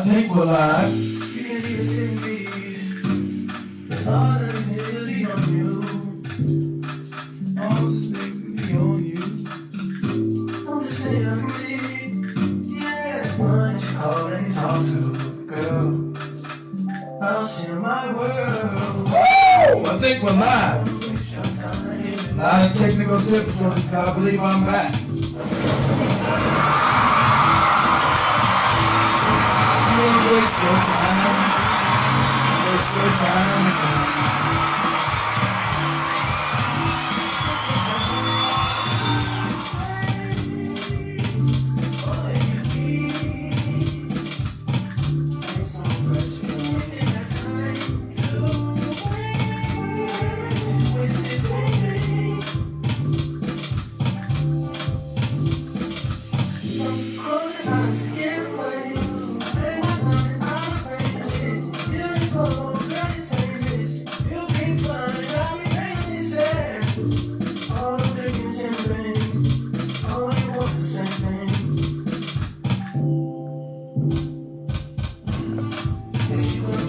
think we're live. You can't even see me. All of these niggas be on you. All these niggas be on you. I'm just saying I'm greedy. Yeah, one that you call and you talk to, girl. I'll share my world. Woo! I think we're live. Waste your time. A lot of technical difficulties, so I believe I'm back. You wanna waste your time? Waste your time.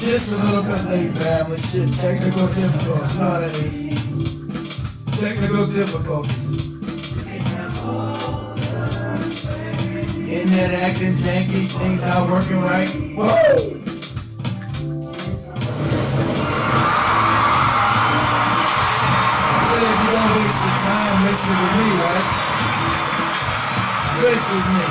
Just a little bit late, family. Shit, technical difficulties. You know what it is. Technical difficulties. Internet acting janky, things not working right. Whoa! But if you don't waste your time, waste it with me, right? Waste with me.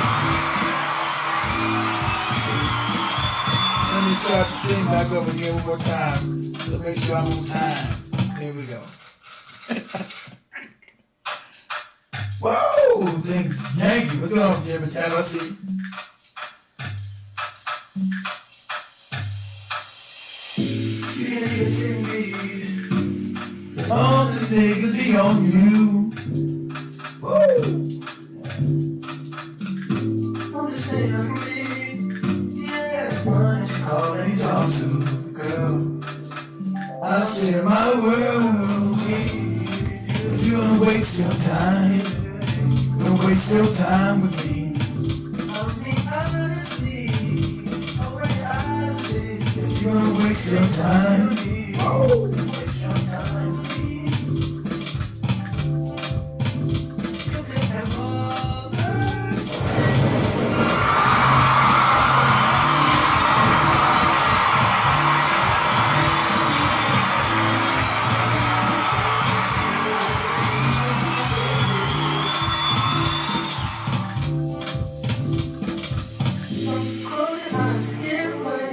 Let me start this thing back up again one more time. So make sure I'm on time. Here we go. Whoa! Things janky. What's going on, Jimmy Tanner? I see. You can't even see me. All these niggas be on you. Whoa! I'm just saying I'm greedy. Yeah, one that you call and you talk to, girl. I'll share my world. If you're gonna waste your time, don't waste your time with me. If you're gonna waste your time, oh. Waste your time with me. You can have others. Close your eyes to get away.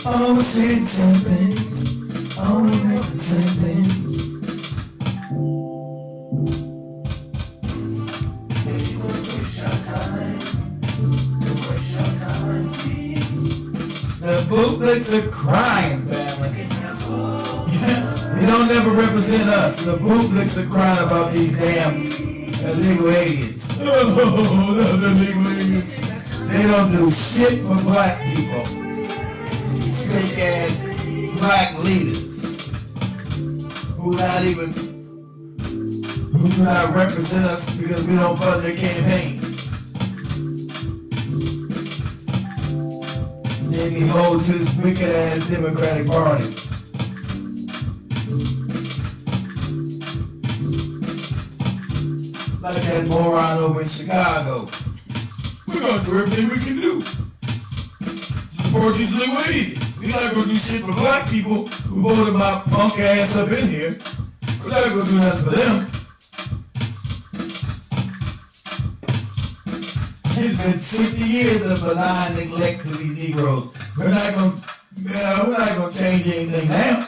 Always saying the same things, always making the same things. If you wanna waste your time, you waste your time. The bootlicks are crying, family. They don't ever represent us. The bootlicks are crying about these damn illegal aliens. Oh, the illegal aliens. They don't do shit for black people. Fake ass black leaders who do not represent us because we don't fund their campaigns. They be holding to this wicked ass Democratic Party. Like that moron over in Chicago. We're gonna do everything we can do. Support these illegal aliens. We're not gonna do shit for black people who voted my punk ass up in here. We're not gonna do nothing for them. It's been 60 years of benign neglect to these Negroes. We're not gonna change anything now.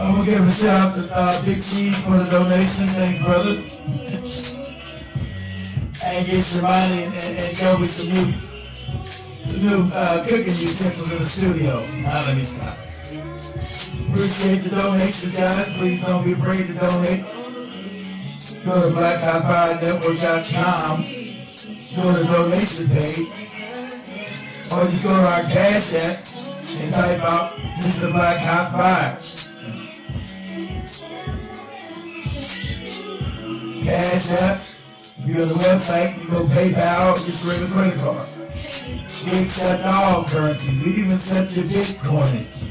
I'm gonna give a shout out to Big Cheese for the donation. Thanks, brother. And get Shivani and Joby some new cooking utensils in the studio. Let me stop. Appreciate the donations, guys. Please don't be afraid to donate. Go to blackhighfirenetwork.com. Go to the donation page. Or just go to our Cash App and type out Mr. Black Hot Fire. Cash App. If you're on the website, you go PayPal or just regular credit card. We accept all currencies. We even accept your Bitcoinage.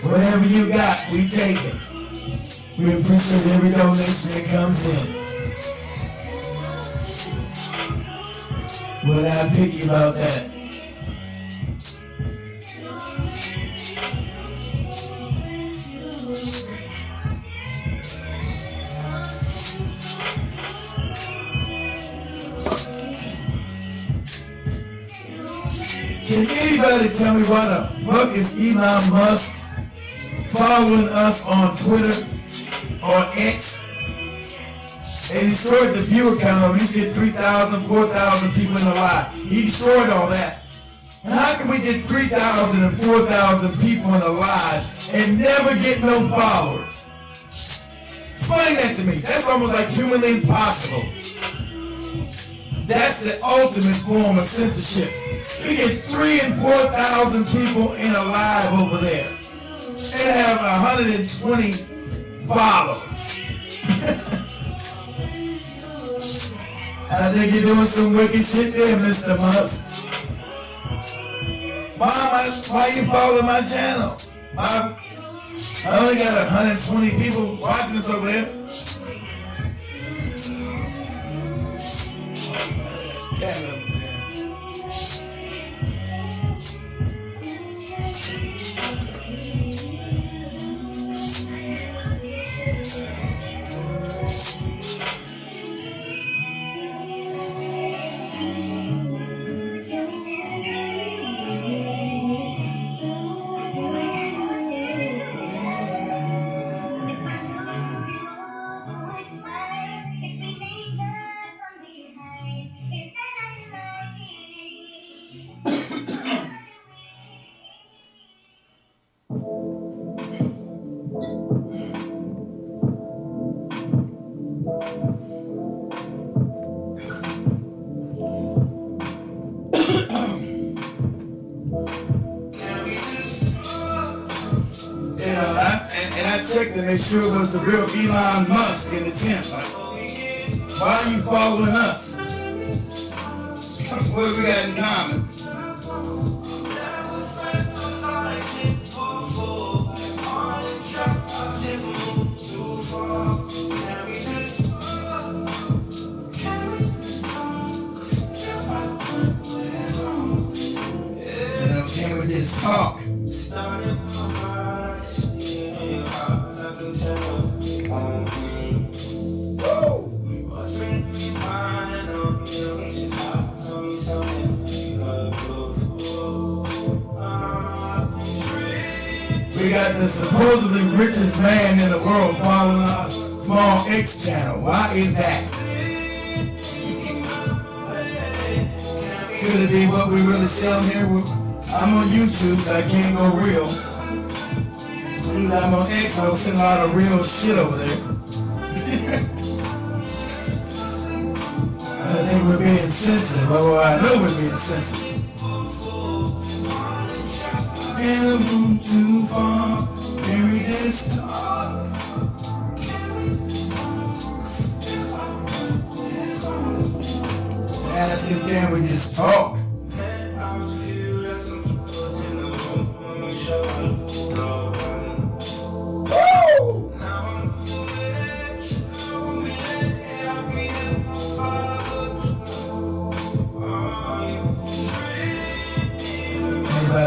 Whatever you got, we take it. We appreciate every donation that comes in. We're not picky about that. Can anybody tell me why the fuck is Elon Musk following us on Twitter or X? They destroyed the viewer count of used to get 3,000, 4,000 people in the live. He destroyed all that. And how can we get 3,000 and 4,000 people in the live and never get no followers? Explain that to me. That's almost like humanly impossible. That's the ultimate form of censorship. We get 3,000 and 4,000 people in a live over there and have 120 followers. I think you're doing some wicked shit there, Mr. Musk. Why you following my channel? I only got 120 people watching this over there. Check to make sure it was the real Elon Musk in the tent. Like, why are you following us? What have we got in common? Can we just talk? We got the supposedly richest man in the world following our small X channel. Why is that? Could it be what we really sell here? I'm on YouTube, so I can't go real. I'm on X, I was seeing a lot of real shit over there. I think we're being sensitive. Oh, I know we're being sensitive. Can't move too far. Can we just talk? Ask if can we just talk?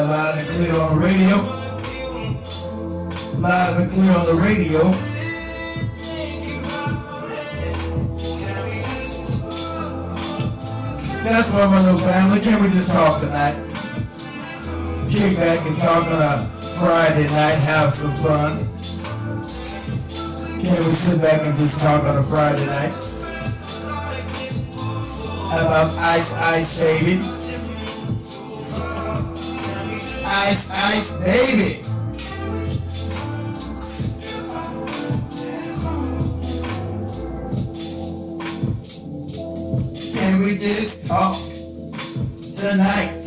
Loud and clear on the radio. Live and clear on the radio. That's what I'm on, family. Can we just talk tonight? Kick back and talk on a Friday night, have some fun. Can we sit back and just talk on a Friday night about Ice Ice Baby? Ice Ice Baby. Can we just talk tonight?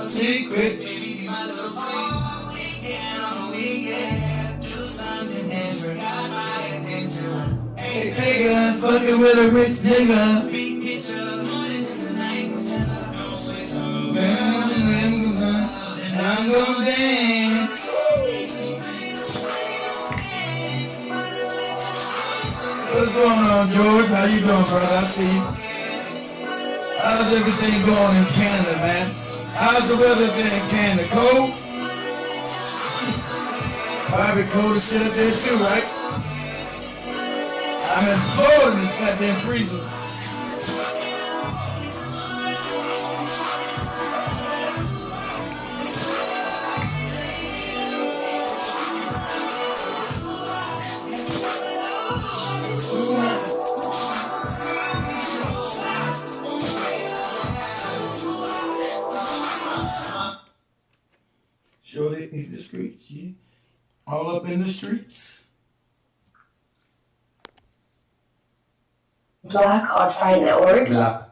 Secret. Hey guys, fucking with a rich nigga. And I'm gonna dance. What's going on, George? How you doing, brother? I see you. How's everything going in Canada, man? How's the weather there in Canada? Cold? Probably cold as shit up there too, right? I'm in Florida and it's goddamn freezing. Shorty in the streets, yeah. All up in the streets. Black Oddfire Network. Black.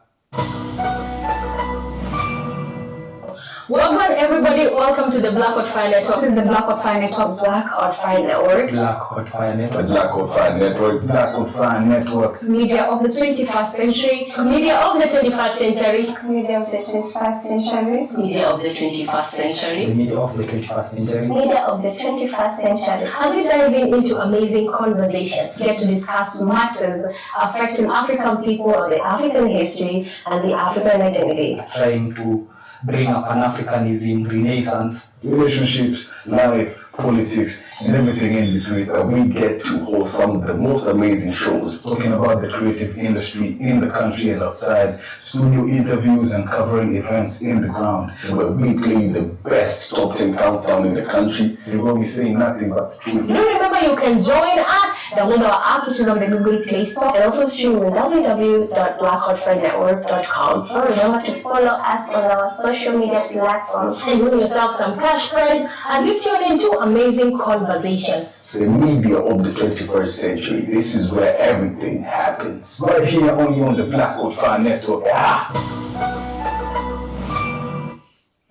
Welcome everybody, welcome to the Black Oddfire Network. This is the Black Oddfire Network, Black Oddfire Network. Black Oddfire Network. Black Oddfire Network. Black Oddfire Network. Media of the 21st century. Media of the 21st century. Media of the 21st century. Media of the 21st century. The media of the 21st century. Media of the 21st century. As we dive into amazing conversations, get to discuss matters affecting African people, the African history, and the African identity. Trying to bring up Pan-Africanism, Renaissance, Relationships, life, politics, and everything in between. And we get to host some of the most amazing shows talking about the creative industry in the country and outside, studio interviews and covering events in the ground. Where we play the best top 10 countdown in the country. We will be saying nothing but the truth. Remember, you can join us, download our app, which is on the Google Play Store, and also stream on www.blackoutfriendnetwork.com. Remember to follow us on our social media platforms And win yourself some cash prize as you tune into amazing conversation. The media of the 21st century. This is where everything happens. Right here only on the Black Oddfire Network. Ah!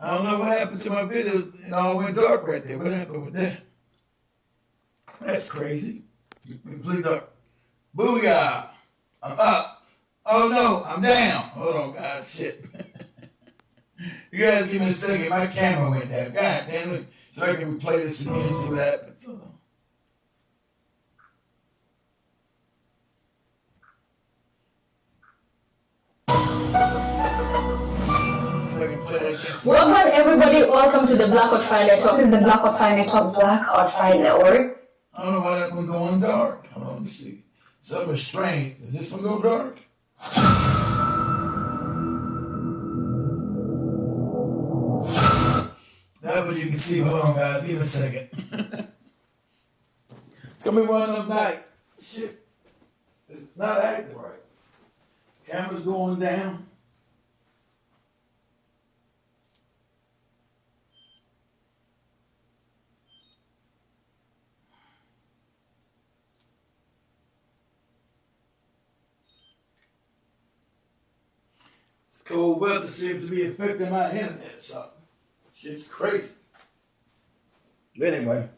I don't know what happened to my video. It all went dark right there. What happened with that? That's crazy. Complete dark. Booyah! I'm up. Oh no, I'm down. Hold on, guys. Shit. You guys give me a second. My camera went down. God damn it. So I can replay this again and see what happens. Hold on. So I can play that again. Welcome everybody, welcome to the Black Oddfire Network. This is the Black Oddfire Network, Black Oddfire Network. I don't know why that one going dark. Hold on, let me see. Something is strange. Does this one go dark? That one you can see, but hold on guys, give me a second. It's gonna be one of those nights. Shit, it's not acting right. Camera's going down. Cold weather seems to be affecting my internet or something. Shit's crazy. But anyway,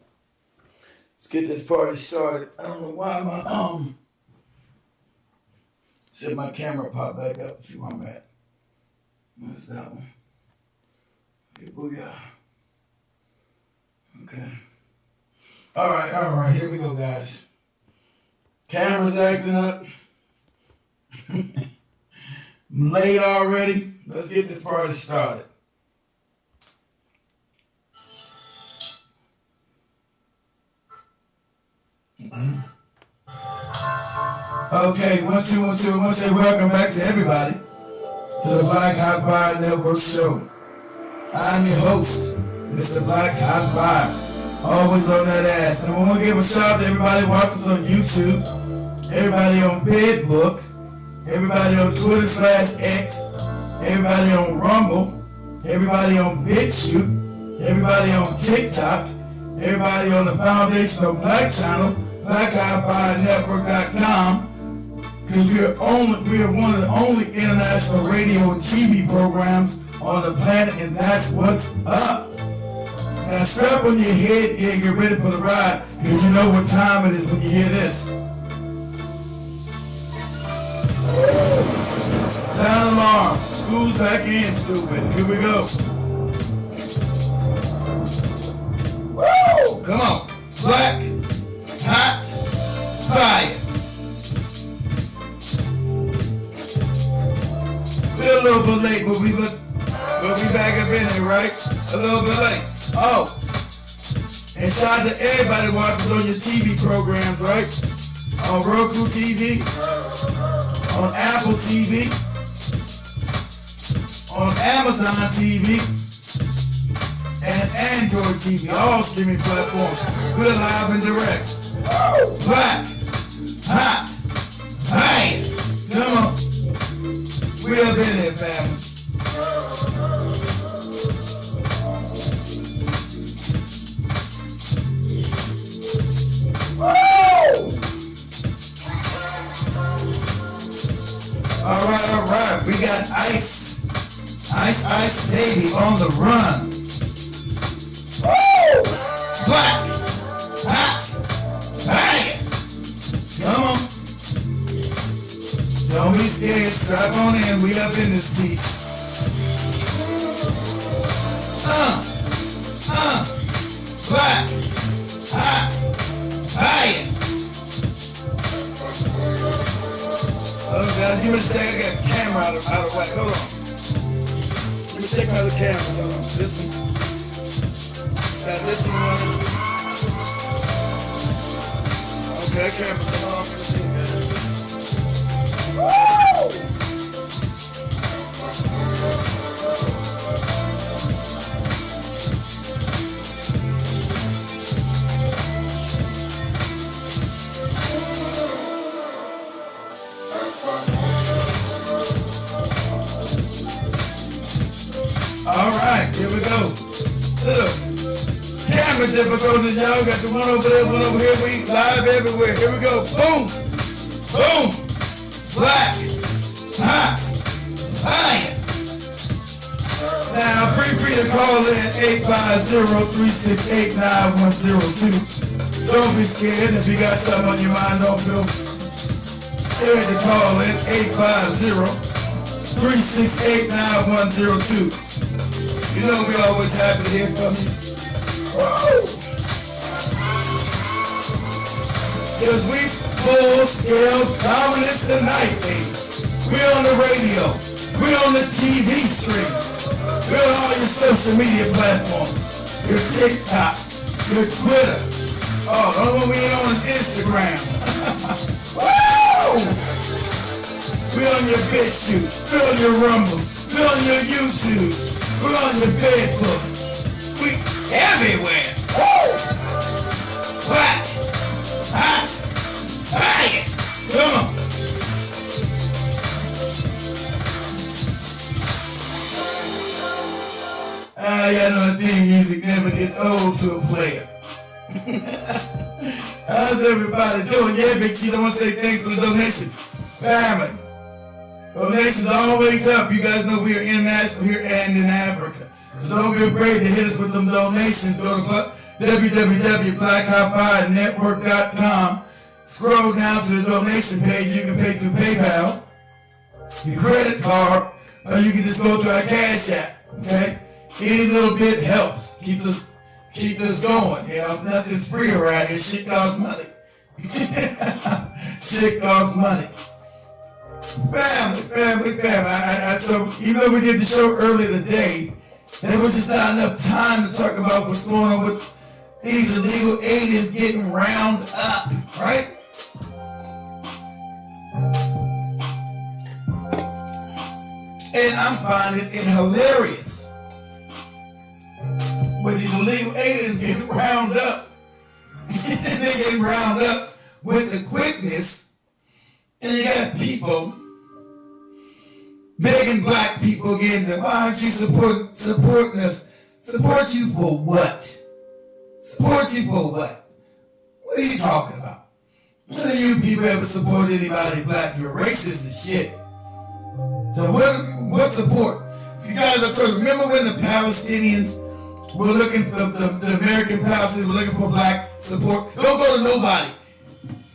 let's get this party started. I don't know why my see my camera pop back up. See where I'm at. Where's that one? Okay, booyah. Okay. All right. Here we go, guys. Camera's acting up. I'm late already. Let's get this party started. Okay, 1, 2, 1, 2. I want to say welcome back to everybody to the Black Hot Fire Network show. I'm your host, Mr. Black Hot Fire. Always on that ass. And I want to give a shout out to everybody watching us on YouTube, everybody on Facebook, everybody on Twitter/X, everybody on Rumble, everybody on BitChute, everybody on TikTok, everybody on the Foundational Black channel, BlackHighFireNetwork.com, because we are one of the only international radio and TV programs on the planet, and that's what's up. Now strap on your head and get ready for the ride, because you know what time it is when you hear this. Sound alarm. School's back in, stupid. Here we go. Woo! Come on. Black Hot Fire. We're a little bit late, but we back up in it, right? A little bit late. Oh. And shout out to everybody watching on your TV programs, right? On Roku TV, on Apple TV, on Amazon TV, and Android TV, all streaming platforms. We're live and direct. Black Hot Fire. Come on. We up in here, family. All right. We got Ice Baby on the run. Woo! Black Hot Fire. Come on. Don't be scared. Strap on in. We up in this piece. Black Hot Fire. Oh, guys, give me a second. I got the camera out of whack. Hold on. Let me take my other camera. Hold on. This one. Got this one running. Okay, that camera's on. Woo! Alright, here we go. Little camera difficulties, y'all. Got the one over there, one over here. We live everywhere. Here we go. Boom. Boom. Black Hot Fire. Now, feel free to call in 850-368-9102. Don't be scared. If you got something on your mind, don't feel scared to call in 850-368-9102. You know we always happy to hear from you. Cause we full scale dominance tonight, baby. We're on the radio. We're on the TV screen. We're on all your social media platforms. Your TikTok, your Twitter. Oh, the only one we ain't on is Instagram. Woo! We're on your BitChute, we're on your Rumble, we're on your YouTube, we're on your Facebook. We everywhere. Woo! What? Hot? Hot? Come on. Y'all know that theme music never gets old to a player. How's everybody doing? Yeah, Big Cheese, I want to say thanks for the donation. Family. Donations always help. You guys know we are international here and in Africa. So don't be afraid to hit us with them donations. Go to www.blackhighfirenetwork.com. Scroll down to the donation page. You can pay through PayPal, your credit card, or you can just go to our Cash App. Okay? Any little bit helps. Keep us going. You know, nothing's free around here. Shit costs money. Shit costs money. Family. So even though we did the show earlier today, there was just not enough time to talk about what's going on with these illegal aliens getting round up, right? And I'm finding it hilarious when these illegal aliens get round up. They get round up with the quickness, and you got people begging black people again that why aren't you supporting us? Support you for what? Support you for what? What are you talking about? When do you people ever support anybody black? You're racist as shit. So what support? If you guys are close, remember when the Palestinians were looking for the American Palestinians were looking for black support? Don't go to nobody.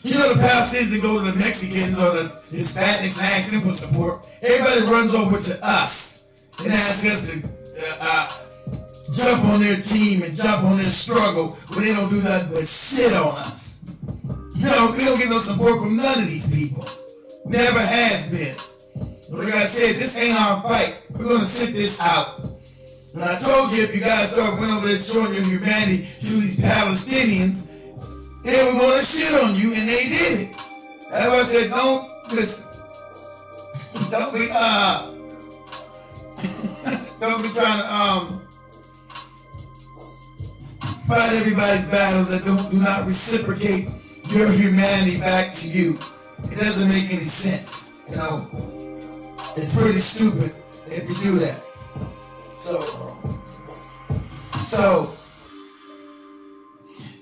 You know the Palestinians that go to the Mexicans or the Hispanics and ask them for support. Everybody runs over to us and asks us to jump on their team and jump on their struggle when they don't do nothing but shit on us. No, we don't get no support from none of these people. Never has been. Like I said, this ain't our fight. We're going to sit this out. And I told you if you guys went over there showing your humanity to these Palestinians, they were going to shit on you, and they did it. That's why I said, don't listen. Don't be don't be trying to fight everybody's battles that do not reciprocate your humanity back to you. It doesn't make any sense, you know. It's pretty stupid if you do that.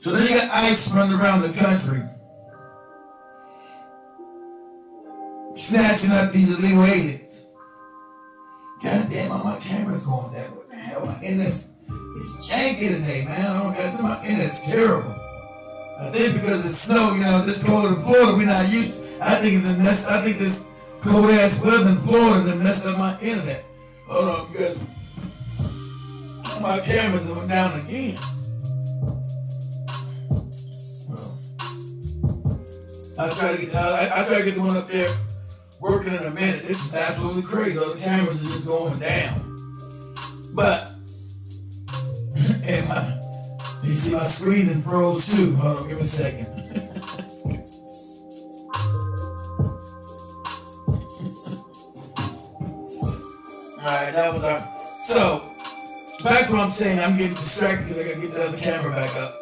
So then you got ICE running around the country snatching up these illegal aliens. God damn, my camera's going down. What the hell? My internet's janky today, man. I don't got my internet's terrible. I think because it's snow, you know, this cold in Florida, we're not used to. I think this cold ass weather in Florida that messed up my internet. Hold on, because my cameras went down again. I try to get the one up there working in a minute. This is absolutely crazy. The cameras are just going down. But and you see my screen and froze too. Hold on, give me a second. Alright, that was our. So, back to what I'm saying, I'm getting distracted because I gotta get the other camera back up.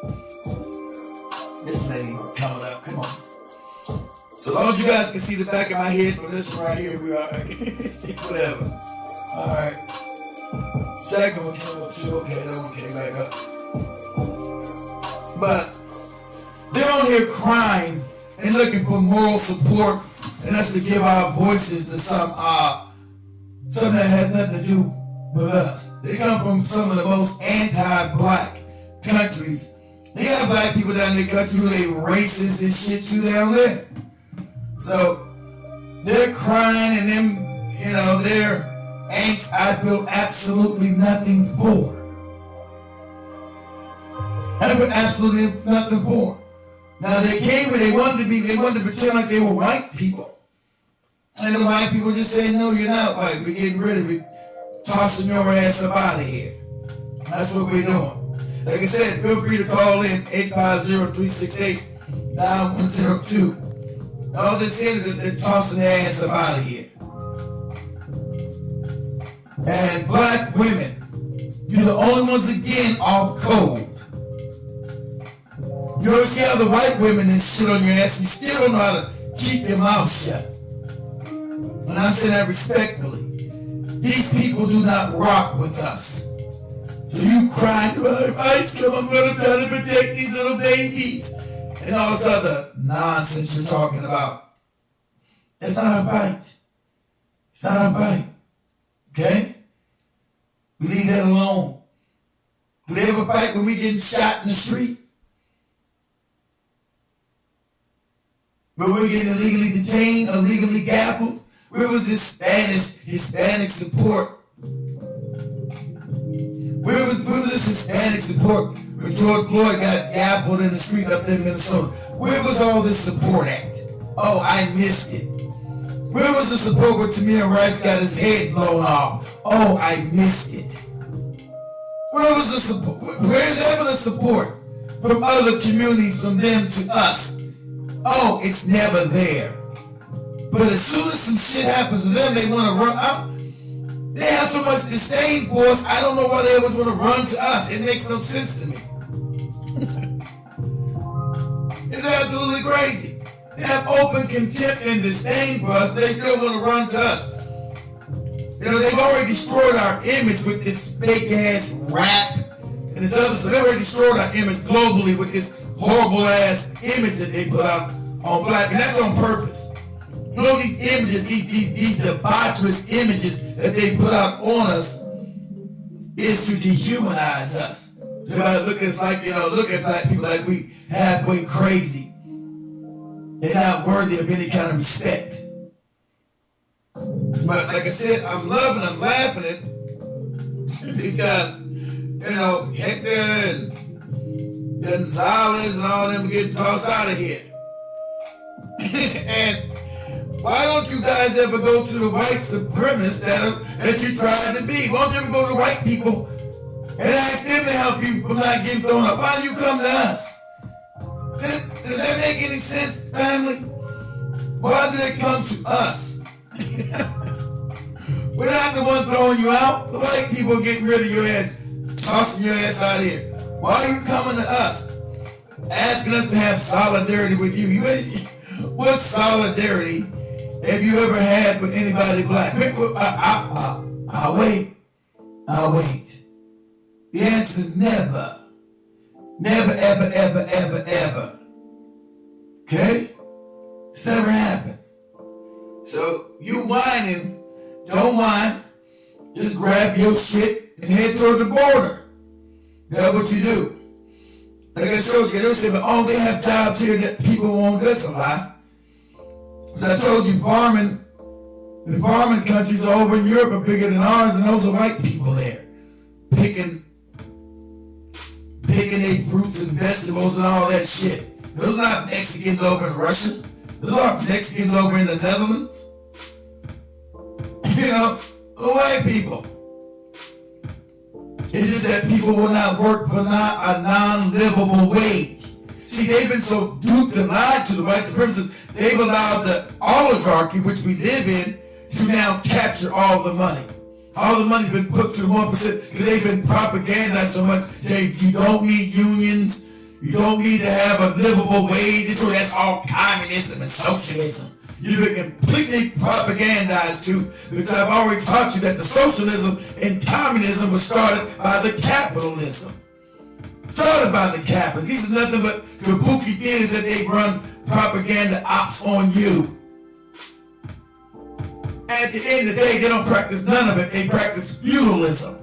This lady coming up, come on. So long as you guys can see the back of my head from this one right here, we are. Whatever. Alright. Second one came up too, okay, that one came back up. But, they're on here crying and looking for moral support and us to give our voices to something that has nothing to do with us. They come from some of the most anti-black countries. They got black people down in their country who they racist and shit too down there. So they're crying and them, you know, their angst I feel absolutely nothing for. I feel absolutely nothing for. Now they came and they wanted to pretend like they were white people. And the white people just say, no, you're not white. We're getting rid of it. Tossing your ass up out of here. That's what we're doing. Like I said, feel free to call in 850-368-9102. All this is that they're tossing their ass up out of here. And black women, you're the only ones again off code. You ever see how the white women and shit on your ass, you still don't know how to keep your mouth shut. And I'm saying that respectfully. These people do not rock with us. So you crying, Ice Cube, I'm gonna try to protect these little babies. And all this other nonsense you're talking about. It's not a fight. It's not a fight. Okay? We leave that alone. Do they ever fight when we getting shot in the street? When we're getting illegally detained, illegally gappled? Where was this Hispanic support? Where was this Hispanic support when George Floyd got gappled in the street up there in Minnesota? Where was all this support at? Oh, I missed it. Where was the support when Tamir Rice got his head blown off? Oh, I missed it. Where was the support? Where's ever the support from other communities, from them to us? Oh, it's never there. But as soon as some shit happens to them, they want to run out. They have so much disdain for us, I don't know why they always want to run to us. It makes no sense to me. It's absolutely crazy. They have open contempt and disdain for us, they still want to run to us. You know, they've already destroyed our image with this fake ass rap and this other stuff. They already destroyed our image globally with this horrible ass image that they put out on black, and that's on purpose. You know, these images, these debaucherous images that they put out on us is to dehumanize us. So everybody look at us like, look at black people like we halfway crazy. They're not worthy of any kind of respect. But like I said, I'm laughing at because, Hector and Gonzalez and all them getting tossed out of here. And why don't you guys ever go to the white supremacists that you tried to be? Why don't you ever go to the white people and ask them to help you from not getting thrown up? Why do you come to us? Does that make any sense, family? Why do they come to us? We're not the ones throwing you out. The white people getting rid of your ass, tossing your ass out of here. Why are you coming to us? Asking us to have solidarity with you. What solidarity have you ever had with anybody black? I'll wait. The answer is never. Never, ever, ever, ever, ever. Okay? It's never happened. So you whining, don't whine. Just grab your shit and head toward the border. That's what you do. Like I showed you, they say, but they have jobs here that people won't. That's a lie. As I told you, the farming countries over in Europe are bigger than ours, and those are white people there. Picking their fruits and vegetables and all that shit. Those are not Mexicans over in Russia. Those aren't Mexicans over in the Netherlands. The white people. It's just that people will not work for a non-livable wage. See, they've been so duped and lied to, the white supremacists, they've allowed the oligarchy, which we live in, to now capture all the money. All the money's been put to the 1% because they've been propagandized so much. You don't need unions. You don't need to have a livable wage. So that's all communism and socialism. You've been completely propagandized too, because I've already taught you that the socialism and communism was started by the capitalism. Started by the capitalists. These are nothing but kabuki theaters that they run propaganda ops on you. At the end of the day, they don't practice none of it. They practice feudalism.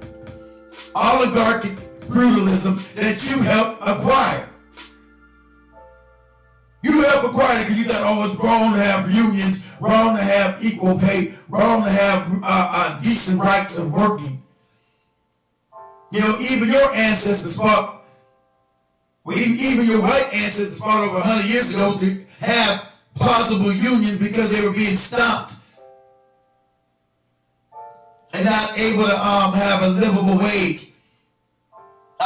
Oligarchic feudalism that you help acquire. You help acquire it because you thought, it's wrong to have unions, wrong to have equal pay, wrong to have decent rights of working. Even your ancestors fought, even your white ancestors fought over 100 years ago to have plausible unions because they were being stopped and not able to have a livable wage.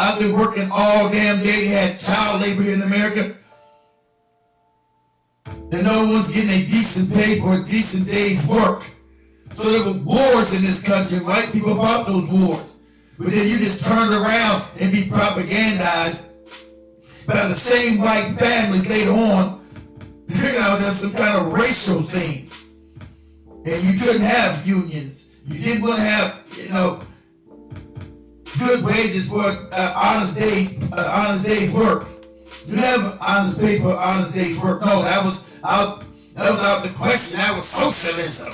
out there working all damn day. They had child labor here in America. And no one's getting a decent pay for a decent day's work. So there were wars in this country. White people fought those wars. But then you just turned around and be propagandized by the same white families later on. There's some kind of racial thing. And you couldn't have unions. You didn't want to have, good wages for honest day's work. You didn't have honest pay for honest day's work. No, that was out the question. That was socialism.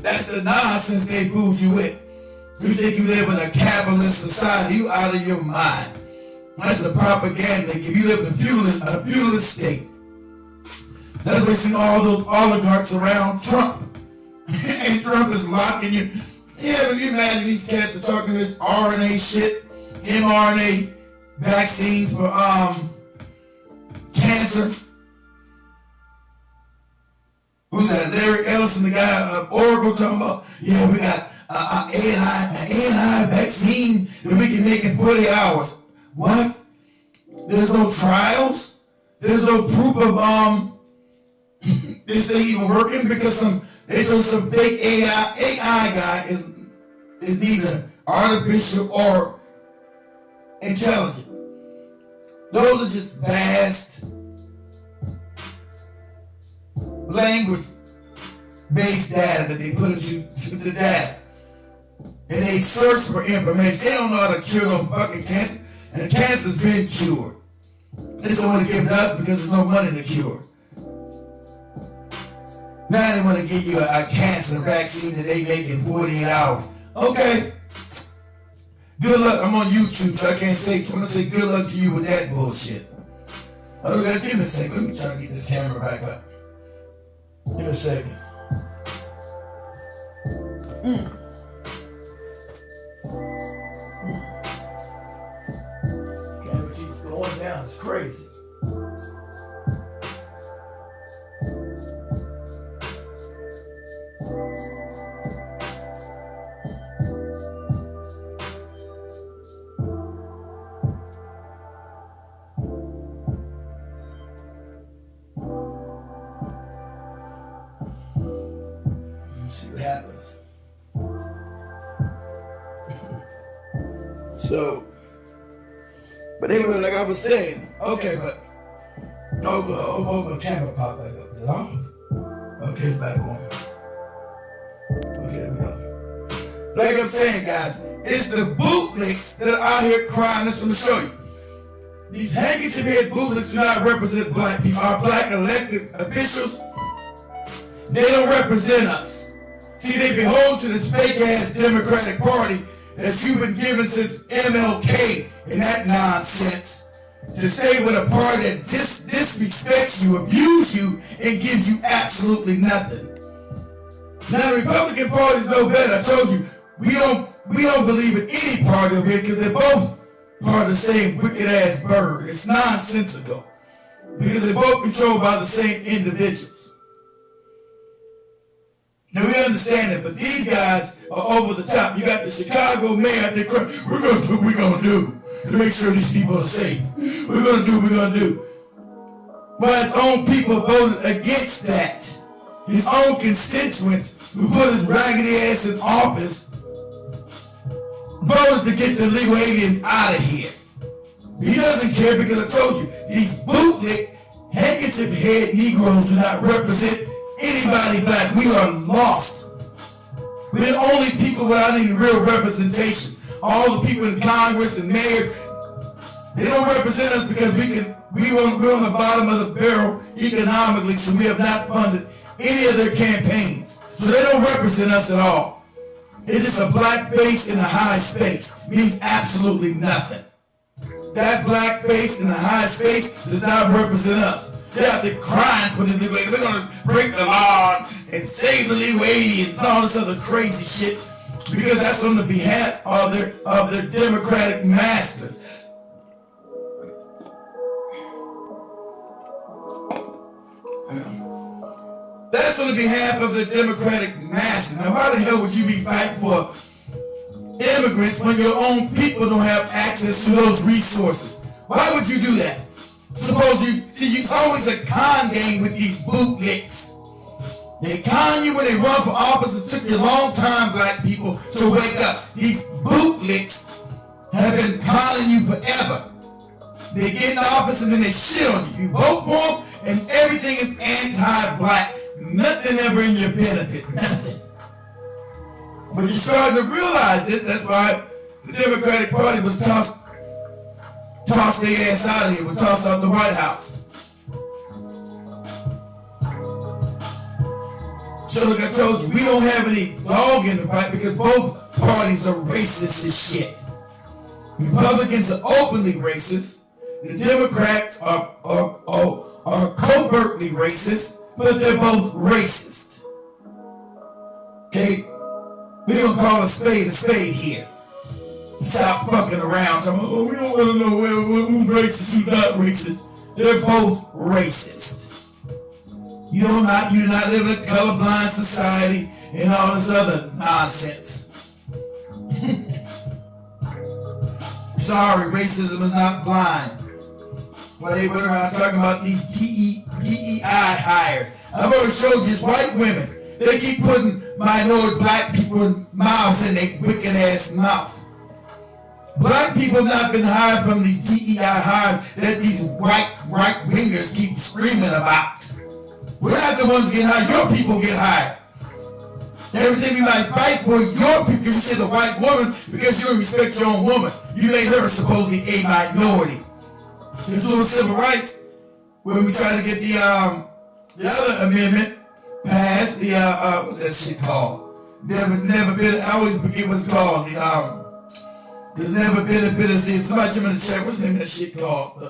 That's the nonsense they fooled you with. You think you live in a capitalist society, you out of your mind. That's the propaganda they give. You live in a feudalist state. That's why you see all those oligarchs around Trump. And Trump is locking you. Yeah, but you imagine these cats are talking this RNA shit, mRNA vaccines for cancer. Who's that? Larry Ellison, the guy of Oracle, talking about, yeah, we got an AI vaccine that we can make in 40 hours. What? There's no trials? There's no proof of this ain't even working because they told some fake AI guy is neither artificial or intelligent. Those are just vast language-based data that they put into the data. And they search for information. They don't know how to cure no fucking cancer. And the cancer's been cured. They just don't want to give it to us because there's no money to cure. Now they want to give you a cancer vaccine that they make in 48 hours. Okay. Good luck. I'm on YouTube, so I can't say. I'm going to say good luck to you with that bullshit. Oh, guys, give me a second. Let me try to get this camera back up. Give me a second. Camera keeps going down. It's crazy. See what happens. So, but anyway, like I was saying, okay, but the camera popped back up. Is it off? Okay, it's back on. Okay, there we go. Like I'm saying, guys, it's the bootlicks that are out here crying. That's what I'm gonna show you. These handkerchief head bootlicks do not represent black people. Our black elected officials, they don't represent us. See, they behold to this fake-ass Democratic Party that you've been given since MLK and that nonsense to stay with a party that disrespects you, abuse you, and gives you absolutely nothing. Now, the Republican parties know better. I told you, we don't believe in any party over here because they're both part of the same wicked-ass bird. It's nonsensical because they're both controlled by the same individuals. Now we understand it, but these guys are over the top. You got the Chicago mayor, we're going to do what we're going to do to make sure these people are safe. We're going to do what we're going to do. But his own people voted against that. His own constituents who put his raggedy ass in office voted to get the illegal aliens out of here. He doesn't care because I told you, these bootleg, handkerchief head Negroes do not represent anybody black. We are lost. We're the only people without any real representation. All the people in Congress and mayors, they don't represent us because we're on the bottom of the barrel economically, so we have not funded any of their campaigns. So they don't represent us at all. It's just a black face in a high space. It means absolutely nothing. That black face in the high space does not represent us. They're out there crying for the legal aliens. We're going to break the law and save the legal aliens and all this other crazy shit because that's on the behalf of their Democratic masters. That's that's on behalf of the Democratic masses. Now, why the hell would you be fighting for immigrants when your own people don't have access to those resources? Why would you do that? Suppose it's always a con game with these bootlicks. They con you when they run for office. It took you a long time, black people, to wake up. These bootlicks have been conning you forever. They get in office and then they shit on you. You vote for them and everything is anti-black. Nothing ever in your benefit. Nothing. But you're starting to realize this. That's why the Democratic Party was tossed their ass out of here. Was tossed out the White House. So like I told you, we don't have any dog in the fight because both parties are racist as shit. Republicans are openly racist. The Democrats are covertly racist, but they're both racist. Okay? We're gonna call a spade here. Stop fucking around. Talking, oh, we don't want to know who's racist, who's not racist. They're both racist. You do not live in a colorblind society and all this other nonsense. Sorry, racism is not blind. While they went around talking about these DEI hires. I've already showed you, it's white women. They keep putting minority black people mouths in their wicked ass mouths. Black people have not been hired from these DEI hires that these right wingers keep screaming about. We're not the ones getting hired. Your people get hired. Everything you might fight for your people, because you say the white woman, because you don't respect your own woman. You made her supposedly a minority. It's doing civil rights. When we try to get the other amendment passed, what's that shit called? Never been, I always forget what it's called. There's never been a bit of, somebody tell me in the chat, what's the name of that shit called?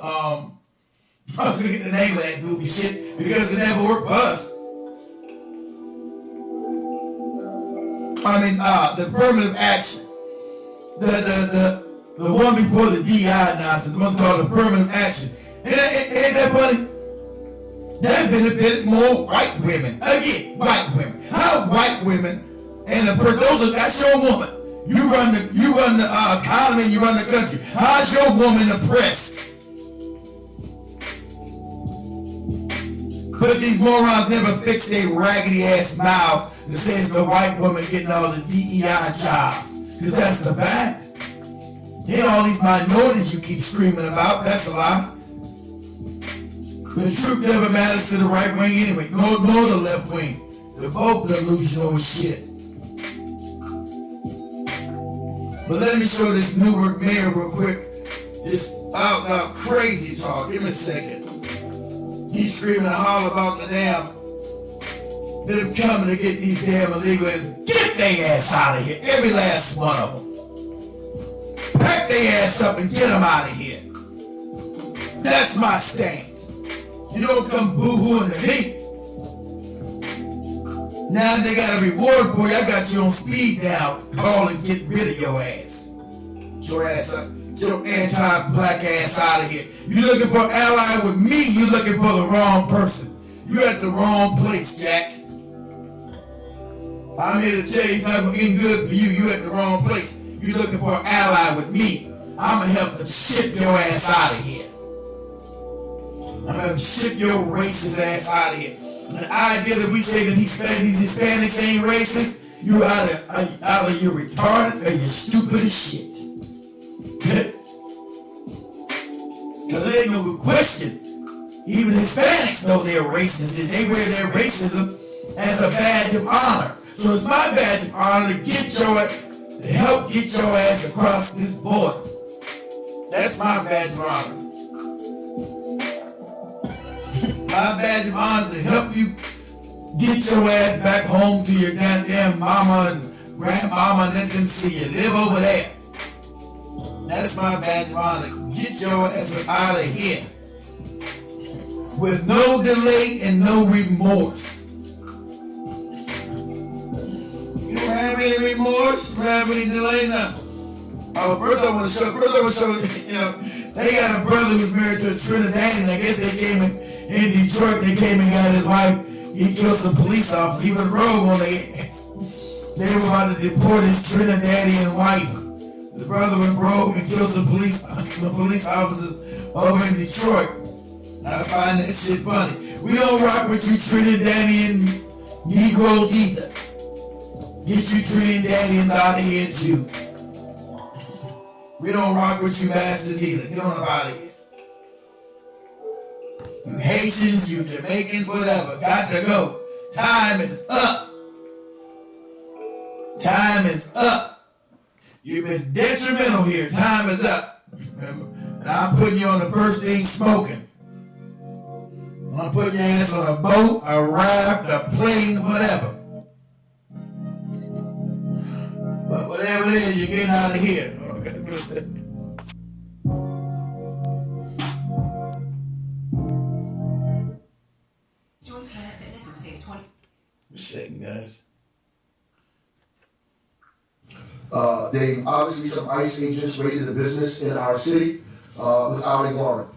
I forget the name of that goofy shit because it never worked for us. I mean, the affirmative action. The one before the DI nonsense, the one called affirmative action. Ain't that funny? That benefited more white women. Again, white women. How white women and that's your woman. You run the economy, you run the country. How's your woman oppressed? But these morons never fix their raggedy ass mouths that says the white woman getting all the DEI jobs. Because that's the fact. Ain't all these minorities you keep screaming about, that's a lie. The truth never matters to the right wing anyway, nor the left wing. They're both delusional as shit. But let me show this Newark mayor real quick. This out crazy talk. Give me a second. He's screaming and hollering about the damn them coming to get these damn illegal and get their ass out of here. Every last one of them. Pack their ass up and get them out of here. That's my stance. You don't come boo-hooing to me. Now they got a reward for you. I got you on speed dial. Call and get rid of your ass. Get your ass up. Get your anti-black ass out of here. You looking for an ally with me, you looking for the wrong person. You at the wrong place, Jack. I'm here to tell you it's not getting good for you. You at the wrong place. You looking for an ally with me. I'm gonna help to ship your ass out of here. I'm gonna ship your racist ass out of here. The idea that we say that these Hispanics ain't racist, you either you're retarded or you're stupid as shit. Because there ain't no question. Even Hispanics know they're racist. They wear their racism as a badge of honor. So it's my badge of honor to help get your ass across this border. That's my badge of honor. My badge of honor is to help you get your ass back home to your goddamn mama and grandmama and let them see you. Live over there. That's my badge of honor. Get your ass out of here. With no delay and no remorse. You don't have any remorse? You don't have any delay? Nothing. First I want to show you, they got a brother who's married to a Trinidadian. I guess they came in Detroit, they came and got his wife He killed some police officers. He went rogue on their ass. They were about to deport his Trinidadian wife. The brother went rogue and killed some police officers over in Detroit. I find that shit funny. We don't rock with you Trinidadian Negroes either. Get you Trinidadians out of here too. We don't rock with you bastards either. Get on out of here. You Haitians, you Jamaicans, whatever. Got to go. Time is up. Time is up. You've been detrimental here. Time is up. Remember? And I'm putting you on the first thing smoking. I'm putting your ass on a boat, a raft, a plane, whatever. But whatever it is, you're getting out of here. Just a second, guys. They obviously some ICE agents raided a business in our city without a warrant.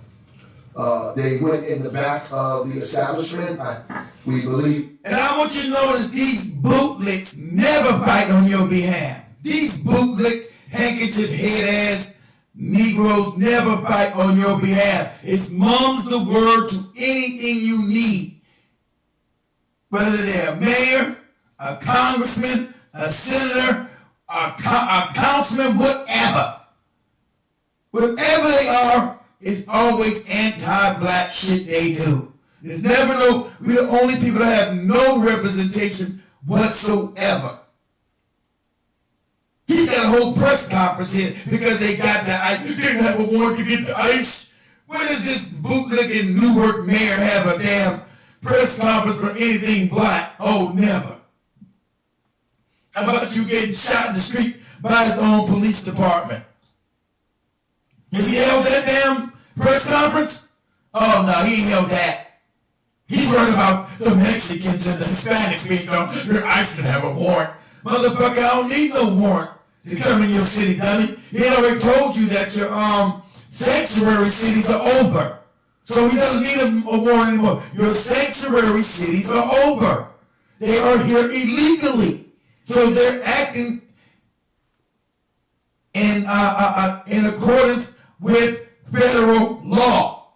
They went in the back of the establishment. We believe. And I want you to notice these bootlicks never fight on your behalf. These bootlick, handkerchief head ass Negroes never fight on your behalf. It's mum's the word to anything you need. Whether they're a mayor, a congressman, a senator, a councilman, whatever. Whatever they are, it's always anti-black shit they do. There's never we're the only people that have no representation whatsoever. He got a whole press conference here because they got the ICE. You didn't have a warrant to get the ICE. When does this bootlicking Newark mayor have a damn press conference for anything black? Oh, never. How about you getting shot in the street by his own police department? Has he held that damn press conference? Oh, no, he ain't held that. He's worried about the Mexicans and the Hispanics being done. Your ICE didn't have a warrant. Motherfucker, I don't need no warrant to come in your city, dummy. He already told you that your sanctuary cities are over. So he doesn't need a warrant anymore. Your sanctuary cities are over. They are here illegally. So they're acting in accordance with federal law.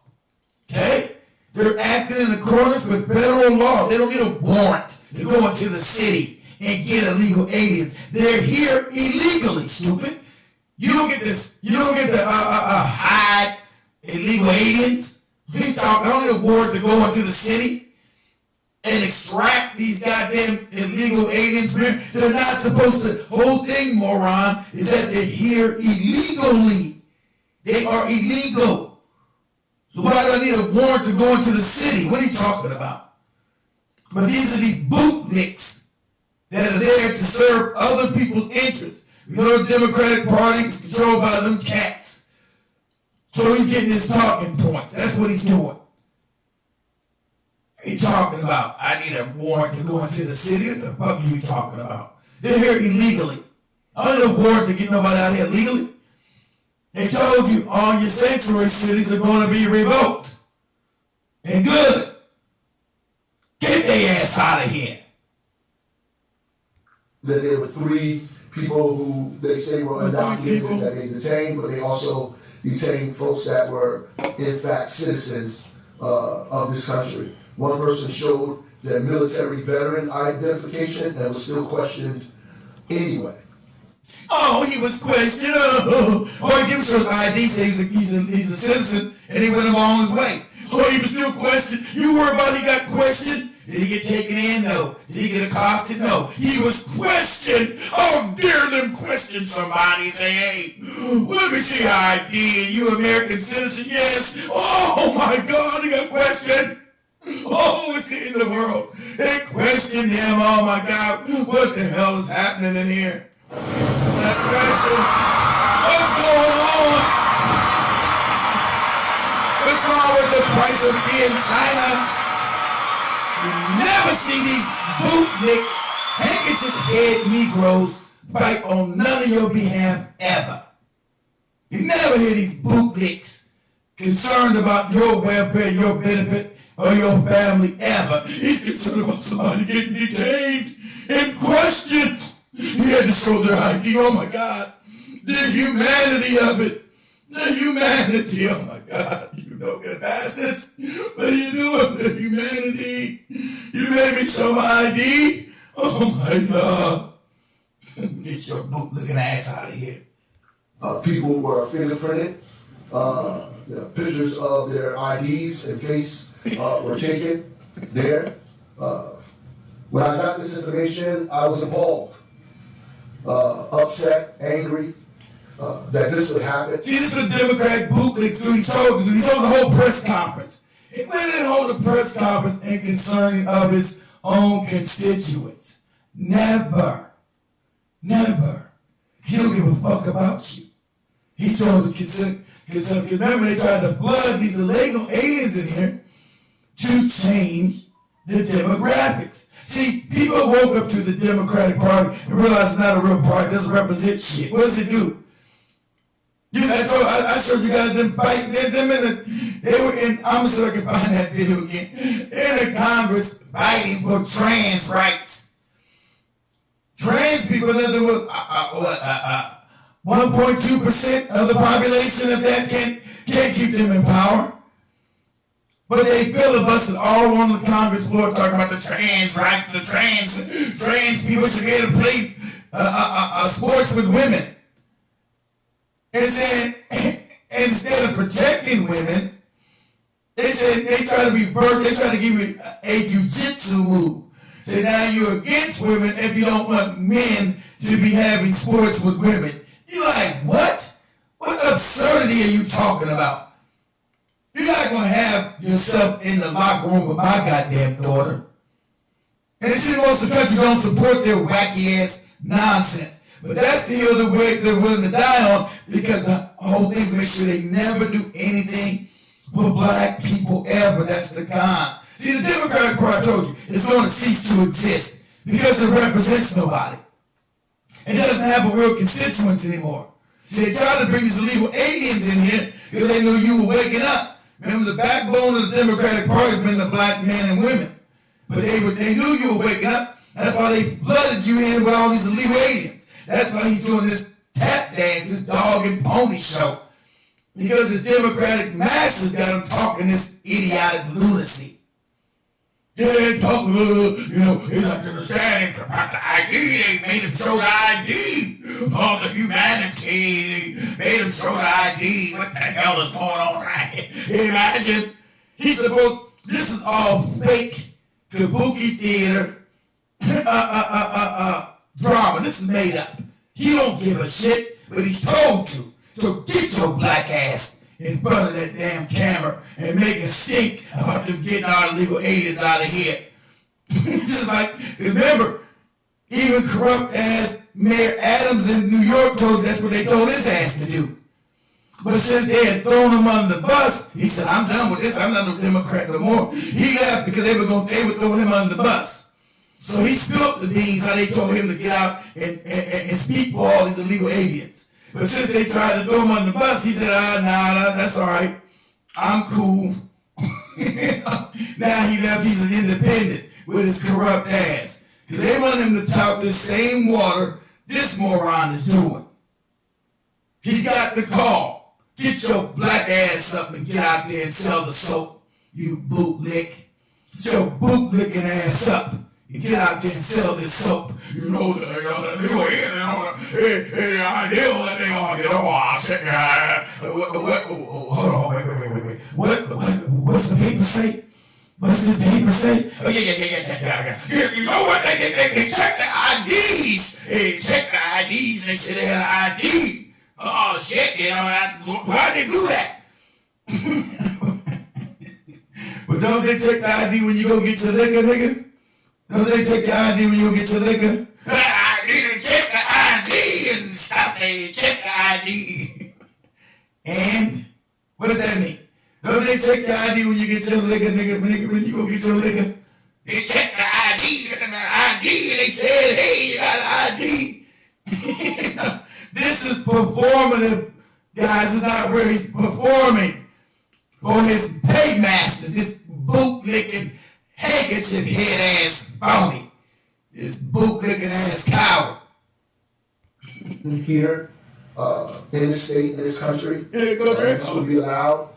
Okay? They're acting in accordance with federal law. They don't need a warrant to go into the city and get illegal aliens. They're here illegally, stupid. You don't get this. You don't get to hide illegal aliens. I don't need a warrant to go into the city and extract these goddamn illegal aliens. They're not supposed to. Whole thing, moron, is that they're here illegally. They are illegal. So why do I need a warrant to go into the city? What are you talking about? But these are these bootlicks that are there to serve other people's interests. You know the Democratic Party is controlled by them cats. So he's getting his talking points. That's what he's doing. He's talking about, I need a warrant to go into the city. What the fuck are you talking about? They're here illegally. I don't need a warrant to get nobody out here legally. They told you all your sanctuary cities are going to be revoked. And good. Get their ass out of here. That there were 3 people who they say were undocumented that they detained, but they also detained folks that were in fact citizens of this country. One person showed their military veteran identification and was still questioned anyway. Oh, he was questioned. Oh, he gave us his ID, say he's a citizen, and he went along his way. Oh, he was still questioned. You worried about he got questioned? Did he get taken in? No. Did he get accosted? No. He was questioned. How dare them question somebody and say, hey, let me see your ID. You American citizen? Yes. Oh my God, he got questioned. Oh, it's the end of the world. They questioned him. Oh my God, what the hell is happening in here? That question, what's going on? What's wrong with the price of tea in China? You never see these bootlick, handkerchief head Negroes fight on none of your behalf ever. You never hear these bootlicks concerned about your welfare, your benefit, or your family ever. He's concerned about somebody getting detained and questioned. He had to show their ID. Oh my God. The humanity of it. The humanity. Oh my God. You know good bastards. What are you doing? The humanity. You made me show my ID. Oh my God. Get your boot-looking ass out of here. People were fingerprinted. Pictures of their IDs and face were taken there. When I got this information, I was appalled, upset, angry that this would happen. See, this is what Democratic bootlicks do. He told the whole press conference. He went and hold a press conference in concerning of his own constituents. Never. He don't give a fuck about you. He told the because remember they tried to flood these illegal aliens in here to change the demographics. See, people woke up to the Democratic Party and realized it's not a real party, it doesn't represent shit. What does it do? I showed you guys them fighting. They were in, I'm sure I can find that video again. They're in the Congress fighting for trans rights. Trans people, nothing was 1.2% of the population of that can't keep them in power. But they filibustered all on the Congress floor talking about the trans rights, the trans people should be able to play sports with women. And then instead of protecting women, they try to give you a jiu-jitsu move. So now you're against women if you don't want men to be having sports with women. You're like, what? What absurdity are you talking about? You're not going to have yourself in the locker room with my goddamn daughter. And it's most of the country don't support their wacky ass nonsense. But that's the hill they're willing to die on, because the whole thing is to make sure they never do anything for black people ever. That's the con. See, the Democratic Party, I told you, is going to cease to exist because it represents nobody. It doesn't have a real constituents anymore. See, they tried to bring these illegal aliens in here because they knew you were waking up. Remember, the backbone of the Democratic Party has been the black men and women. But they knew you were waking up. That's why they flooded you in with all these illegal aliens. That's why he's doing this tap dance, this dog and pony show. Because his Democratic masses got him talking this idiotic lunacy. Yeah, talking, he's not understanding about the ID. They made him show the ID. All the humanity. They made him show the ID. What the hell is going on right here? Imagine. This is all fake kabuki theater drama. This is made up. He don't give a shit, but he's told to. So get your black ass in front of that damn camera and make a stink about them getting our illegal aliens out of here. Just like, remember, even corrupt ass Mayor Adams in New York that's what they told his ass to do. But since they had thrown him under the bus, he said, I'm done with this. I'm not no Democrat no more. He left because they were throwing him under the bus. So he spilled the beans how they told him to get out and speak for all these illegal aliens. But since they tried to throw him on the bus, he said, nah, that's all right. I'm cool. Now he left, he's an independent with his corrupt ass. Because they want him to talk this same water this moron is doing. He's got the call. Get your black ass up and get out there and sell the soap, you bootlick. Get your bootlicking ass up. You get out there and sell this soap. You know the idea that they hold on, wait. What's the paper say? What's this paper say? Oh, yeah. You know what? They checked the IDs. They checked the IDs and they said they had an ID. Oh, shit, why'd they do that? But don't they check the ID when you go get your liquor, nigga? Don't they take your ID when you go get your liquor? They check the ID and stop. They check the ID. And? What does that mean? Don't they check your ID when you get your liquor, nigga? When you go get your liquor? They check the ID. Look at the ID. They said, hey, you got an ID. This is performative, guys. It's not where he's performing for his paymasters. This bootlicking, handkerchief head ass phony. This bootlicking ass coward. Here, in this state, in this country, this would be allowed.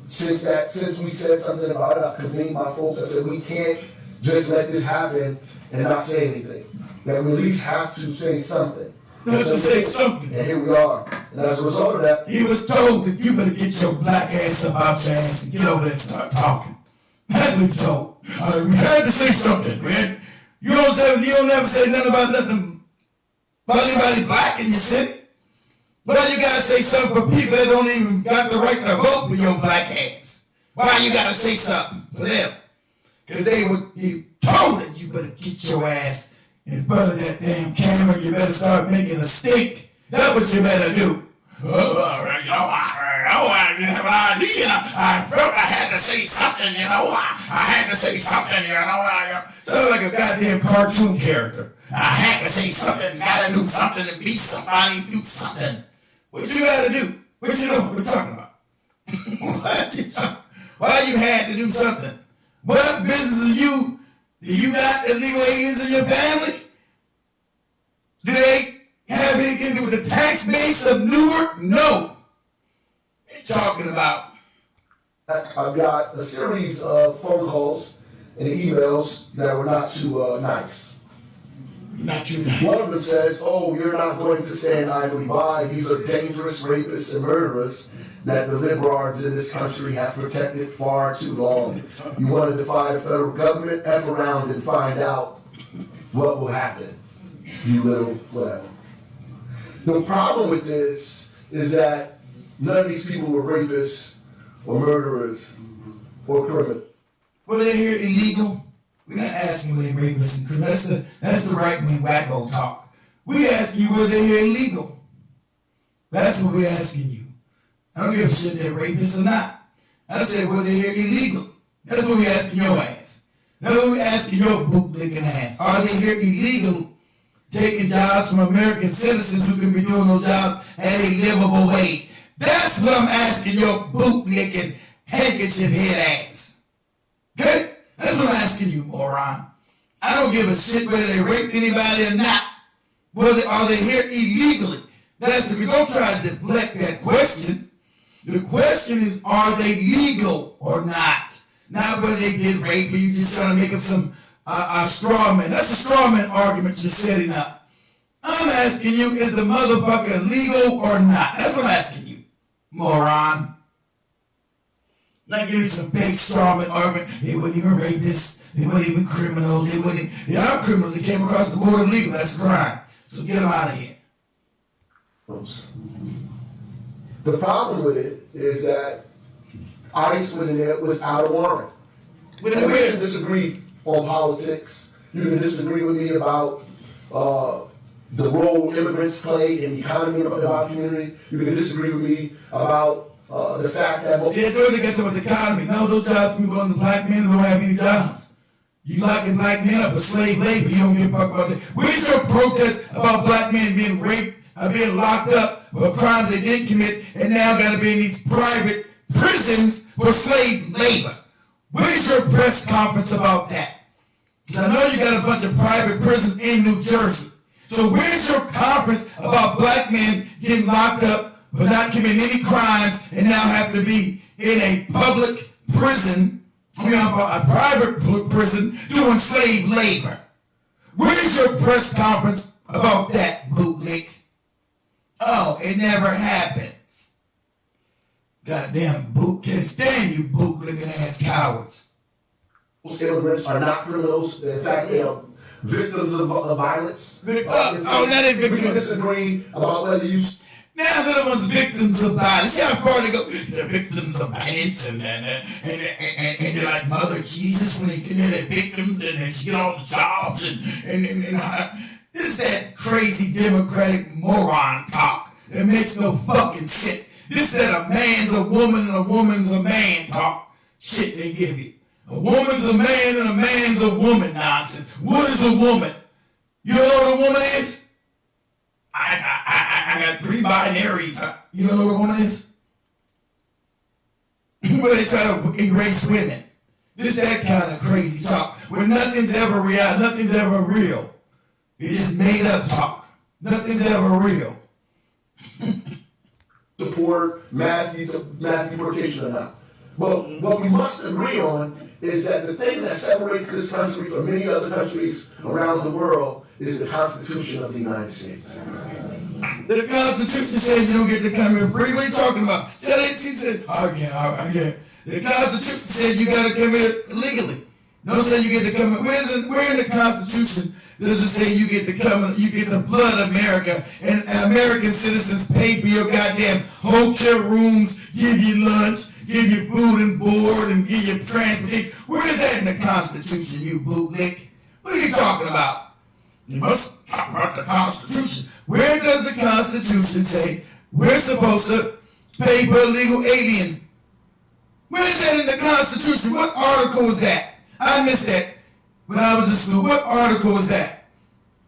Since we said something about it, I convened my folks. I said we can't just let this happen and not say anything. That we at least have to say something. Say something. And here we are. And as a result of that, He was told that you better get your black ass up out your ass and get over there and start talking. That's what he told. We had to say something, man. You don't never say nothing about anybody black in your city. Why you gotta say something for people that don't even got the right to vote for your black ass? Why you gotta say something for them? Cause he told us you better get your ass in front of that damn camera. You better start making a stink. That's what you better do. I didn't have an idea. I felt I had to say something, I had to say something, Sound like a goddamn cartoon character. I had to say something, gotta do something and be somebody, do something. What you gotta do? What you doing? What you talking about? Why you had to do something? What business do you got illegal aliens in your family? Do they have anything to do with the tax base of Newark? No. What you talking about? I've got a series of phone calls and emails that were not too nice. Not too nice. One of them says, "Oh, you're not going to stand idly by. These are dangerous rapists and murderers that the liberals in this country have protected far too long. You want to defy the federal government? F around and find out what will happen. You little whatever." The problem with this is that none of these people were rapists or murderers or criminals. Were they here illegal? We're not asking were they rapists and criminals. That's the right-wing wacko talk. We asking you were they here illegal. That's what we're asking you. I don't give a shit if they're rapists or not. I said were they here illegally. That's what we're asking your ass. That's what we're asking your bootlicking ass. Are they here illegal? Taking jobs from American citizens who can be doing those jobs at a livable wage. That's what I'm asking your bootlicking handkerchief head ass. Okay? That's what I'm asking you, moron. I don't give a shit whether they raped anybody or not. Are they here illegally? Don't try to deflect that question. The question is, are they legal or not? Not whether they did rape or you just trying to make up some straw man. That's a straw man argument you're setting up. I'm asking you, is the motherfucker legal or not? That's what I'm asking you, moron. Not giving you some fake straw man argument. They weren't even rapists. They weren't even criminals. They are criminals. They came across the border legal. That's a crime. So get them out of here. The problem with it is that ICE went in there without a warrant. And we can disagree on politics. You can disagree with me about the role immigrants play in the economy of our community. You can disagree with me about the fact that most... See, that's where they got to with the economy. Now those jobs can go on the black men who don't have any jobs. You locking black men up for slave labor. You don't give a fuck about that. Where's your protest about black men being raped, being locked up for crimes they didn't commit, and now got to be in these private prisons for slave labor? Where's your press conference about that? Because I know you got a bunch of private prisons in New Jersey. So where's your conference about black men getting locked up for not committing any crimes and now have to be in a public prison, a private prison doing slave labor? Where's your press conference about that, bootlick? Oh, it never happens. Goddamn can't stand you bootlicking ass cowards. Most immigrants are not criminals. In fact, they are victims of violence. That ain't victims. We can disagree about whether you... Now they're the ones victims of violence. See how far they go? They're victims of violence and they're like Mother Jesus when they get victims and they get all the jobs and this is that crazy democratic moron talk that makes no fucking sense. This is that a man's a woman and a woman's a man talk shit they give you. A woman's a man and a man's a woman nonsense. What is a woman? You don't know what a woman is? I got three binaries. You don't know what a woman is? Where they try to erase women. Just that kind of crazy talk. When nothing's ever real, nothing's ever real. It's just made up talk. Nothing's ever real. Support mass deportation or not. But what we must agree on is that the thing that separates this country from many other countries around the world is the Constitution of the United States. The Constitution says you don't get to come here free. What are you talking about? She said, again. The Constitution says you got to come here legally. Don't say you get to come here. Where in the Constitution does it say you get to come, you get the blood of America, and American citizens pay for your goddamn hotel rooms, give you lunch, give you food and board, and give you transportation? Where is that in the Constitution, you bootlick? What are you talking about? You must talk about the Constitution. Where does the Constitution say we're supposed to pay for illegal aliens? Where is that in the Constitution? What article is that? I missed that when I was in school. What article is that?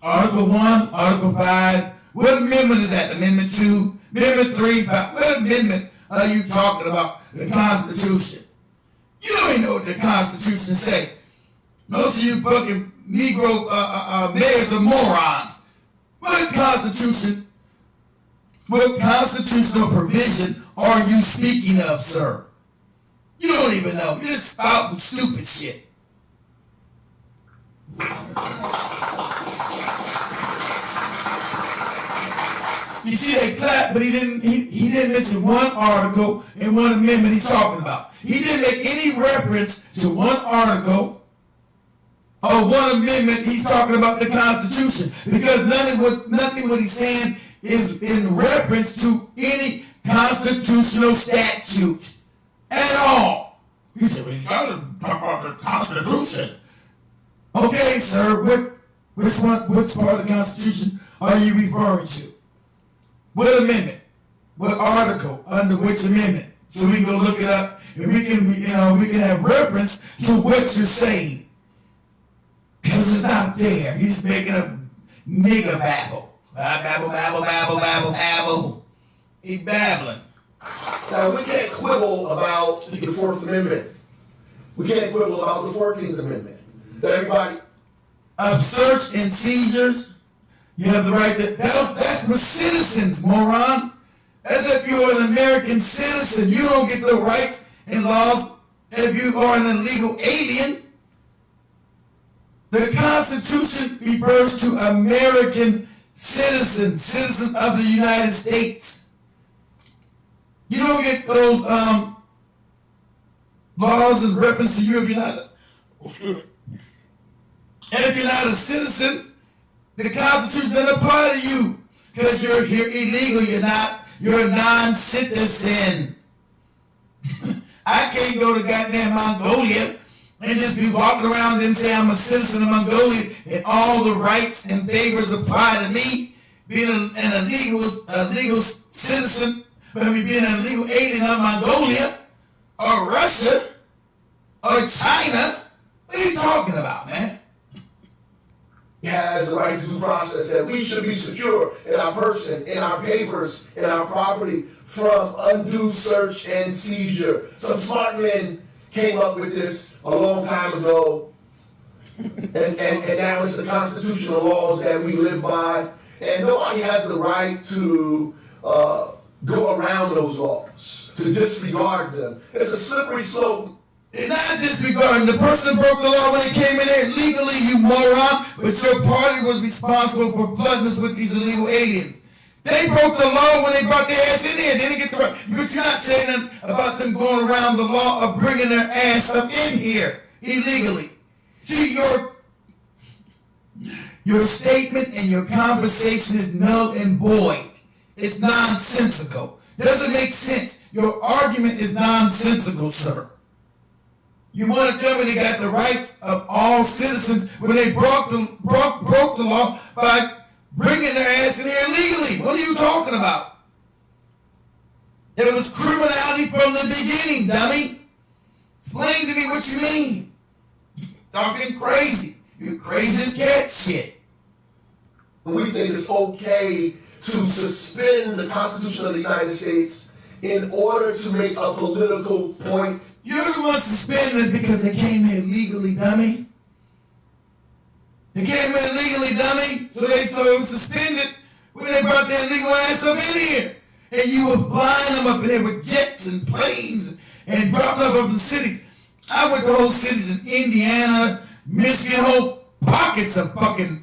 Article 1, Article 5. What amendment is that? Amendment 2, Amendment 3, 5. What amendment are you talking about? The Constitution. You don't even know what the Constitution say. Most of you fucking Negro mayors are morons. What constitutional provision are you speaking of, sir? You don't even know. You're just spouting stupid shit. You see, they clapped, but he didn't mention one article and one amendment he's talking about. He didn't make any reference to one article or one amendment he's talking about the Constitution, because nothing what he's saying is in reference to any constitutional statute at all. He said, well, he's got to talk about the Constitution. Okay, sir, which part of the Constitution are you referring to? What amendment? What article? Under which amendment? So we can go look it up, and we can have reference to what you're saying. Because it's not there. You're just making a nigga babble. Babble. He's babbling. Now, we can't quibble about the Fourth Amendment. We can't quibble about the 14th Amendment. That everybody... Search and seizures. You have the right to... That's for citizens, moron. As if you're an American citizen. You don't get the rights and laws if you are an illegal alien. The Constitution refers to American citizens of the United States. You don't get those laws in reference to you if you're not and if you're not a citizen, the Constitution doesn't apply to you because you're here illegal. You're a non-citizen. I can't go to goddamn Mongolia and just be walking around and say I'm a citizen of Mongolia and all the rights and favors apply to me being an illegal citizen, being an illegal alien of Mongolia or Russia or China. What are you talking about, man? He has the right to due process, that we should be secure in our person, in our papers, in our property from undue search and seizure. Some smart men came up with this a long time ago, and now it's the constitutional laws that we live by, and nobody has the right to go around those laws, to disregard them. It's a slippery slope. It's not disregarding. The person broke the law when they came in here legally, you moron, but your party was responsible for flooding us with these illegal aliens. They broke the law when they brought their ass in here. They didn't get the right. But you're not saying nothing about them going around the law of bringing their ass up in here illegally. See, your statement and your conversation is null and void. It's nonsensical. Doesn't make sense. Your argument is nonsensical, sir. You want to tell me they got the rights of all citizens when they broke the law by bringing their ass in here illegally? What are you talking about? It was criminality from the beginning, dummy. Explain to me what you mean. Talking crazy. You crazy as cat shit. We think it's okay to suspend the Constitution of the United States in order to make a political point You're the one suspended because they came here legally, dummy. They came here illegally, dummy. So they were suspended when they brought their illegal ass up in here. And you were flying them up in here with jets and planes and dropping them up in cities. I went to whole cities in Indiana, Michigan, whole pockets of fucking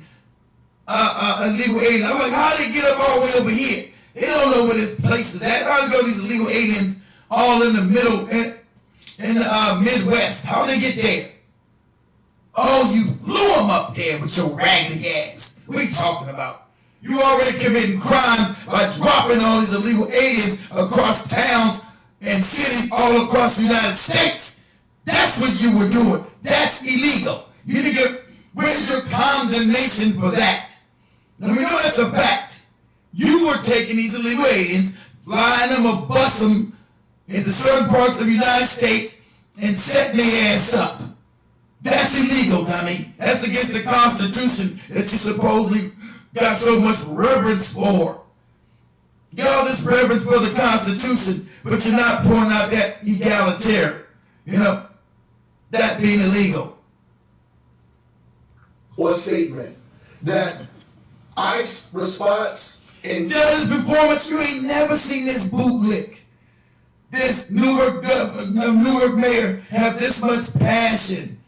illegal aliens. I'm like, how they get up all the way over here? They don't know where this place is at. How they go these illegal aliens all in the middle in the Midwest? How they get there? Oh, you flew them up there with your raggedy ass. What are you talking about? You already committing crimes by dropping all these illegal aliens across towns and cities all across the United States. That's what you were doing. That's illegal. You need to get, where's your condemnation for that? Now we know that's a fact. You were taking these illegal aliens, flying them or bus them into certain parts of the United States and setting their ass up. That's illegal, dummy. That's against the Constitution that you supposedly got so much reverence for. Get all this reverence for the Constitution, but you're not pouring out that egalitarian. You know, that being illegal. Or statement that ICE response in This performance, you ain't never seen this bootlick. This Newark mayor have this much passion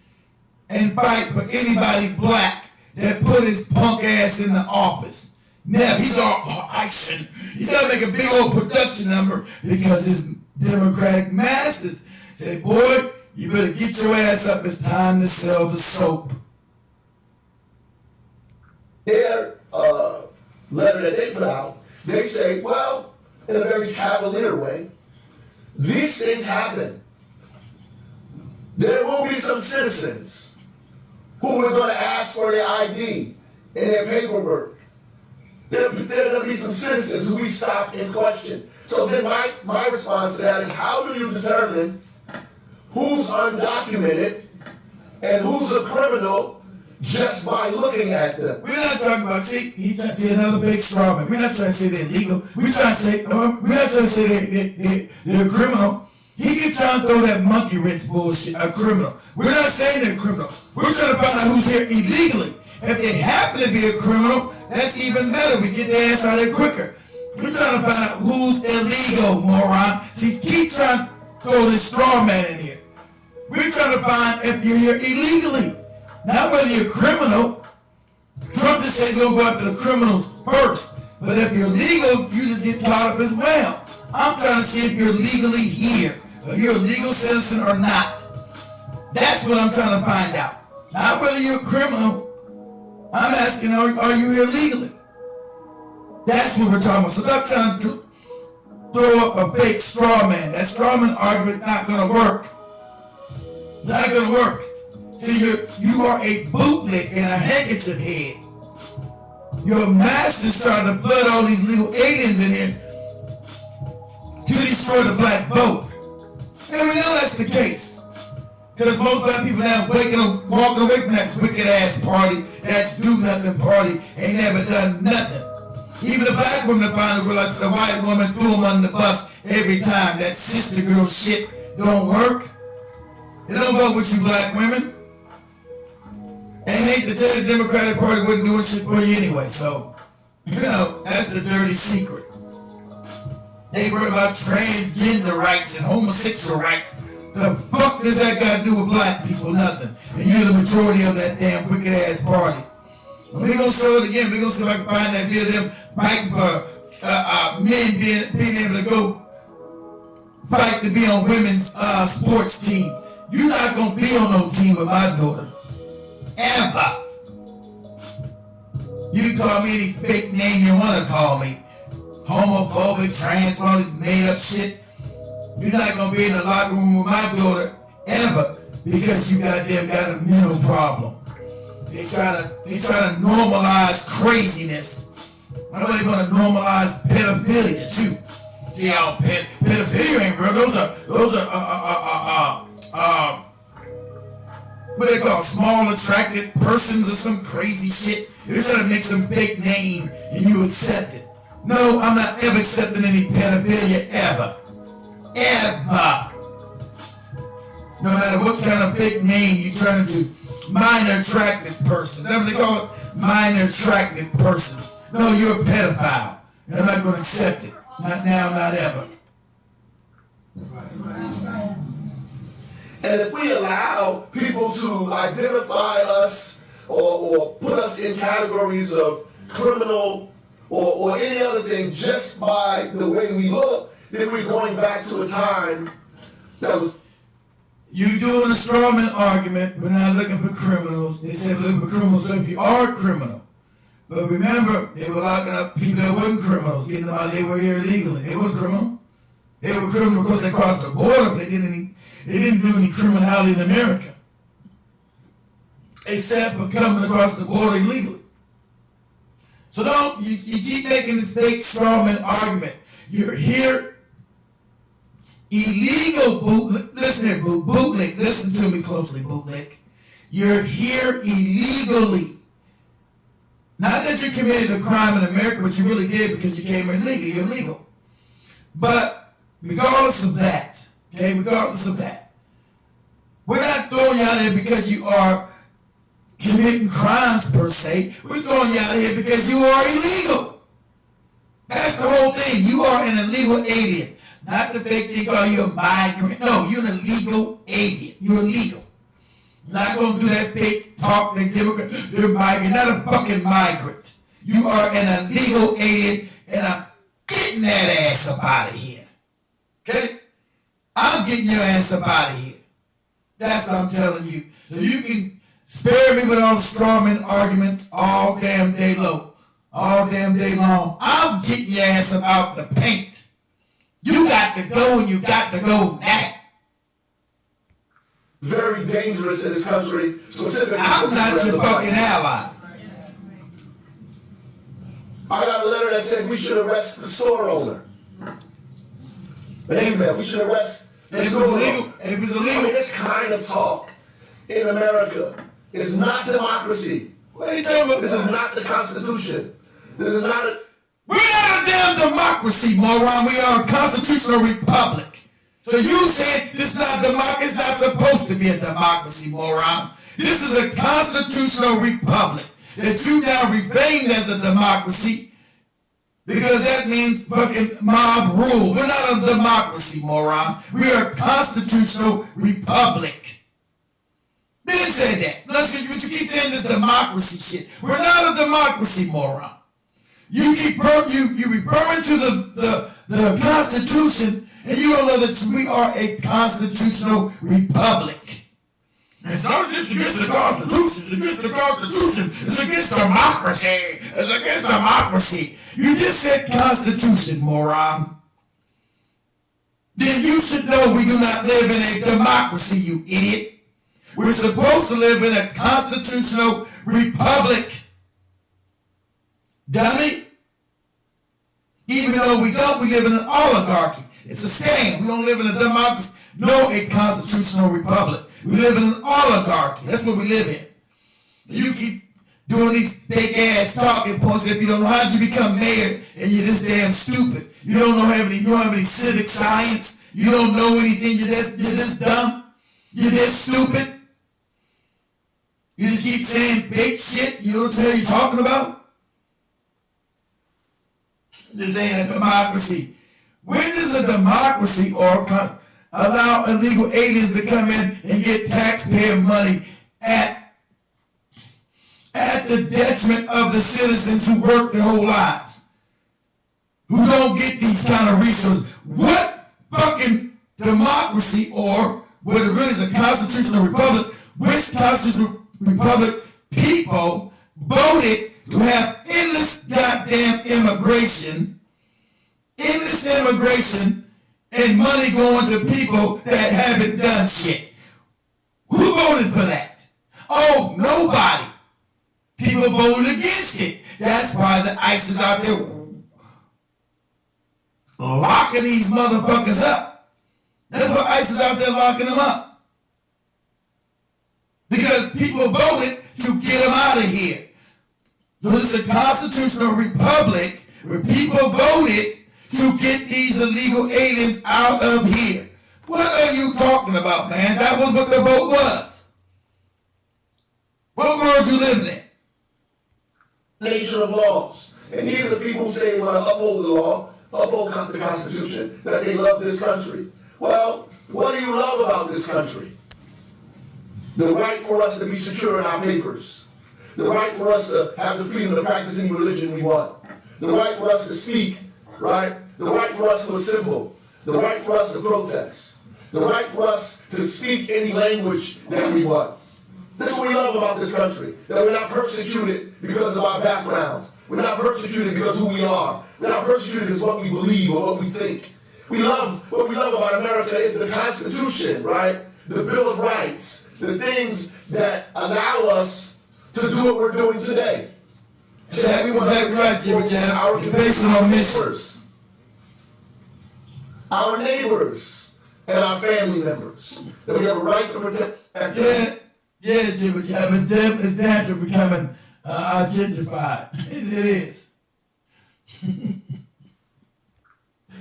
and fight for anybody black that put his punk ass in the office. Now he's all icing. He's got to make a big old production number because his Democratic masters say, boy, you better get your ass up. It's time to sell the soap. their letter that they put out, they say, well, in a very cavalier way, these things happen. There will be some citizens who are going to ask for their ID and their paperwork. There are going to be some citizens who we stop and question. So then my response to that is, how do you determine who's undocumented and who's a criminal just by looking at them? We're not talking about, he's trying to say another big straw man. We're not trying to say they're illegal. We're not trying to say they're a criminal. He keeps trying to throw that monkey wrench bullshit, a criminal. We're not saying they're criminal. We're trying to find out who's here illegally. If they happen to be a criminal, that's even better. We get their ass out of there quicker. We're trying to find out who's illegal, moron. See, keep trying to throw this straw man in here. We're trying to find if you're here illegally. Not whether you're a criminal. Trump just says he's going to go after the criminals first. But if you're legal, you just get caught up as well. I'm trying to see if you're legally here. If you're a legal citizen or not. That's what I'm trying to find out. Not whether you're a criminal. I'm asking, are you here legally? That's what we're talking about. So stop trying to throw up a fake straw man. That straw man argument is not going to work. Not going to work. See, you are a bootlick and a handkerchief head. Your masters trying to flood all these legal aliens in here to destroy the black vote. And we know that's the case. Because most black people now walking away from that wicked ass party, that do nothing party, ain't never done nothing. Even the black women finally realize the white woman threw them under the bus every time. That sister girl shit don't work. They don't vote with you black women. And hate to tell you, the Democratic Party wasn't doing shit for you anyway, so, you know, that's the dirty secret. They worry about transgender rights and homosexual rights. The fuck does that got to do with black people? Nothing. And you're the majority of that damn wicked ass party. And we're going to show it again. We're going to see if I can find that video of them fighting for men being able to go fight to be on women's sports team. You're not going to be on no team with my daughter. Ever. You can call me any fake name you want to call me. Homophobic, trans, all this made up shit. You're not going to be in the locker room with my daughter ever because you goddamn got a mental problem. They try to normalize craziness. Nobody's going to normalize pedophilia too. Yeah, pedophilia ain't real. Those are what they call small attracted persons or some crazy shit. You're trying to make some fake name and you accept it. No, I'm not ever accepting any pedophilia ever. Ever. fake name, you turn into minor attracted person. That's what they call it, minor attracted person. No, you're a pedophile. And I'm not going to accept it. Not now, not ever. And if we allow people to identify us or put us in categories of criminal or any other thing just by the way we look, then we're going back to a time that was... You doing a strawman argument, we're not looking for criminals. They said looking for criminals if you are a criminal. But remember, they were locking up people that weren't criminals, getting them out, they were here illegally. They weren't criminal. They were criminal because they crossed the border, but they didn't do any criminality in America. Except for coming across the border illegally. So you keep making this fake strawman argument. You're here illegal listen here, bootlick, listen to me closely, bootlick. You're here illegally. Not that you committed a crime in America, but you really did because you came here illegally. You're illegal. But regardless of that, okay, regardless of that, we're not throwing you out here because you are committing crimes per se. We're throwing you out here because you are illegal. That's the whole thing. You are an illegal alien. Not the fake thing call you a migrant. No, you're an illegal alien. You're illegal. Not gonna do that fake talk that you're a migrant. Not a fucking migrant. You are an illegal alien, and I'm getting that ass up out of here. Okay? I'm getting your ass up out of here. That's what I'm telling you. So you can spare me with all the strawman arguments all damn day long. All damn day long. I'm getting your ass up out the paint. You got to go and you got to go now. Very dangerous in this country, specifically. I'm not your fucking ally. I got a letter that said we should arrest the store owner. An email, we should arrest the store owner. If it's illegal. I mean, this kind of talk in America is not democracy. What are you talking about? This is not the Constitution. This is not a... We're not a damn democracy, moron. We are a constitutional republic. So you said this is not democracy. It's not supposed to be a democracy, moron. This is a constitutional republic that you now revained as a democracy because that means fucking mob rule. We're not a democracy, moron. We are a constitutional republic. They didn't say that. Listen, you keep saying this democracy shit. We're not a democracy, moron. You keep you referring to the Constitution, and you don't know that we are a constitutional republic. It's not just against the Constitution. It's against the Constitution. It's against democracy. It's against democracy. You just said Constitution, moron. Then you should know we do not live in a democracy, you idiot. We're supposed to live in a constitutional republic. Dummy. Even though we don't, we live in an oligarchy. It's a scam. We don't live in a democracy, nor a constitutional republic. We live in an oligarchy. That's what we live in. You keep doing these fake ass talking points if you don't know how did you become mayor and you're this damn stupid. You don't have any civic science. You don't know anything. You're this dumb. You're this stupid. You just keep saying fake shit. You know what the hell you're talking about? This ain't a democracy. When does a democracy or allow illegal aliens to come in and get taxpayer money at the detriment of the citizens who work their whole lives, who don't get these kind of resources? What fucking democracy, or what it really is, a constitutional republic, which constitutional republic people voted to have endless goddamn immigration, and money going to people that haven't done shit? Who voted for that? Oh, nobody. People voted against it. That's why the ICE is out there locking these motherfuckers up. That's why ICE is out there locking them up. Because people voted to get them out of here. So it's a constitutional republic where people voted to get these illegal aliens out of here. What are you talking about, man? That was what the vote was. What world you living in? Nation of laws. And these are people who say they want to uphold the law, uphold the Constitution, that they love this country. Well, what do you love about this country? The right for us to be secure in our papers. The right for us to have the freedom to practice any religion we want. The right for us to speak, right? The right for us to assemble. The right for us to protest. The right for us to speak any language that we want. This is what we love about this country, that we're not persecuted because of our background. We're not persecuted because of who we are. We're not persecuted because of what we believe or what we think. What we love about America is the Constitution, right? The Bill of Rights, the things that allow us to do what we're doing today. Exactly right, Jimmy Jam. Our It's based on neighbors, our neighbors, and our family members. That we have a right to protect. Yeah, Jimmy Jam. It's damn becoming gentrified. It is.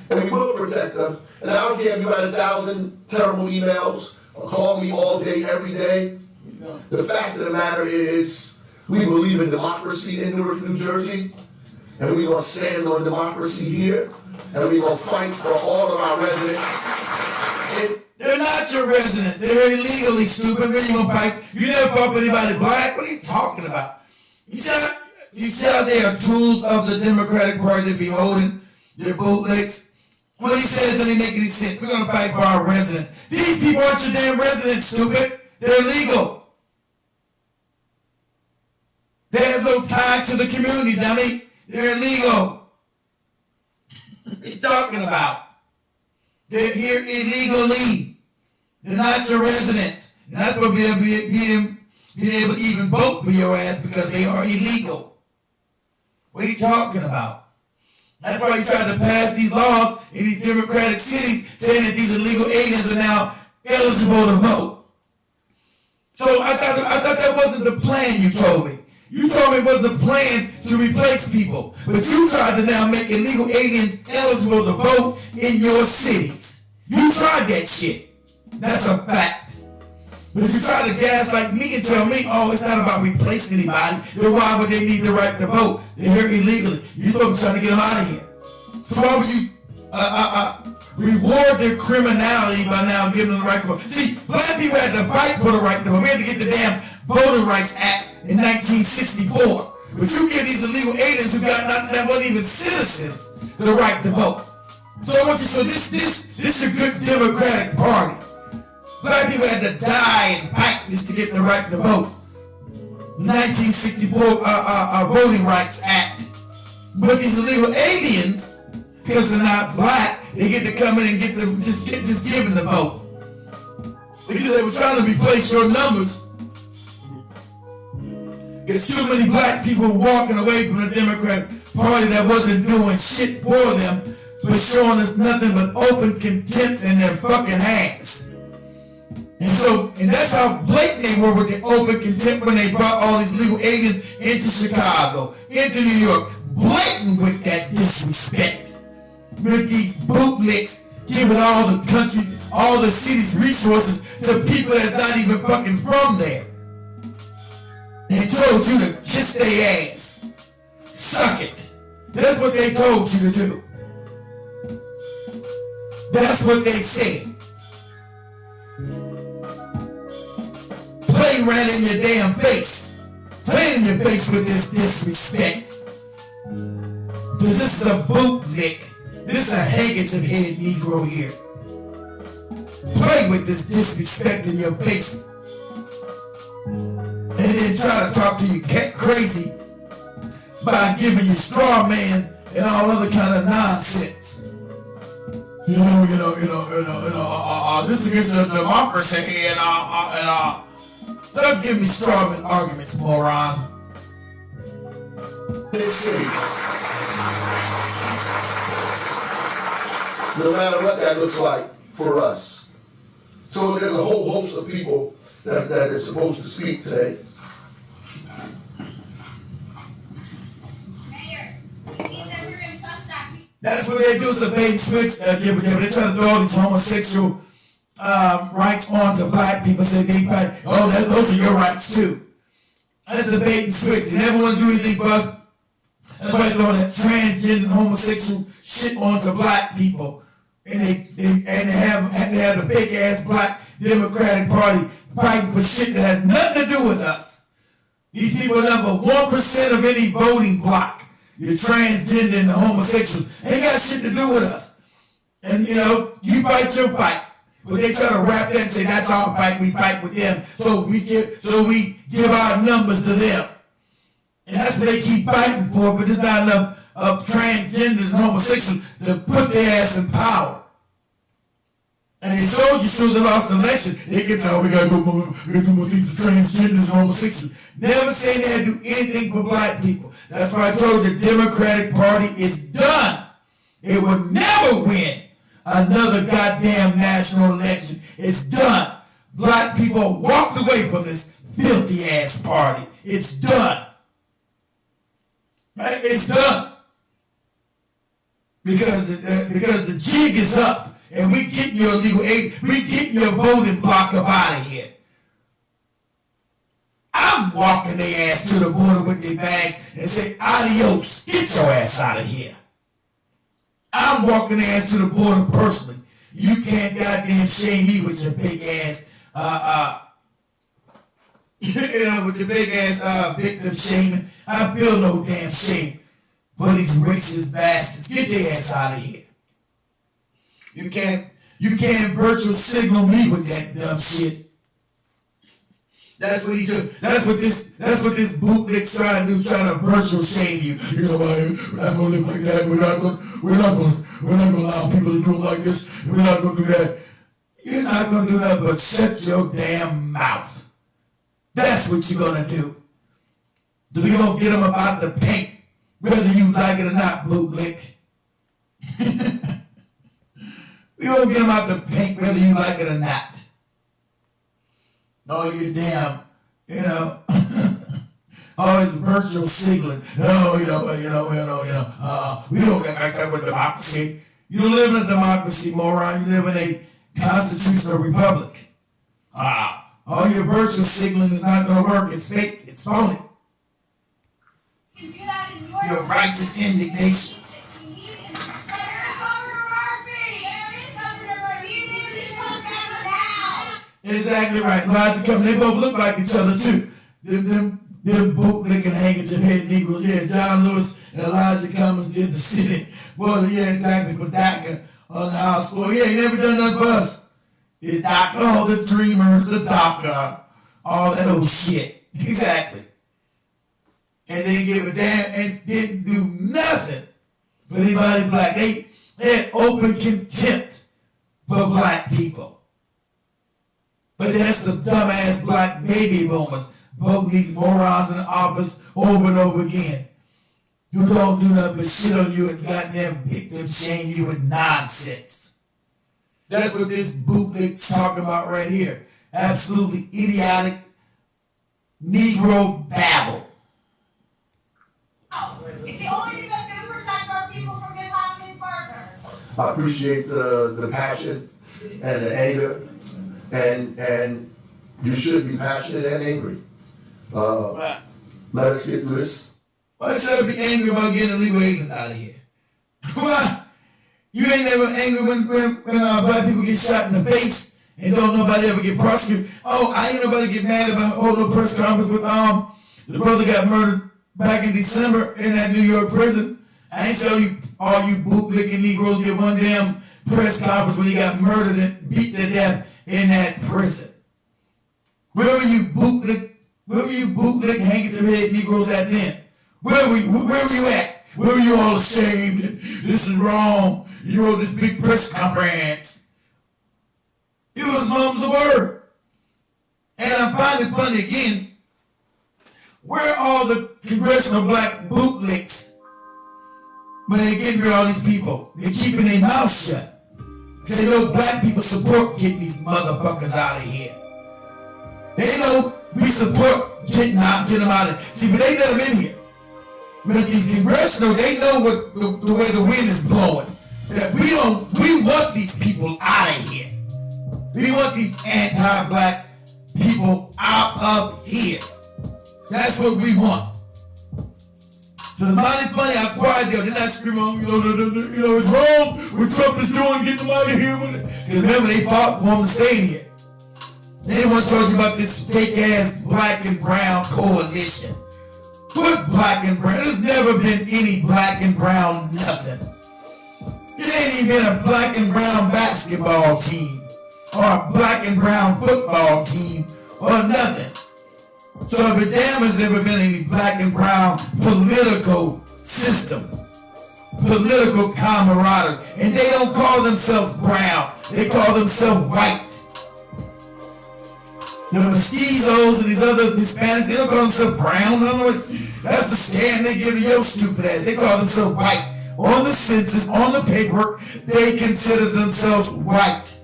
And we will protect them. And I don't care if you write 1,000 terrible emails or call me all day, every day. The fact of the matter is, we believe in democracy in Newark, New Jersey, and we're going to stand on democracy here, and we're going to fight for all of our residents. They're not your residents. They're illegally, stupid. When you gonna fight? You never fought with anybody black. What are you talking about? You see how they are tools of the Democratic Party to be holding their bootlegs? What he says doesn't make any sense. We're gonna fight for our residents. These people aren't your damn residents, stupid. They're illegal. They have no tie to the community, dummy. They're illegal. What are you talking about? They're here illegally. They're not your residents. And that's what being able to even vote for your ass, because they are illegal. What are you talking about? That's why you try to pass these laws in these democratic cities saying that these illegal aliens are now eligible to vote. So I thought that wasn't the plan you told me. You told me it was the plan to replace people. But you tried to now make illegal aliens eligible to vote in your cities. You tried that shit. That's a fact. But if you try to gaslight me and tell me, oh, it's not about replacing anybody, then why would they need the right to vote? They're here illegally. You're supposed to be trying to get them out of here. So why would you reward their criminality by now giving them the right to vote? See, black people had to fight for the right to vote. We had to get the damn Voting Rights Act in 1964. But you give these illegal aliens who got that wasn't even citizens the right to vote. So I want you to show this is a good Democratic Party. Black people had to die and fight this to get the right to vote. 1964 Voting Rights Act. But these illegal aliens, because they're not black, they get to come in and get just given the vote. Because they were trying to replace your numbers. There's too many black people walking away from the Democratic Party that wasn't doing shit for them, but showing us nothing but open contempt in their fucking ass. And that's how blatant they were with the open contempt when they brought all these legal aliens into Chicago, into New York. Blatant with that disrespect. With these bootlicks giving all the countries, all the cities resources to people that's not even fucking from there. They told you to kiss their ass. Suck it. That's what they told you to do. That's what they said. Play right in your damn face. Play in your face with this disrespect. Because this is a bootlick. This is a handkerchief head Negro here. Play with this disrespect in your face. And then try to talk to you crazy by giving you straw man and all other kind of nonsense. This is against the democracy here don't give me straw man arguments, moron. No matter what that looks like for us. So there's a whole host of people that is supposed to speak today. That's what they do, it's a bait and switch, They try to throw all these homosexual rights on to black people, say they fight, those are your rights too. That's the bait and switch. They never want to do anything for us. That's why they throw that transgender and homosexual shit onto black people. And they have the big ass black Democratic Party fighting for shit that has nothing to do with us. These people are number 1% of any voting block. You're transgender and the homosexuals. Ain't got shit to do with us. And you fight your fight. But they try to wrap that and say that's our fight, we fight with them. So we give our numbers to them. And that's what they keep fighting for, but there's not enough of transgenders and homosexuals to put their ass in power. And they told you as soon as they lost the election, they get we gotta do more things for transgenders and homosexuals. Never say they had to do anything for black people. That's why I told you the Democratic Party is done. It will never win another goddamn national election. It's done. Black people walked away from this filthy ass party. It's done. Right? It's done. Because the jig is up. And we getting your illegal aid, we getting your voting block up out of here. I'm walking their ass to the border with their bags and say, adios, get your ass out of here. I'm walking their ass to the border personally. You can't goddamn shame me with your big ass, with your big ass victim shaming. I feel no damn shame for these racist bastards. Get their ass out of here. You can't virtual signal me with that dumb shit. That's what he do. That's what this bootlick trying to do, trying to virtual shame you. We're not gonna live like that. We're not gonna allow people to do it like this. We're not gonna do that. You're not gonna do that, but shut your damn mouth. That's what you're gonna do. We're gonna get them about the paint, whether you like it or not, bootlick. We gonna get them out the paint whether you like it or not. Oh, you damn, always virtual signaling. No, we don't get like that with democracy. You don't live in a democracy, moron. You live in a constitutional republic. All your virtual signaling is not gonna work. It's fake. It's phony. Your righteous indignation. Exactly right. Elijah Cummings, they both look like each other too. Them bootlicking handkerchief head Negroes. Yeah, John Lewis and Elijah Cummings did the city. Well, yeah, exactly, for DACA on the House floor. Yeah, he never done nothing for us. It's DACA, the Dreamers, the DACA, all that old shit. Exactly. And they gave a damn and didn't do nothing for anybody black. They had open contempt for black people. But that's the dumbass black baby boomers voting these morons in the office over and over again. You don't do nothing but shit on you and goddamn victim shame you with nonsense. That's what this bootlick's talking about right here. Absolutely idiotic Negro babble. It's the only thing that's going to protect our people from this happening further. I appreciate the passion and the anger. And you should be passionate and angry. Let us get through this. Why should I be angry about getting illegal aliens out of here? Why? You ain't never angry when black people get shot in the face and don't nobody ever get prosecuted. Oh, I ain't nobody get mad about holding a press conference with the brother got murdered back in December in that New York prison. I ain't tell you all you bootlicking Negroes get one damn press conference when he got murdered and beat to death in that prison. Where were you bootlick handkerchief head Negroes at then? Where were you at? Where were you all ashamed? This is wrong. You wrote this big press conference. It was mum's the word. And I'm finally funny again. Where are all the congressional black bootlicks when they getting rid of all these people? They're keeping their mouth shut. Because they know black people support getting these motherfuckers out of here. They know we support getting them out of here. See, but they let them in here. But these congressional, they know what the way the wind is blowing. That we want these people out of here. We want these anti-black people out of here. That's what we want. So the money's money, I'm quiet there. They're not screaming, it's wrong what Trump is doing, get them out of here with it. Because remember, they fought for him to stay here. They didn't want to talk about this fake-ass black and brown coalition. What black and brown? There's never been any black and brown nothing. It ain't even been a black and brown basketball team or a black and brown football team or nothing. So if it damn has ever been any black and brown political system, political camaraderie, and they don't call themselves brown, they call themselves white. The mestizos and these other Hispanics, they don't call themselves brown. I don't know what, that's the stand they give to your stupid ass. They call themselves white. On the census, on the paper, they consider themselves white.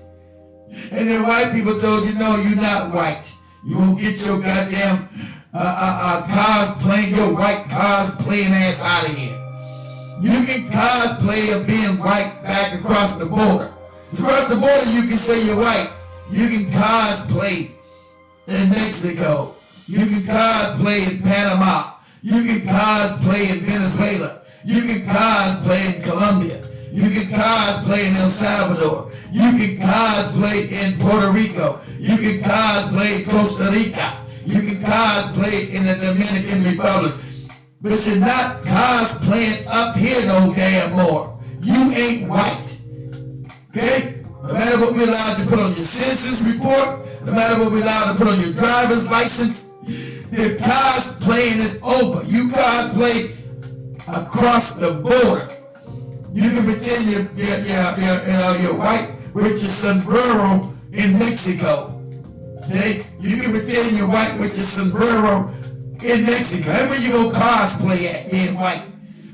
And then white people told you, no, you're not white. You won't get your goddamn cosplaying, your white cosplaying ass out of here. You can cosplay of being white back across the border. Across the border, you can say you're white. You can cosplay in Mexico. You can cosplay in Panama. You can cosplay in Venezuela. You can cosplay in Colombia. You can cosplay in El Salvador. You can cosplay in Puerto Rico. You can cosplay in Costa Rica. You can cosplay in the Dominican Republic. But you're not cosplaying up here no damn more. You ain't white. Okay? No matter what we're allowed to put on your census report, no matter what we're allowed to put on your driver's license, the cosplaying is over. You cosplay across the border. You can pretend you're white with your sombrero in Mexico. Okay? You can pretend you're white with your sombrero in Mexico. That's where you go cosplay at, being white.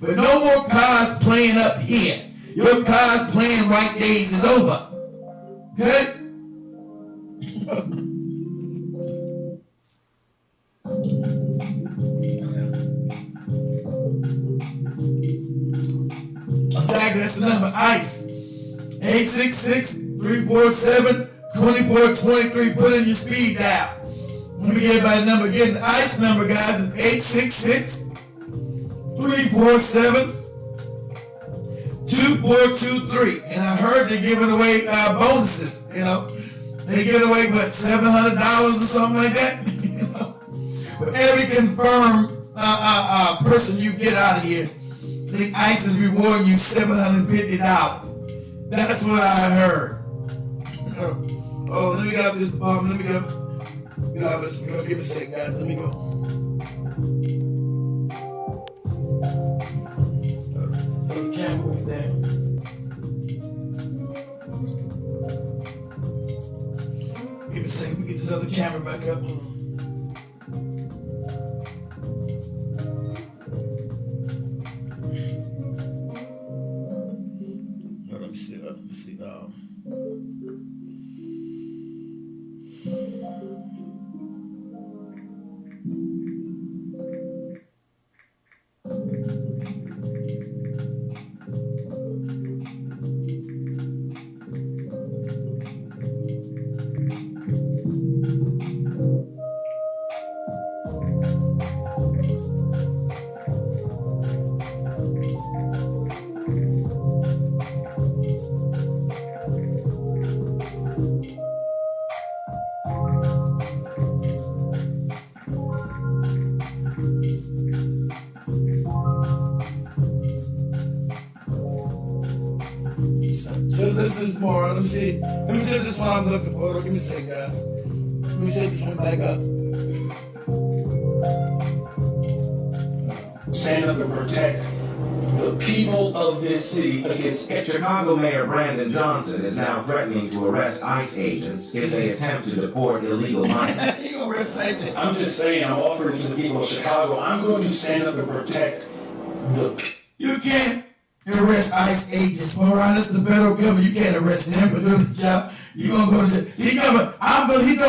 But no more cosplaying up here. Your cosplaying white days is over. Okay? Exactly, that's the number. ICE. 866-347-2423. Put in your speed dial. Let me get everybody the number again. The ICE number, guys, is 866-347-2423. And I heard they're giving away bonuses, They're giving away, what, $700 or something like that? For every confirmed person you get out of here, the ICE is rewarding you $750. That's what I heard. Oh, let me get up this bomb. Let me get up. Give me a second, guys. Let me go. Throw the camera right there. Give me a second. We get this other camera back up. Let me see. This is more. Let me see this one I'm looking for. Give me a second, guys. Let me set this one back up. Stand up and protect the people of this city against Chicago Mayor Brandon Johnson is now threatening to arrest ICE agents if they attempt to deport illegal minors. He gonna arrest ICE agents. I'm just saying, I'm offering to the people of Chicago, I'm going to stand up and protect the... You can't arrest ICE agents. Well, around this the federal government. You can't arrest them for doing the job. You're gonna go to jail. He's gonna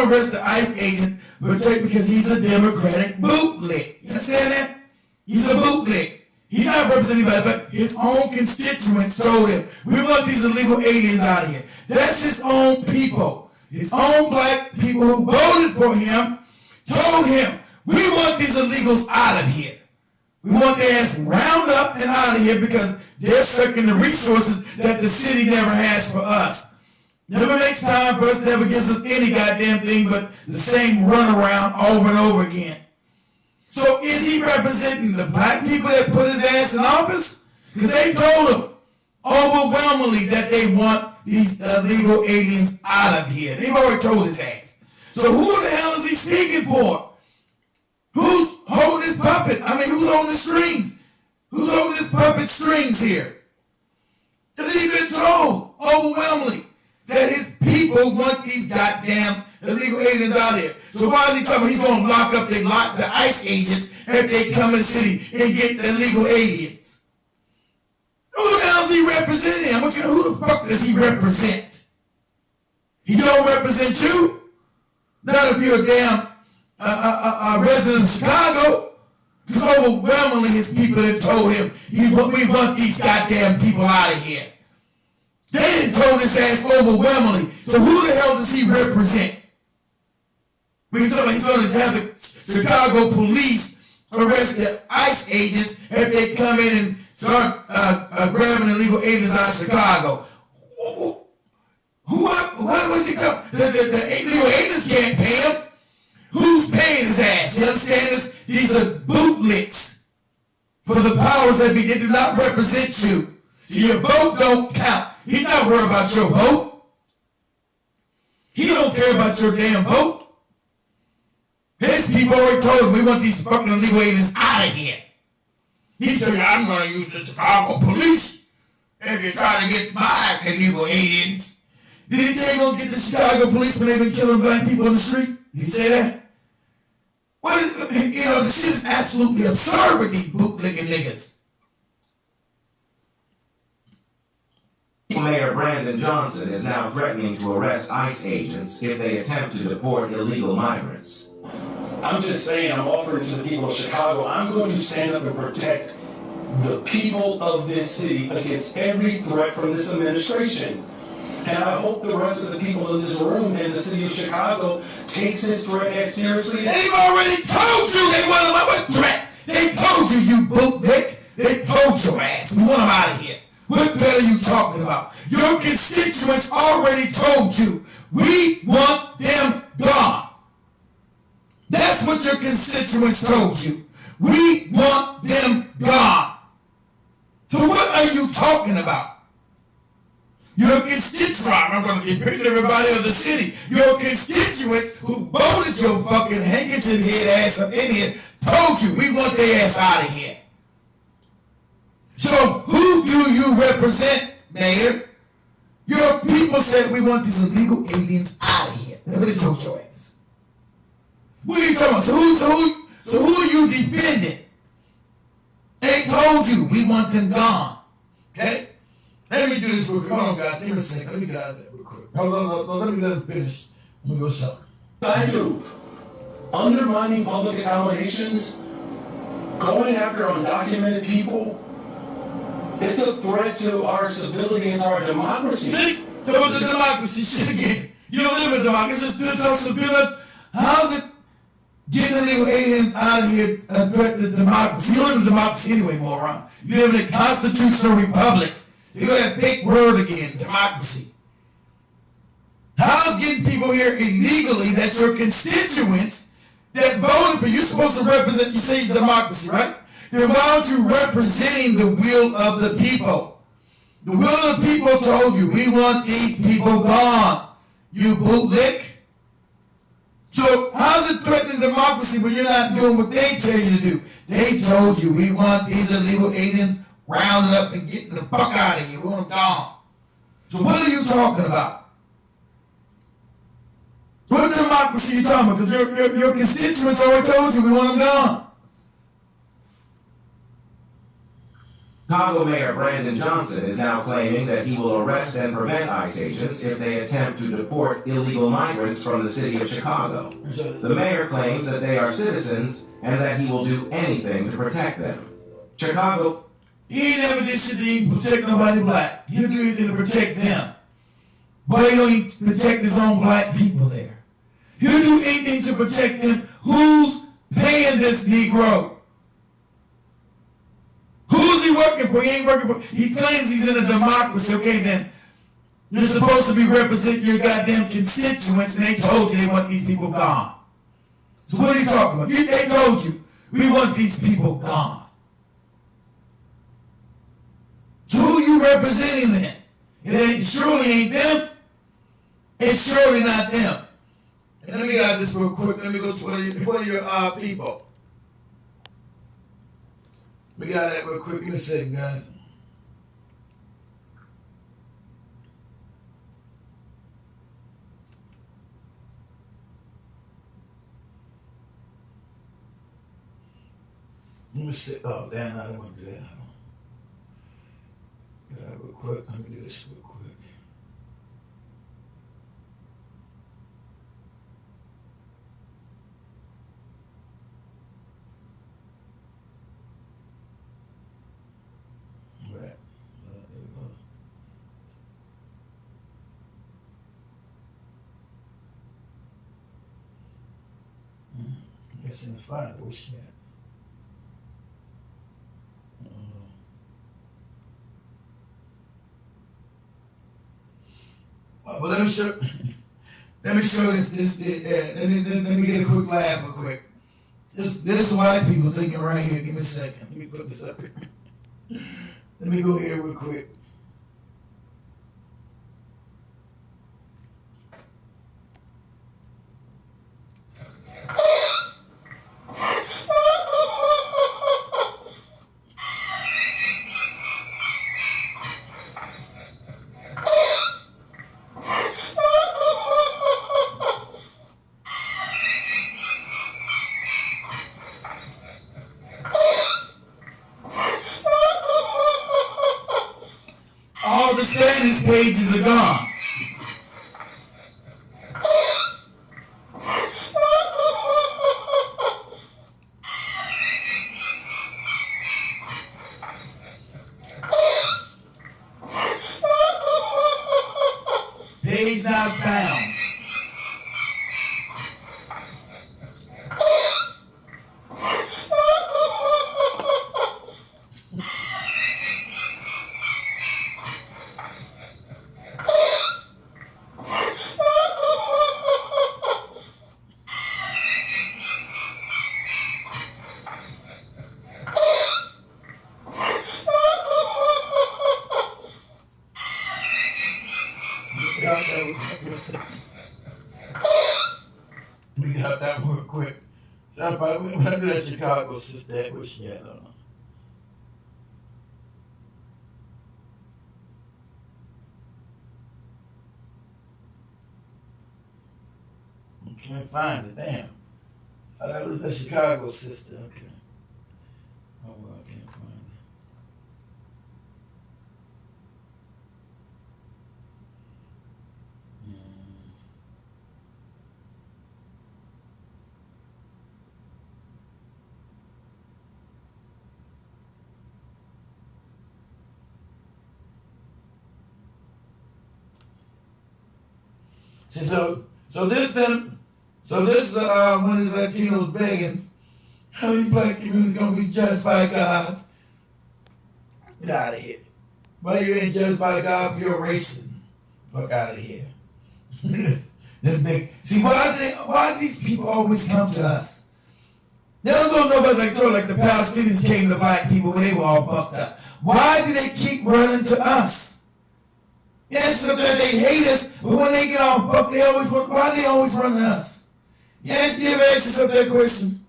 arrest the ICE agents because he's a Democratic bootlick. You understand that? He's a bootlick. He's not representing anybody, but his own constituents told him, we want these illegal aliens out of here. That's his own people. his own black people who voted for him told him, we want these illegals out of here. We want their ass round up and out of here because they're sucking the resources that the city never has for us. Never makes time for us, never gives us any goddamn thing but the same runaround over and over again. So is he representing the black people that put his ass in office? Because they told him overwhelmingly that they want these illegal aliens out of here. They've already told his ass. So who the hell is he speaking for? Who's holding his puppet? I mean, who's holding the strings? Who's holding his puppet strings here? Because he's been told overwhelmingly that his people want these goddamn illegal aliens out here. So why is he talking? He's going to lock the ICE agents if they come in the city and get the illegal aliens. Who the hell is he representing? Who the fuck does he represent? He don't represent you? Not if you're a damn resident of Chicago. Because overwhelmingly his people that told him, we want these goddamn people out of here. They didn't told his ass overwhelmingly. So who the hell does he represent? He's going to have the Chicago police arrest the ICE agents if they come in and start grabbing illegal aliens out of Chicago. What was he coming? The illegal aliens can't pay him. Who's paying his ass? You understand this? These are bootlicks for the powers that be. They do not represent you. So your vote don't count. He's not worried about your vote. He don't care about your damn vote. His people already told him, we want these fucking illegal aliens out of here. He said, I'm going to use the Chicago police if you try to get my illegal aliens. Did he say he's going to get the Chicago police when they've been killing black people in the street? Did he say that? What is, the shit is absolutely absurd with these bootlicking niggas. Mayor Brandon Johnson is now threatening to arrest ICE agents if they attempt to deport illegal migrants. I'm just saying, I'm offering to the people of Chicago, I'm going to stand up and protect the people of this city against every threat from this administration. And I hope the rest of the people in this room in the city of Chicago takes this threat as seriously as... They've already told you they want them out of threat. They told you, you bootlick. They told your ass. We want them out of here. What better are you talking about? Your constituents already told you. We want them gone. That's what your constituents told you. We want them gone. So what are you talking about? Your constituents, I'm going to depict everybody of the city. Your constituents who voted your fucking handkerchief head ass up in here told you we want their ass out of here. So who do you represent, Mayor? Your people said we want these illegal aliens out of here. That's what they told your ass. What are you talking about? So who are you defending? They told you we want them gone. Okay? Let me do this real quick. Hold on, guys. Give me a second. Let me get out of there real quick. Hold on. Let me let him finish. Let me go something. I do. Undermining public accommodations, going after undocumented people, it's a threat to our civility and to our democracy. See? Talk about the democracy shit again. You don't live in democracy. It's built on civility. How's it getting illegal aliens out of here a threat to democracy? You don't live in democracy anyway, moron. You live in a constitutional republic. You got that big word again, democracy. How's getting people here illegally that your constituents that voted for you supposed to represent, you say democracy, right? Then why aren't you representing the will of the people? The will of the people told you, we want these people gone, you bootlick. So how's it threatening democracy when you're not doing what they tell you to do? They told you, we want these illegal aliens rounded up and getting the fuck out of here. We want them gone. So what are you talking about? What democracy are you talking about? Because your constituents already told you we want them gone. Chicago Mayor Brandon Johnson is now claiming that he will arrest and prevent ICE agents if they attempt to deport illegal migrants from the city of Chicago. The mayor claims that they are citizens and that he will do anything to protect them. Chicago... He ain't never did shit to even protect nobody black. He'll do anything to protect them. But he don't even protect his own black people there. He'll do anything to protect them. Who's paying this Negro? Who's he working for? He ain't working for. He claims he's in a democracy. Okay, then you're supposed to be representing your goddamn constituents, and they told you they want these people gone. So what are you talking about? They told you we want these people gone. So who you representing then? It surely ain't them. It's surely not them. And let me get out this real quick. Let me go to one of your people. Let me get out that real quick. Give me a second, guys. Let me see. Oh, damn, I don't want to do that. Get out real quick. Let me do this real quick. It's in the fire. Where's she at? Well, let me show this. Let me get a quick laugh real quick. This white people thinking right here. Give me a second. Let me put this up here. Let me go here real quick. All the Spanish pages are gone. Page not found. Let me get out that one real quick. When I do that Chicago sister, where she at? I can't find it, damn. I thought it was that Chicago sister, okay. Oh well, I can't find it. So this when his Latinos begging, how you black communities gonna be judged by God? Get out of here. Why you ain't judged by God? You're racist. Fuck out of here. See, why do these people always come to us? They don't know about like the Palestinians came to black people when they were all fucked up. Why do they keep running to us? Yes, so that they hate us, but when they get all fucked, why they always run to us? Yes, you ever ask yourself that question?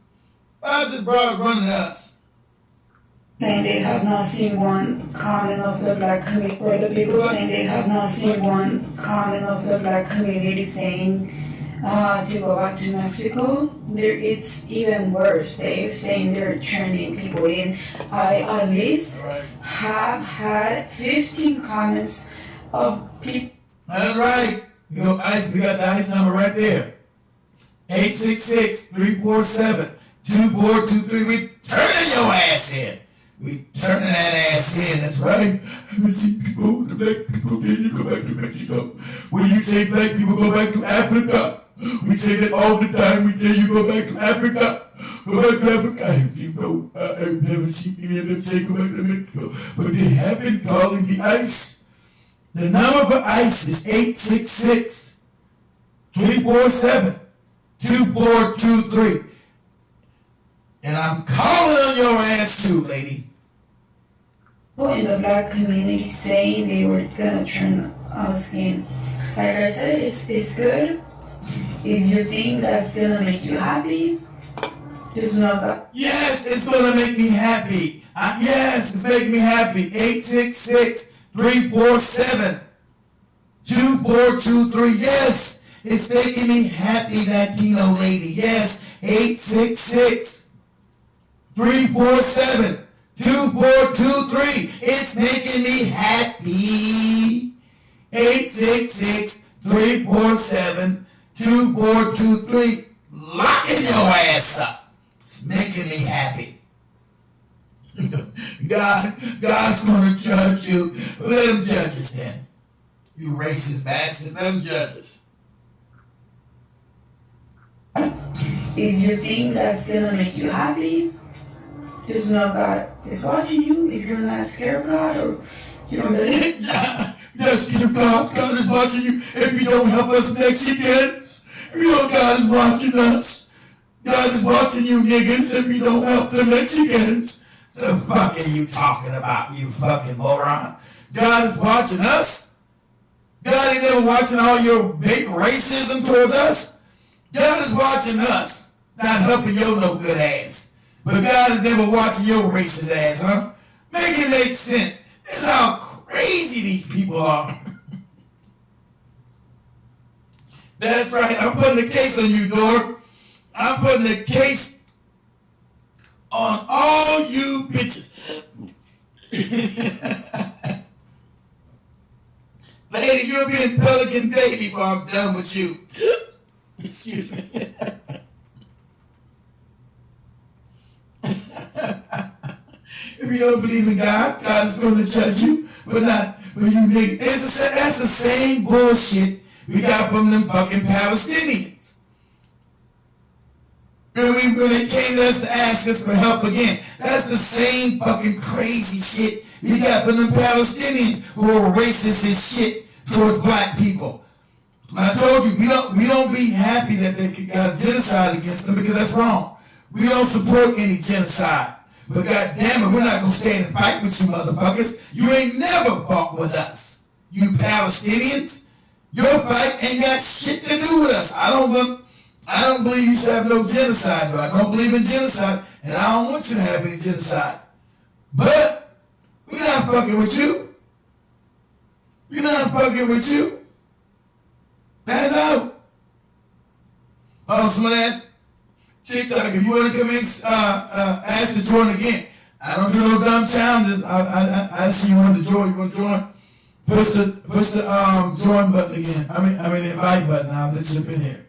Why is this broad running to us? Saying they have not seen one calling of the black community, or the people saying they have not seen one calling of the black community saying to go back to Mexico. It's even worse. They're saying they're turning people in. I at least have had 15 comments of people. That's right. You know, ICE, we got the ICE number right there. 866-347-2423. We turning your ass in. We turning that ass in, that's right. We see people, the black people, then you go back to Mexico. When you say black people go back to Africa, we say that all the time. We tell you go back to Africa. Go back to Africa. I've never seen any of them say go back to Mexico. But they have been calling the ICE. The number for ICE is 866-347-2423. And I'm calling on your ass too, lady. People in the black community saying they were gonna turn us in. Like I said, it's good. If you think that's gonna make you happy, just know that. Yes, it's gonna make me happy. Yes, it's making me happy. 866-347-2423. Yes, it's making me happy, Latino lady. Yes, 866-347-2423. It's making me happy. 866-347-2423. Locking your ass up. It's making me happy. God's gonna judge you. Let him judge us then. You racist bastards, let him judge us. If you think that's gonna make you happy, just know God is watching you. If you're not scared of God or you don't believe. Yes, God is watching you. If you don't help us Mexicans, you know God is watching us. God is watching you niggas if you don't help the Mexicans. The fuck are you talking about, you fucking moron? God is watching us. God ain't never watching all your big racism towards us. God is watching us, not helping your no good ass. But God is never watching your racist ass, huh? Make it make sense. This is how crazy these people are. That's right. I'm putting a case on you, Dork. I'm putting a case on all you bitches. Lady, you're being Pelican baby while I'm done with you. Excuse me. If you don't believe in God, God is going to judge you, but not for you niggas. That's the same bullshit we got from them fucking Palestinians. And when they came to us to ask us for help again, that's the same fucking crazy shit we got from them Palestinians who are racist as shit towards black people. I told you, we don't be happy that they got genocide against them because that's wrong. We don't support any genocide. But goddamn it, we're not gonna stand and fight with you motherfuckers. You ain't never fought with us. You Palestinians. Your fight ain't got shit to do with us. I don't believe you should have no genocide, though. I don't believe in genocide, and I don't want you to have any genocide. But we're not fucking with you. We're not fucking with you. That's out. Someone asked TikTok, if you want to come in, ask to join again. I don't do no dumb challenges. I see you want to join. You want to join? Push the join button again. I mean the invite button. I'll let you up in here.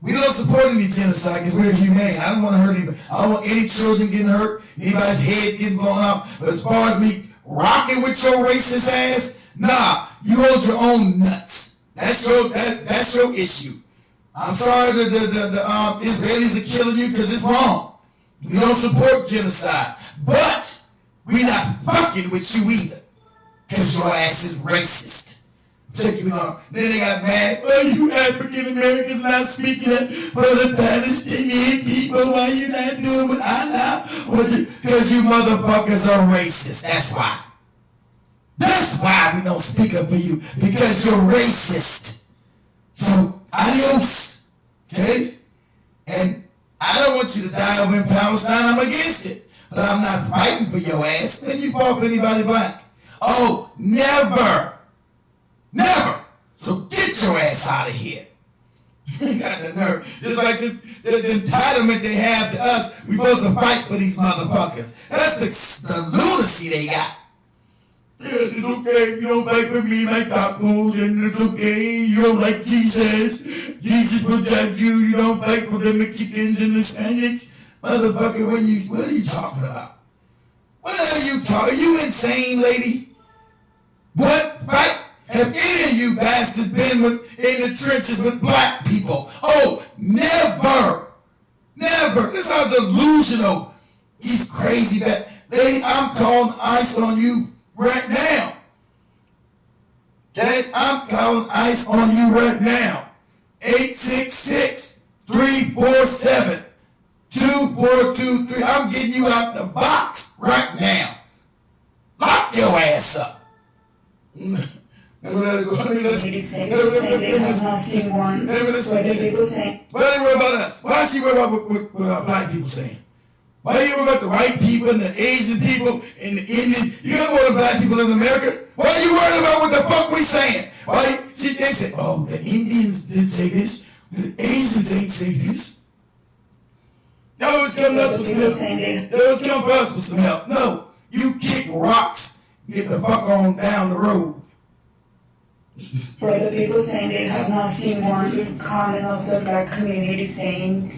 We don't support any genocide because we're humane. I don't want to hurt anybody. I don't want any children getting hurt, anybody's heads getting blown off. But as far as me rocking with your racist ass, nah, you hold your own nuts. That's your issue. I'm sorry that the Israelis are killing you because it's wrong. We don't support genocide. But we're not fucking with you either. Because your ass is racist. Check you out. Then they got mad. Well, you African Americans not speaking up for the Palestinian people. Why you not doing what I know? Because you motherfuckers are racist. That's why. That's why we don't speak up for you. Because you're racist. So, adios. Okay? And I don't want you to die over in Palestine. I'm against it. But I'm not fighting for your ass. Then you fought for anybody black. Oh, never. Never. So get your ass out of here. You got the nerve. Just like the entitlement they have to us. We supposed to fight for these motherfuckers. That's the lunacy they got. Yeah, it's okay if you don't fight for me, my tacos, and it's okay. You don't like Jesus. Jesus will judge you. You don't fight for the Mexicans and the Spaniards. Motherfucker, what are you talking about? What are you talking? Are you insane, lady? What fight have any of you bastards been in the trenches with black people? Oh, never. Never. This is delusional. These crazy bad. Lady, I'm calling ICE on you right now. Okay? I'm calling ICE on you right now. 866-347-2423. I'm getting you out the box right now. Lock your ass up. People say they have not seen one. But the people say, why they worry about us? Why is she worried about what our black people saying? Why are you worried about the white people and the Asian people and the Indians? You don't want the black people in America. Why are you worried about what the fuck we saying? They say, oh, the Indians didn't say this. The Asians ain't say this. Y'all always come up with some help. They always come for us with some help. No, you kick rocks. Get the fuck on down the road. for the people saying they have not seen one comment of the black community saying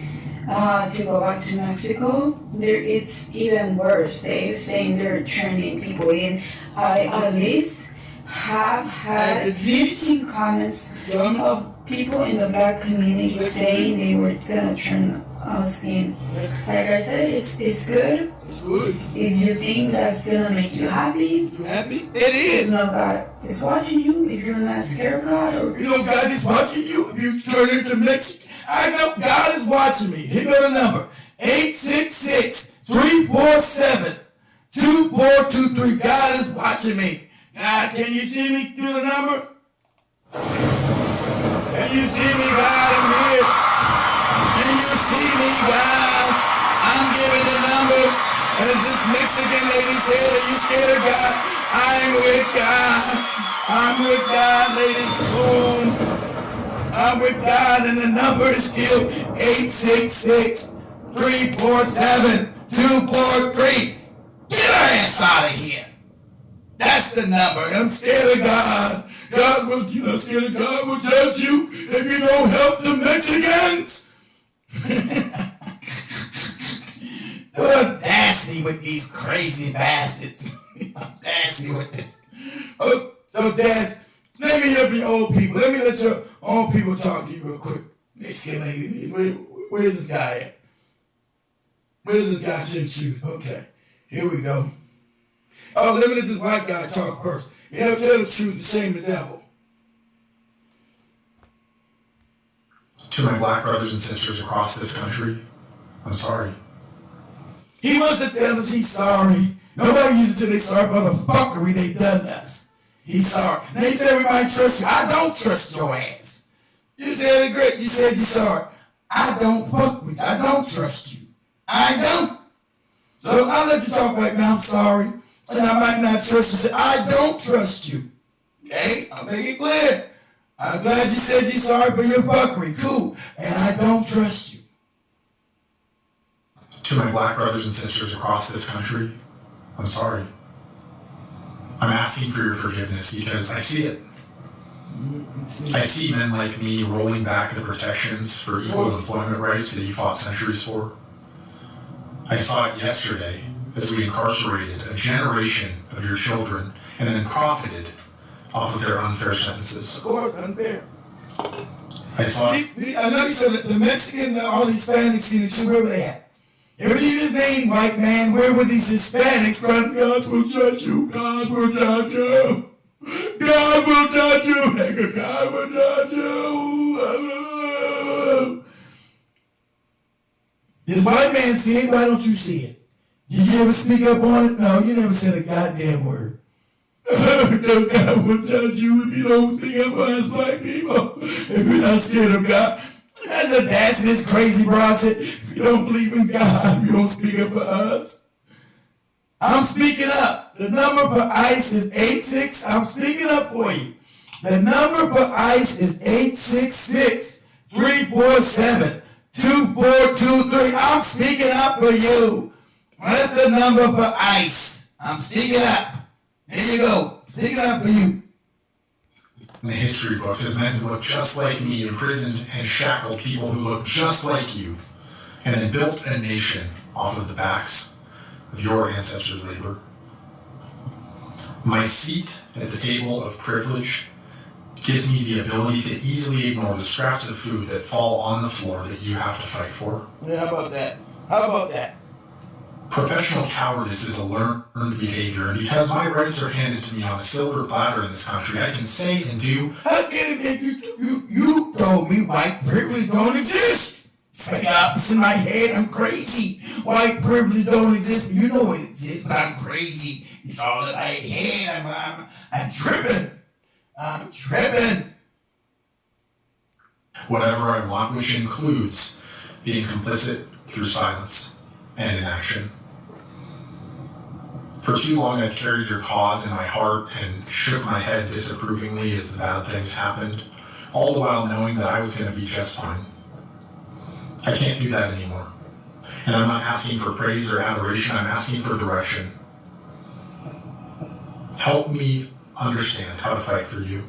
to go back to Mexico, it's even worse. They're saying they're turning people in. I at least have had 15 comments of people in the black community saying they were gonna turn us in. Like I said, it's good. It's good. If you think that's gonna make you happy, It is. No, God is watching you. If you're not scared of God, or you know God is watching you. If you turn into Mexican, I know God is watching me. Here go the number: 866-347-2423. God is watching me. God, can you see me through the number? Can you see me, God? I'm here. Can you see me, God? I'm giving the number. As this Mexican lady said, are you scared of God? I'm with God. I'm with God, lady. Boom. I'm with God, and the number is still 866-347-2423. Get her ass out of here. That's the number. I'm scared of God. You're not scared of God will judge you if you don't help the Mexicans. The audacity with these crazy bastards. Audacity with this. Oh, Daz, let me help you old people. Let me let your old people talk to you real quick. Mexican lady, where's this guy at? Where's this guy to the truth? Okay, here we go. Oh, let me let this white guy talk first. You know, tell the truth to shame the devil. To my black brothers and sisters across this country, I'm sorry. He wants to tell us he's sorry. Nobody uses it till they sorry about the fuckery they done us. He's sorry. Now you said we might trust you. I don't trust your ass. You said it great. You said you're sorry. I don't fuck with you. I don't trust you. I don't. So I'll let you talk right now. I'm sorry. And I might not trust you. I don't trust you. Okay? I'll make it clear. I'm glad you said you're sorry for your fuckery. Cool. And I don't trust you. To my black brothers and sisters across this country, I'm sorry. I'm asking for your forgiveness because I see it. I see men like me rolling back the protections for equal employment rights that you fought centuries for. I saw it yesterday as we incarcerated a generation of your children and then profited off of their unfair sentences. Of course, unfair. I saw it. I know you said that the Mexicans, all the Hispanics, where were they at? Everybody just named white man, where were these Hispanics? God will judge you. God will judge you. God will judge you. Nigga, God will judge you. This white man see it, why don't you see it? Did you ever speak up on it? No, you never said a goddamn word. God will judge you if you don't speak up for us black people. If you're not scared of God. That's audacity, this crazy broad said, if you don't believe in God, you don't speak up for us. I'm speaking up. The number for ICE is 86. I'm speaking up for you. The number for ICE is 866-347-2423. I'm speaking up for you. That's the number for ICE. I'm speaking up. There you go. Speaking up for you. in the history books as men who look just like me, imprisoned and shackled people who look just like you, and then built a nation off of the backs of your ancestors' labor. My seat at the table of privilege gives me the ability to easily ignore the scraps of food that fall on the floor that you have to fight for. Yeah, how about that? How about that? Professional cowardice is a learned behavior, and because my rights are handed to me on a silver platter in this country, I can say and do. How can it be you told me white privilege don't exist? It's like opposite in my head, I'm crazy. White privilege don't exist, you know it exists, but I'm crazy. It's all in my head, I'm tripping. I'm tripping. Whatever I want, which includes being complicit through silence and inaction. For too long I've carried your cause in my heart and shook my head disapprovingly as the bad things happened, all the while knowing that I was going to be just fine. I can't do that anymore. And I'm not asking for praise or adoration, I'm asking for direction. Help me understand how to fight for you.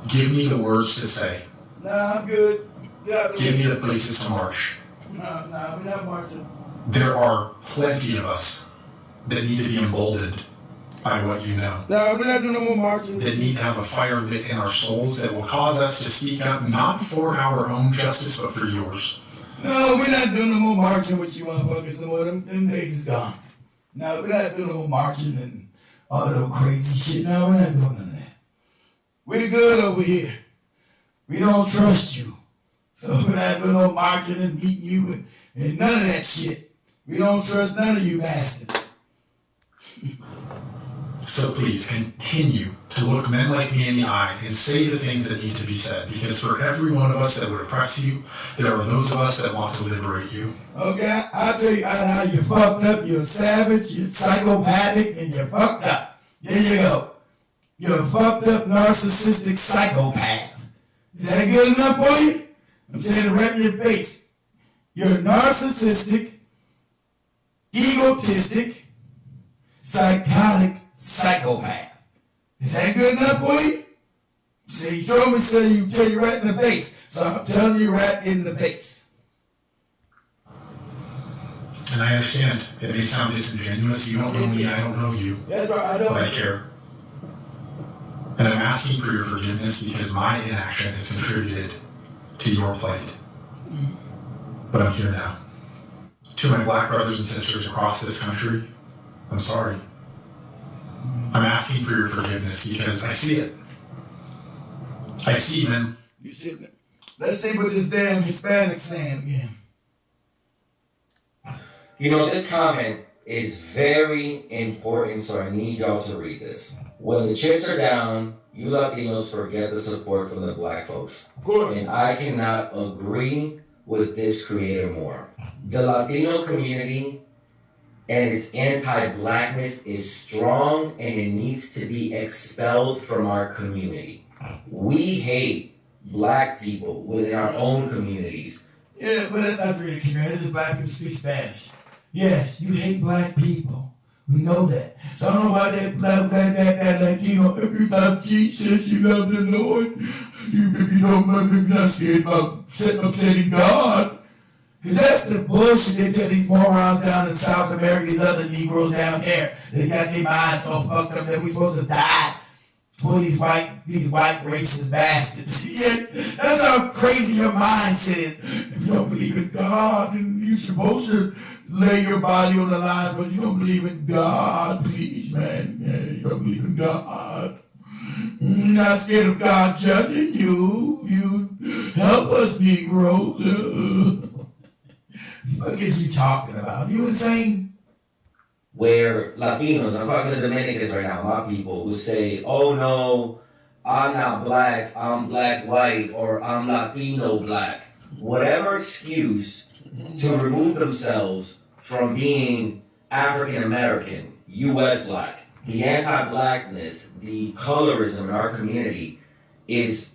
Give me the words to say. Nah, I'm good. Give me the places to march. Nah, we're not marching. There are plenty of us that need to be emboldened by what you know. Nah, we're not doing no more marching. That need to have a fire lit in our souls that will cause us to speak up not for our own justice but for yours. No, we're not doing no more marching with you motherfuckers no more. Them days is gone. No, we're not doing no more marching and all that crazy shit. No, we're not doing none of that. We're good over here. We don't trust you. So we're not doing no marching and meeting you and none of that shit. We don't trust none of you bastards. So please continue to look men like me in the eye and say the things that need to be said, because for every one of us that would oppress you, there are those of us that want to liberate you. Okay, I'll tell you how you're fucked up, you're a savage, you're psychopathic, and you're fucked up. There you go. You're a fucked up, narcissistic psychopath. Is that good enough for you? I'm saying it right in your face. You're a narcissistic, egotistic, psychotic psychopath. Is that good enough for you? So you told me so you tell you right in the face. So I'm telling you right in the face. And I understand. It may sound disingenuous. You don't know me, I don't know you. That's right, I don't. But I care. And I'm asking for your forgiveness because my inaction has contributed to your plight. But I'm here now. To my black brothers and sisters across this country, I'm sorry. I'm asking for your forgiveness because I see it. I see men. You see it. Let's see what this damn Hispanic saying again. You know, this comment is very important, so I need y'all to read this. When the chips are down, you Latinos forget the support from the black folks. Of course. And I cannot agree with this creator more. The Latino community and its anti-blackness is strong and it needs to be expelled from our community. We hate black people within our own communities. Yeah, but that's not really community. It's black people speak Spanish. Yes, you hate black people. We know that. So I don't know why that Latino, every time Jesus, you love the Lord. If you don't mind, you're not scared about upsetting God. Because that's the bullshit they tell these morons down in South America, these other Negroes down there. They got their minds all fucked up that we supposed to die for these white racist bastards. Yeah, that's how crazy your mindset is. If you don't believe in God, then you're supposed to lay your body on the line, but you don't believe in God, please, man. Yeah, you don't believe in God. You're not scared of God judging you. You help us, Negroes. What is you talking about? You insane? Where Latinos, I'm talking to Dominicans right now, my people, who say, oh no, I'm not black, I'm black white, or I'm Latino black. Whatever excuse to remove themselves from being African American, US black. The anti-blackness, the colorism in our community is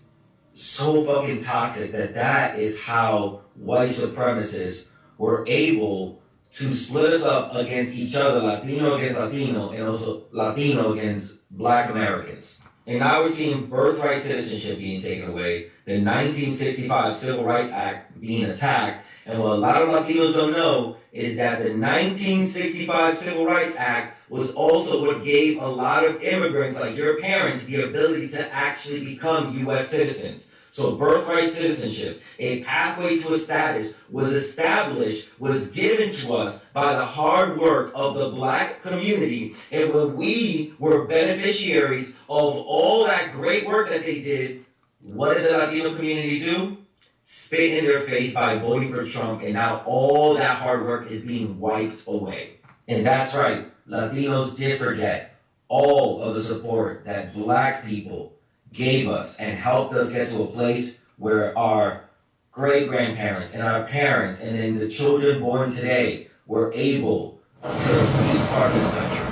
so fucking toxic that is how white supremacists were able to split us up against each other, Latino against Latino, and also Latino against Black Americans. And now we're seeing birthright citizenship being taken away, the 1965 Civil Rights Act being attacked, and what a lot of Latinos don't know is that the 1965 Civil Rights Act was also what gave a lot of immigrants, like your parents, the ability to actually become U.S. citizens. So birthright citizenship, a pathway to a status, was established, was given to us by the hard work of the Black community. And when we were beneficiaries of all that great work that they did, what did the Latino community do? Spit in their face by voting for Trump, and now all that hard work is being wiped away. And that's right, Latinos did forget all of the support that Black people gave us and helped us get to a place where our great-grandparents and our parents and then the children born today were able to be part of this country.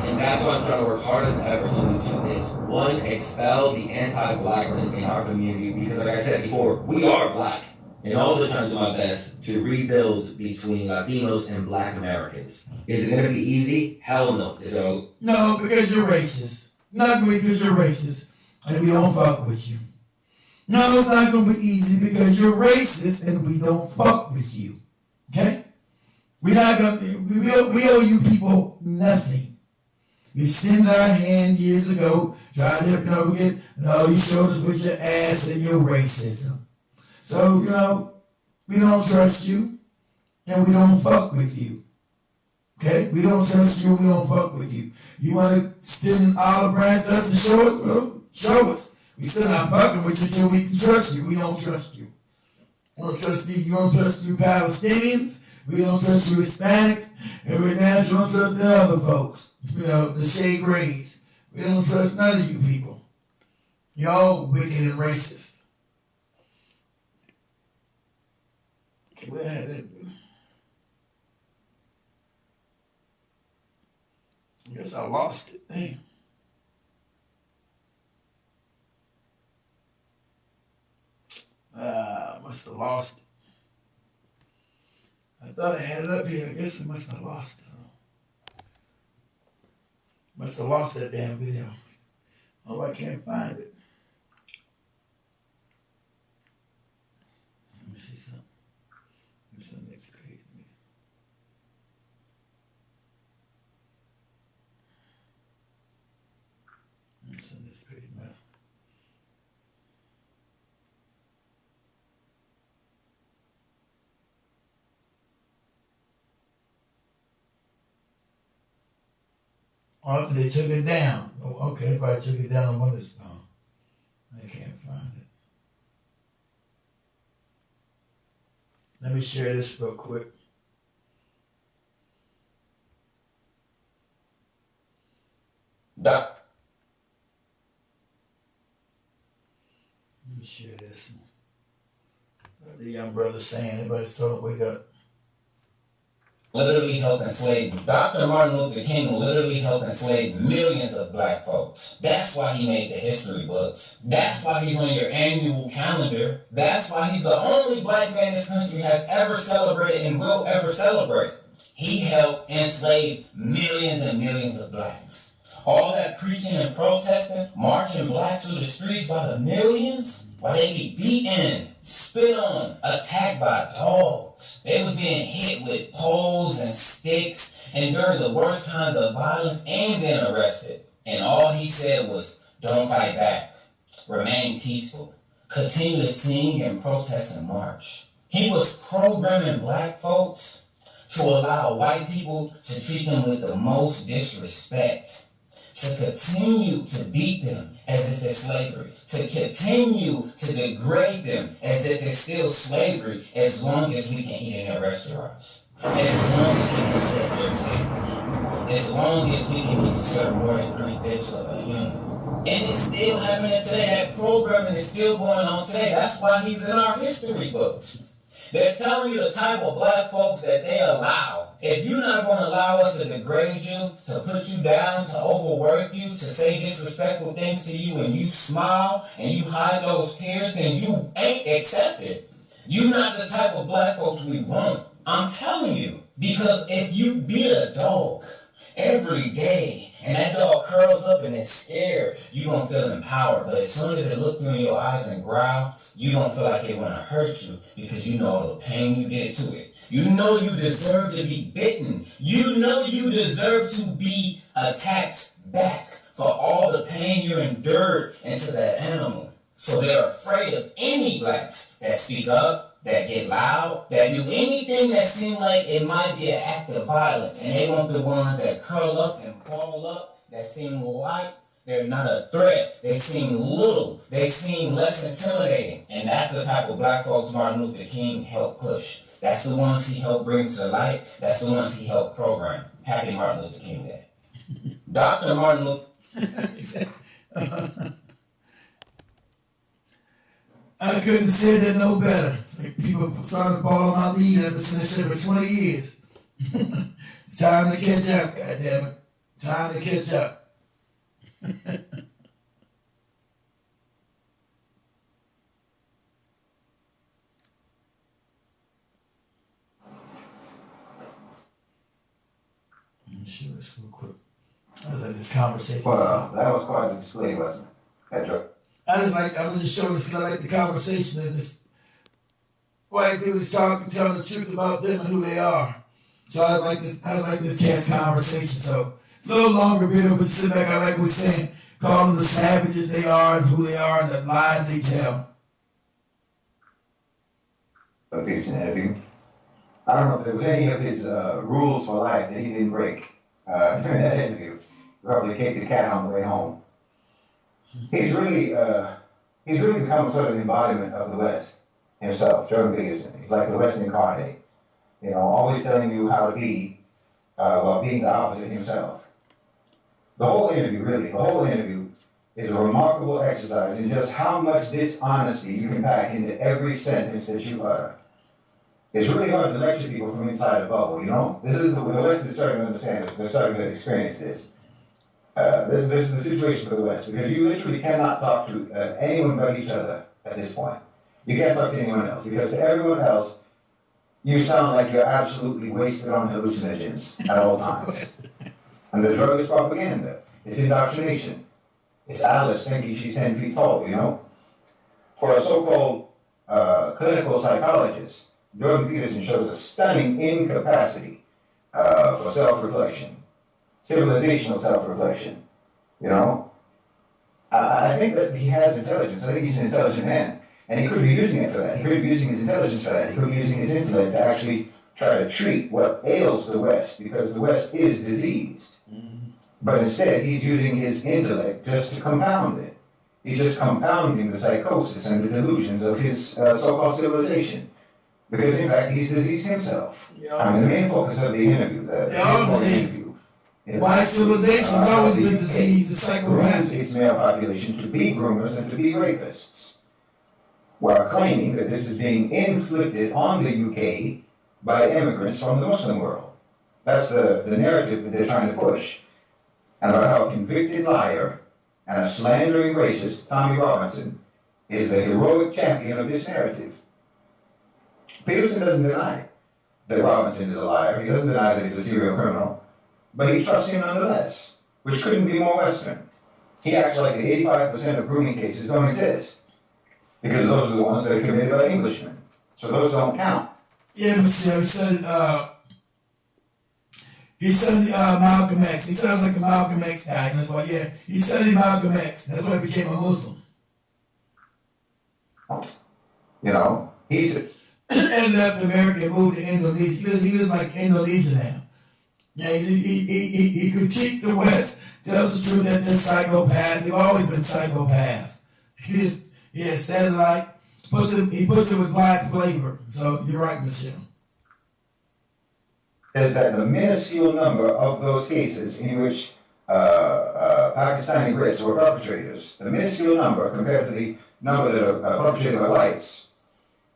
And that's why I'm trying to work harder than ever to do two things. One, expel the anti-Blackness in our community because, like I said before, we are Black. And also trying to do my best to rebuild between Latinos and Black Americans. Is it going to be easy? Hell no. No, because you're racist. Not because you're racist. And we don't fuck with you. No, it's not going to be easy because you're racist and we don't fuck with you. Okay? We're not going to, we owe you people nothing. We extended our hand years ago, trying to help you know, get, you showed us with your ass and your racism. So, we don't trust you and we don't fuck with you. Okay? We don't trust you and we don't fuck with you. You want to extend olive branch to us and show us? Well, show us. We still not fucking with you until we can trust you. We don't trust you. We don't trust you. You don't trust you Palestinians. We don't trust you Hispanics. And we don't trust the other folks. The shade grays. We don't trust none of you people. You're all wicked and racist. Where had that been? I guess I lost it. Damn. I must have lost it. I thought I had it up here. I guess I must have lost it. Must have lost that damn video. Oh, I can't find it. Let me see something. What's the next page? What's on this page now? Oh, they took it down. Oh, okay, they probably took it down when it's gone. I can't find it. Let me share this real quick. Let me share this one. The young brother saying, everybody's told him wake up. Literally helped enslave. Dr. Martin Luther King literally helped enslave millions of Black folks. That's why he made the history books. That's why he's on your annual calendar. That's why he's the only Black man this country has ever celebrated and will ever celebrate. He helped enslave millions and millions of Blacks. All that preaching and protesting, marching Blacks through the streets by the millions, while they be beaten, spit on, attacked by dogs. They was being hit with poles and sticks, enduring the worst kinds of violence and being arrested. And all he said was, don't fight back, remain peaceful, continue to sing and protest and march. He was programming Black folks to allow white people to treat them with the most disrespect, to continue to beat them as if it's slavery, to continue to degrade them as if it's still slavery, as long as we can eat in their restaurants, as long as we can set their tables, as long as we can be considered more than 3/5 of a human. And it's still happening today. That programming is still going on today. That's why he's in our history books. They're telling you the type of Black folks that they allow. If you're not going to allow us to degrade you, to put you down, to overwork you, to say disrespectful things to you, and you smile and you hide those tears, then you ain't accepted. You're not the type of Black folks we want. I'm telling you. Because if you beat a dog every day and that dog curls up and it's scared, you gonna feel empowered. But as soon as it looks you in your eyes and growl, you don't feel like it wanna hurt you because you know all the pain you did to it. You know you deserve to be bitten. You know you deserve to be attacked back for all the pain you endured into that animal. So they're afraid of any blacks that speak up, that get loud, that do anything that seems like it might be an act of violence. And they want the ones that curl up and ball up, that seem like they're not a threat. They seem little. They seem less intimidating. And that's the type of black folks Martin Luther King helped push. That's the ones he helped bring to the light. That's the ones he helped program. Happy Martin Luther King Day. Dr. Martin Luther. I couldn't have said that no better. Like people started to ball on my lead. I've been saying this shit for 20 years. It's time to catch up, goddammit. Time to catch up. Let me show this real quick. I was like this conversation. Well, that was quite a display, wasn't it? I'm just showing this because I like the conversation and this white dude is talking, telling the truth about them and who they are. So I like this cat's conversation. So it's a little longer video, but sit back. I like what we're saying. Call them the savages they are and who they are and the lies they tell. Okay, it's an interview. I don't know if there was any of his rules for life that he didn't break during that interview. Probably kicked the cat on the way home. He's really become a sort of embodiment of the West himself, Jordan Peterson. He's like the West incarnate. You know, always telling you how to be while being the opposite himself. The whole interview is a remarkable exercise in just how much dishonesty you can pack into every sentence that you utter. It's really hard to lecture people from inside a bubble, you know? This is the West is starting to understand this, they're starting to experience this. This is the situation for the West, because you literally cannot talk to anyone but each other at this point. You can't talk to anyone else, because to everyone else, you sound like you're absolutely wasted on hallucinogens at all times. And the drug is propaganda. It's indoctrination. It's Alice thinking she's 10 feet tall, you know? For a so-called clinical psychologist, Jordan Peterson shows a stunning incapacity for self-reflection. Civilizational self-reflection, you know? I think that he has intelligence. I think he's an intelligent man. And he could be using it for that. He could be using his intelligence for that. He could be using his intellect to actually try to treat what ails the West, because the West is diseased. But instead, he's using his intellect just to compound it. He's just compounding the psychosis and the delusions of his so-called civilization. Because in fact, he's diseased himself. I mean, the main focus of the interview, White civilization has always been diseased, the psychopathic. Its male population to be groomers and to be rapists, while claiming that this is being inflicted on the UK by immigrants from the Muslim world. That's the narrative that they're trying to push. And about how a convicted liar and a slandering racist, Tommy Robinson, is the heroic champion of this narrative. Peterson doesn't deny that Robinson is a liar. He doesn't deny that he's a serial criminal. But he trusts him nonetheless, which couldn't be more Western. He acts like the 85% of grooming cases don't exist, because those are the ones that are committed by Englishmen. So those don't count. Yeah, Michelle, he studied Malcolm X. He sounds like a Malcolm X guy. And that's why, he studied Malcolm X. That's why he became a Muslim. You know, he's and left America and moved to Indonesia. He was like Indonesia now. Yeah, he critiques the West, tells the truth that they're psychopaths. They've always been psychopaths. He just, says like, he puts it with black flavor. So you're right, Michelle. Is that the minuscule number of those cases in which Pakistani Brits were perpetrators, the minuscule number compared to the number that are perpetrated by whites,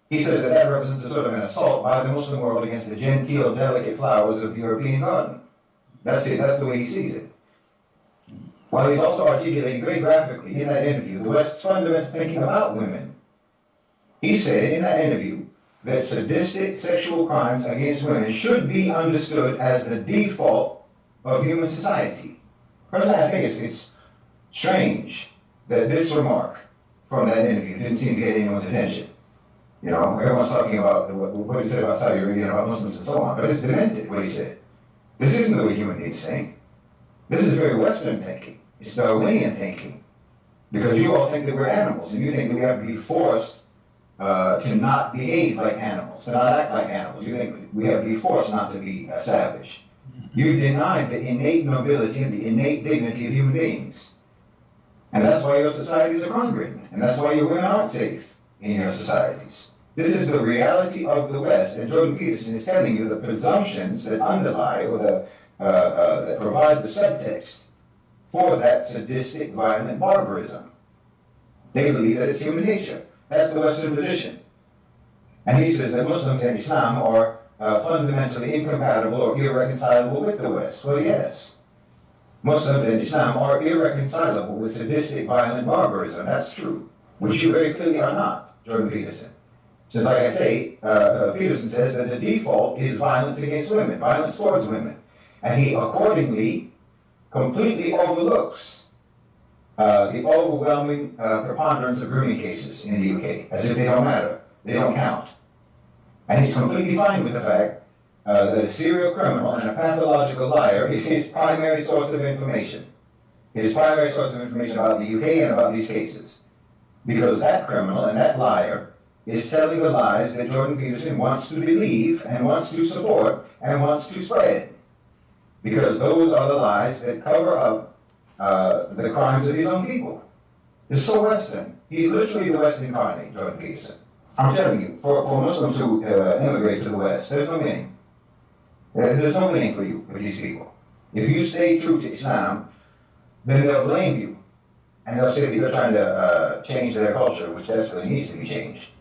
he says that represents a sort of an assault by the Muslim world against the genteel, delicate flowers of the European garden. That's it. That's the way he sees it. While he's also articulating very graphically in that interview the West's fundamental thinking about women. He said in that interview that sadistic sexual crimes against women should be understood as the default of human society. Personally, I think it's strange that this remark from that interview didn't seem to get anyone's attention. You know, everyone's talking about what he said about Saudi Arabia and about Muslims and so on, but it's demented what he said. This isn't the way human beings think. This is very Western thinking. It's Darwinian thinking. Because you all think that we're animals, and you think that we have to be forced to not behave like animals, to not act like animals. You think we have to be forced not to be savage. You deny the innate nobility and the innate dignity of human beings. And that's why your societies are crime-ridden, and that's why your women aren't safe in your societies. This is the reality of the West, and Jordan Peterson is telling you the presumptions that underlie or that provide the subtext for that sadistic, violent barbarism. They believe that it's human nature. That's the Western position. And he says that Muslims and Islam are fundamentally incompatible or irreconcilable with the West. Well, yes. Muslims and Islam are irreconcilable with sadistic, violent barbarism. That's true. Which you very clearly are not, Jordan Peterson. Since, like I say, Peterson says that the default is violence against women, violence towards women. And he accordingly completely overlooks the overwhelming preponderance of grooming cases in the UK, as if they don't matter, they don't count. And he's completely fine with the fact that a serial criminal and a pathological liar is his primary source of information. His primary source of information about the UK and about these cases. Because that criminal and that liar is telling the lies that Jordan Peterson wants to believe and wants to support and wants to spread. Because those are the lies that cover up the crimes of his own people. It's so Western. He's literally the West incarnate, Jordan Peterson. I'm telling you, for Muslims who immigrate to the West, there's no meaning. There's no meaning for you with these people. If you stay true to Islam, then they'll blame you. And they'll say that you're trying to change their culture, which desperately needs to be changed.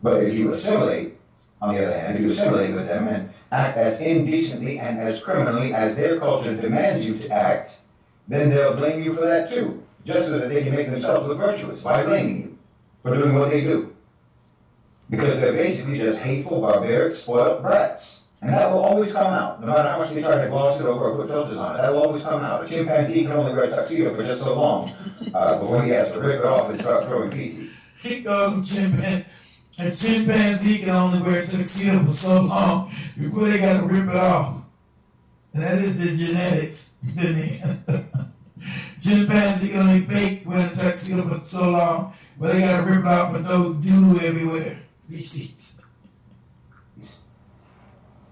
But if you assimilate, on the other hand, if you assimilate with them and act as indecently and as criminally as their culture demands you to act, then they'll blame you for that too, just so that they can make themselves look virtuous by blaming you for doing what they do. Because they're basically just hateful, barbaric, spoiled brats. And that will always come out, no matter how much they try to gloss it over or put filters on it. That will always come out. A chimpanzee can only wear a tuxedo for just so long before he has to rip it off and start throwing pieces. He goes, a chimpanzee can only wear a tuxedo for so long before they got to rip it off. And that is the genetics. Chimpanzee can only fake wearing a tuxedo for so long, but they got to rip it off and throw doo everywhere.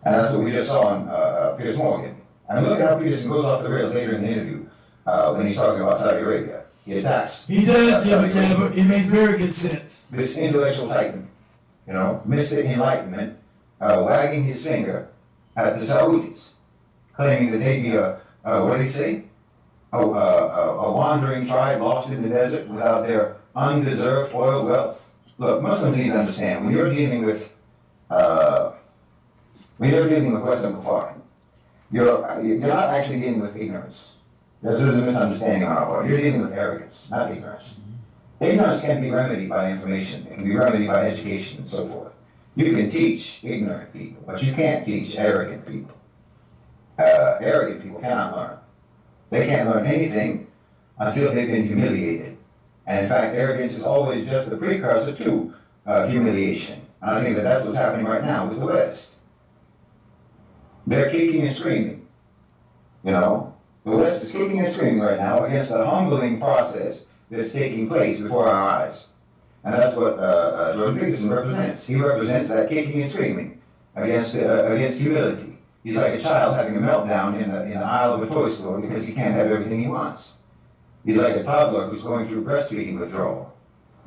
And that's what we just saw on Piers Morgan. And look at how Peterson goes off the rails later in the interview when he's talking about Saudi Arabia. He attacks. He does, jabber. It makes very good sense. This intellectual titan, you know, Mr. Enlightenment, wagging his finger at the Saudis, claiming that they'd be what did he say? A wandering tribe lost in the desert without their undeserved oil wealth. Look, Muslims need to understand, when you're dealing with Western kuffar, you're not actually dealing with ignorance. There's a misunderstanding on our part. You're dealing with arrogance, not ignorance. Ignorance can be remedied by information. It can be remedied by education and so forth. You can teach ignorant people, but you can't teach arrogant people. Arrogant people cannot learn. They can't learn anything until they've been humiliated. And in fact, arrogance is always just the precursor to humiliation. And I think that that's what's happening right now with the West. They're kicking and screaming. You know, the West is kicking and screaming right now against a humbling process that's taking place before our eyes. And that's what Jordan Peterson represents. He represents that kicking and screaming against humility. He's like a child having a meltdown in the aisle of a toy store because he can't have everything he wants. He's like a toddler who's going through breastfeeding withdrawal.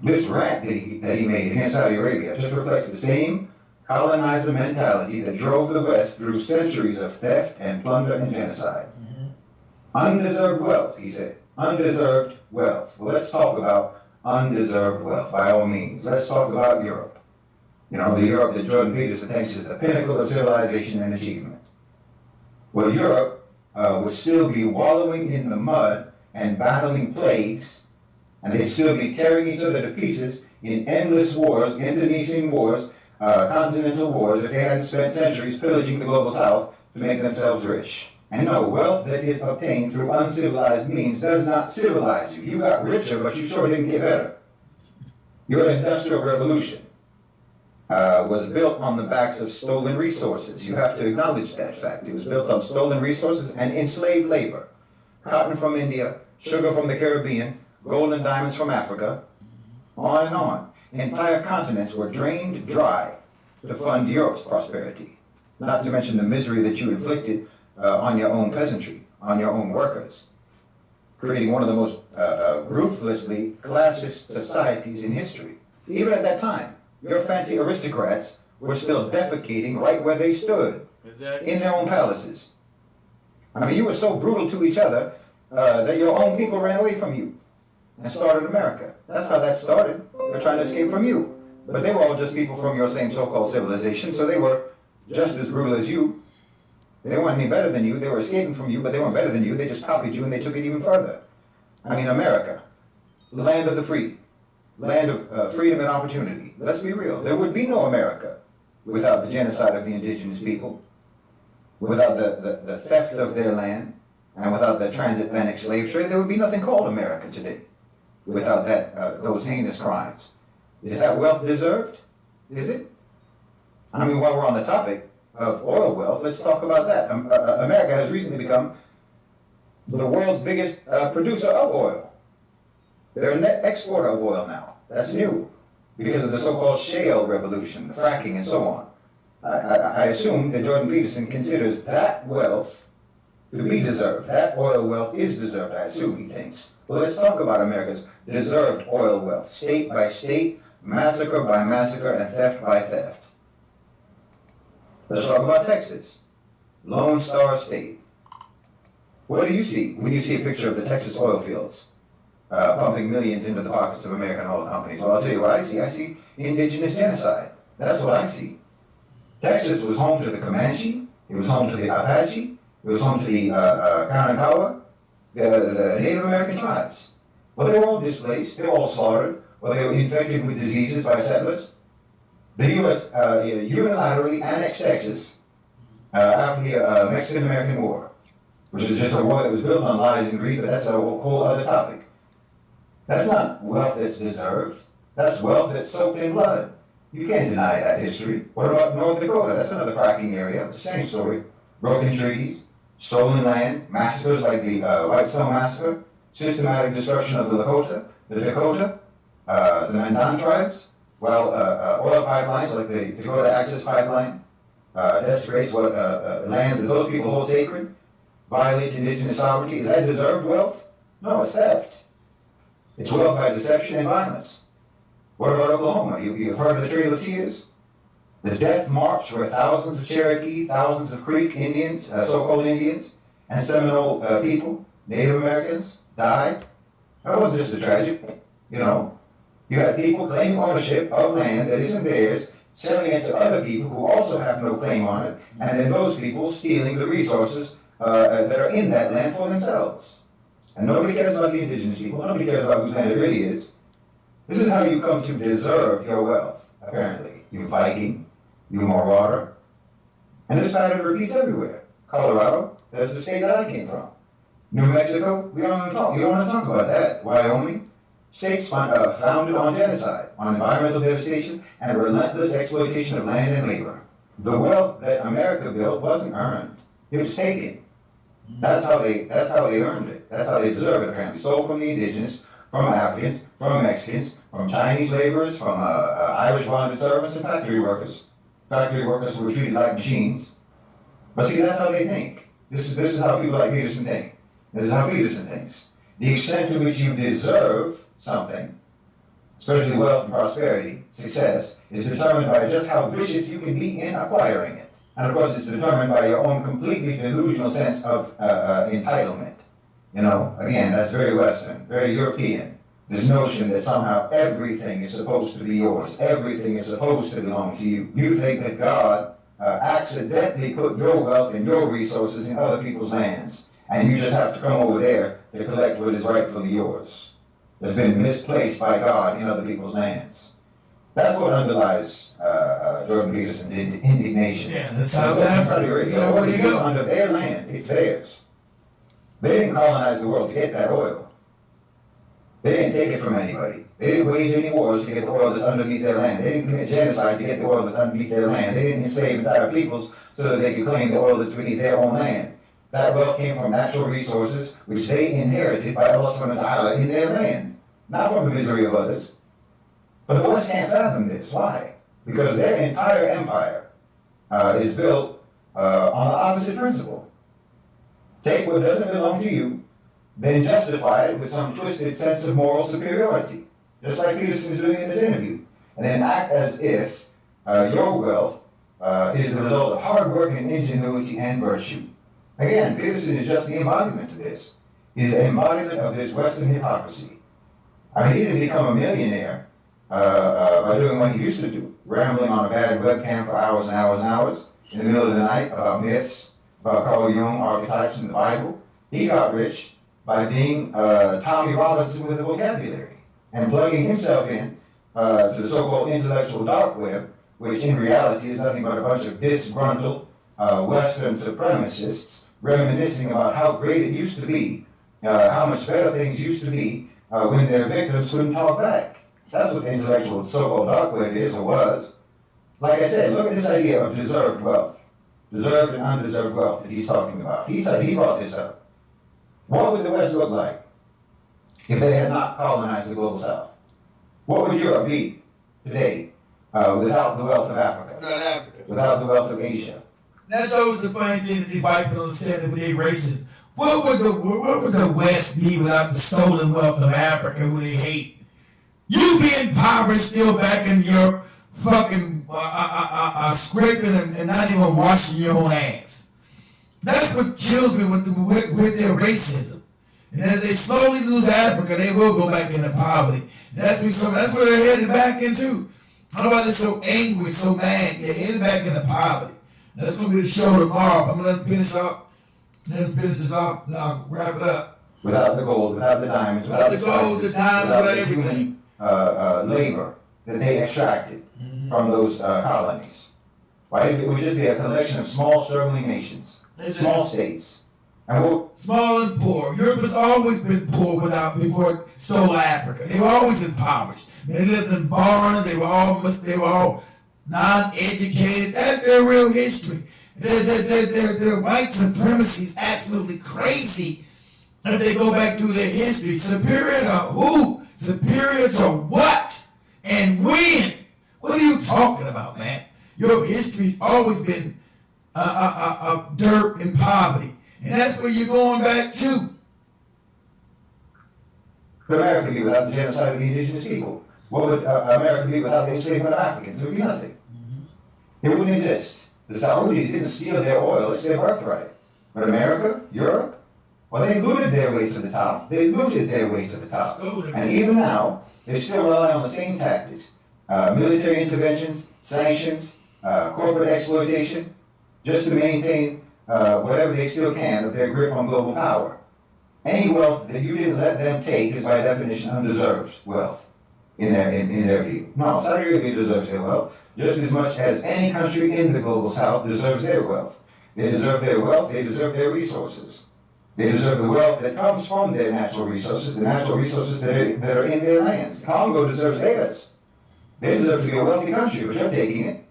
This rant that he made against Saudi Arabia just reflects the same colonizer mentality that drove the West through centuries of theft and plunder and genocide. Undeserved wealth, he said. Undeserved wealth. Well, let's talk about undeserved wealth, by all means. Let's talk about Europe. You know, the Europe that Jordan Peterson thinks is the pinnacle of civilization and achievement. Well, Europe would still be wallowing in the mud and battling plagues, and they'd still be tearing each other to pieces in endless wars, internecine wars, continental wars if they hadn't spent centuries pillaging the global south to make themselves rich. And no, wealth that is obtained through uncivilized means does not civilize you. You got richer, but you sure didn't get better. Your industrial revolution was built on the backs of stolen resources. You have to acknowledge that fact. It was built on stolen resources and enslaved labor. Cotton from India, sugar from the Caribbean, gold and diamonds from Africa, on and on. Entire continents were drained dry to fund Europe's prosperity. Not to mention the misery that you inflicted on your own peasantry, on your own workers, creating one of the most ruthlessly classist societies in history. Even at that time, your fancy aristocrats were still defecating right where they stood, in their own palaces. I mean, you were so brutal to each other that your own people ran away from you and started America. That's how that started. They're trying to escape from you. But they were all just people from your same so-called civilization, so they were just as brutal as you. They weren't any better than you. They were escaping from you, but they weren't better than you. They just copied you and they took it even further. I mean, America, the land of the free, land of freedom and opportunity. Let's be real. There would be no America without the genocide of the indigenous people, without the theft of their land, and without the transatlantic slave trade. There would be nothing called America today without that those heinous crimes. Is that wealth deserved? Is it? I mean, while we're on the topic of oil wealth, let's talk about that. America has recently become the world's biggest producer of oil. They're a net exporter of oil now. That's new because of the so-called shale revolution, the fracking and so on. I assume that Jordan Peterson considers that wealth to be deserved. That oil wealth is deserved, I assume he thinks. Well, let's talk about America's deserved oil wealth, state by state, massacre by massacre, and theft by theft. Let's talk about Texas, Lone Star State. What do you see when you see a picture of the Texas oil fields pumping millions into the pockets of American oil companies? Well, I'll tell you what I see. I see indigenous genocide. That's what I see. Texas was home to the Comanche. It was home to the Apache. It was home to the Kanakawa, the Native American tribes. Well, they were all displaced. They were all slaughtered. Well, they were infected with diseases by settlers. The U.S. Unilaterally annexed Texas after the Mexican-American War, which is just a war that was built on lies and greed, but that's a whole other topic. That's not wealth that's deserved. That's wealth that's soaked in blood. You can't deny that history. What about North Dakota? That's another fracking area. The same story. Broken treaties, stolen land, massacres like the Whitestone Massacre, systematic destruction of the Dakota, the Mandan tribes, while oil pipelines like the Dakota Access Pipeline desecrates what lands that those people hold sacred, violates indigenous sovereignty. Is that deserved wealth? No, it's theft. It's wealth by deception and violence. What about Oklahoma? You've heard of the Trail of Tears? The death march where thousands of Cherokee, thousands of Creek Indians, so-called Indians, and Seminole people, Native Americans, died. That wasn't just a tragic, you know. You had people claiming ownership of land that isn't theirs, selling it to other people who also have no claim on it, and then those people stealing the resources that are in that land for themselves. And nobody cares about the indigenous people. Nobody cares about whose land it really is. This is how you come to deserve your wealth, apparently. You Viking, you marauder. And this pattern repeats everywhere. Colorado, that's the state that I came from. New Mexico, we don't want to talk about that. Wyoming, states founded on genocide, on environmental devastation, and relentless exploitation of land and labor. The wealth that America built wasn't earned. It was taken. That's how they earned it. That's how they deserve it, apparently. Stole from the indigenous, from Africans, from Mexicans, from Chinese laborers, from Irish bonded servants, and factory workers. Factory workers who were treated like machines. But see, that's how they think. This is how people like Peterson think. This is how Peterson thinks. The extent to which you deserve something, especially wealth and prosperity, success, is determined by just how vicious you can be in acquiring it. And of course, it's determined by your own completely delusional sense of entitlement. You know, again, that's very Western, very European. This notion that somehow everything is supposed to be yours, everything is supposed to belong to you. You think that God accidentally put your wealth and your resources in other people's hands, and you just have to come over there to collect what is rightfully yours. It's been misplaced by God in other people's hands. That's what underlies Jordan Peterson's indignation. Yeah, that's South Africa. It's what they do under their land. It's theirs. They didn't colonize the world to get that oil. They didn't take it from anybody. They didn't wage any wars to get the oil that's underneath their land. They didn't commit genocide to get the oil that's underneath their land. They didn't enslave entire peoples so that they could claim the oil that's beneath their own land. That wealth came from natural resources which they inherited by Allah subhanahu wa ta'ala in their land, not from the misery of others. But the West can't fathom this. Why? Because their entire empire is built on the opposite principle. Take what doesn't belong to you, then justify it with some twisted sense of moral superiority, just like Peterson is doing in this interview, and then act as if your wealth is the result of hard work and ingenuity and virtue. Again, Peterson is just the embodiment of this. He's an embodiment of this Western hypocrisy. I mean, he didn't become a millionaire by doing what he used to do, rambling on a bad webcam for hours and hours and hours in the middle of the night about myths, about Carl Jung, archetypes in the Bible. He got rich by being Tommy Robinson with a vocabulary and plugging himself in to the so-called intellectual dark web, which in reality is nothing but a bunch of disgruntled Western supremacists reminiscing about how great it used to be, how much better things used to be when their victims couldn't talk back. That's what the intellectual so-called dark web is or was. Like I said, look at this idea of deserved wealth. Deserved and undeserved wealth that he's talking about. He brought this up. What would the West look like if they had not colonized the global South? What would Europe be today without the wealth of Africa? Without the wealth of Asia? That's always the funny thing that these white people understand with their races. What would the West be without the stolen wealth of Africa, who they hate? You be impoverished still back in Europe, fucking scraping and not even washing your own ass. That's what kills me with their racism. And as they slowly lose Africa, they will go back into poverty. That's where they're headed back into. How about they're so angry, so mad, they're headed back into poverty. That's going to be the show tomorrow. I'm going to let them finish up. Let them finish this off, and I'll wrap it up. Without the gold, without the diamonds, without the gold, the diamonds, without everything. Labor that they extracted from those colonies. Right? It would just be a collection of small, struggling nations, small states. And small and poor. Europe has always been poor before it stole Africa. They were always impoverished. They lived in barns. They were all non-educated. That's their real history. Their white supremacy is absolutely crazy. If they go back through their history, superior to who? Superior to what? And when? What are you talking about, man? Your history's always been dirt and poverty. And that's where you're going back to. Could America be without the genocide of the indigenous people? What would America be without the enslavement of Africans? It would be nothing. It wouldn't exist. The Saudis didn't steal their oil, it's their birthright. But America, Europe, well, they looted their way to the top. And even now, they still rely on the same tactics. Military interventions, sanctions, corporate exploitation, just to maintain whatever they still can of their grip on global power. Any wealth that you didn't let them take is by definition undeserved wealth in their view. No, Saudi Arabia deserves their wealth just as much as any country in the global South deserves their wealth. They deserve their wealth, they deserve their resources. They deserve the wealth that comes from their natural resources, the natural resources that are in their lands. Congo deserves theirs. They deserve to be a wealthy country, but you're taking it.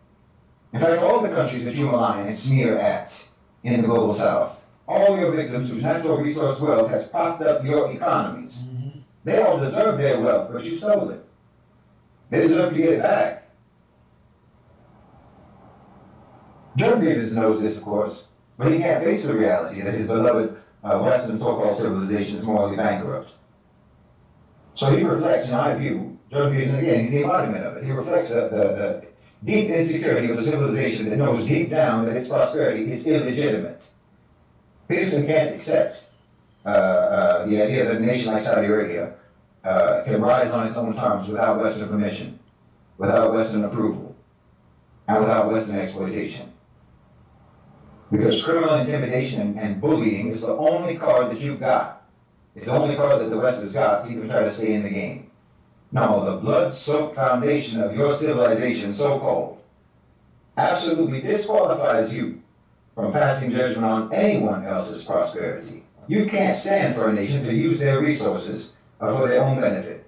In fact, all the countries that you malign and sneer at in the global South, all your victims whose natural resource wealth has propped up your economies, they all deserve their wealth, but you stole it. They deserve to get it back. Jordan Peterson knows this, of course, but he can't face the reality that his beloved Western so-called civilization is morally bankrupt. So he reflects, in my view, Jordan Peterson, again, he's the embodiment of it. He reflects the deep insecurity of a civilization that knows deep down that its prosperity is illegitimate. Peterson can't accept the idea that a nation like Saudi Arabia can rise on its own terms without Western permission, without Western approval, and without Western exploitation. Because criminal intimidation and bullying is the only card that you've got. It's the only card that the West has got to even try to stay in the game. No, the blood-soaked foundation of your civilization, so-called, absolutely disqualifies you from passing judgment on anyone else's prosperity. You can't stand for a nation to use their resources for their own benefit,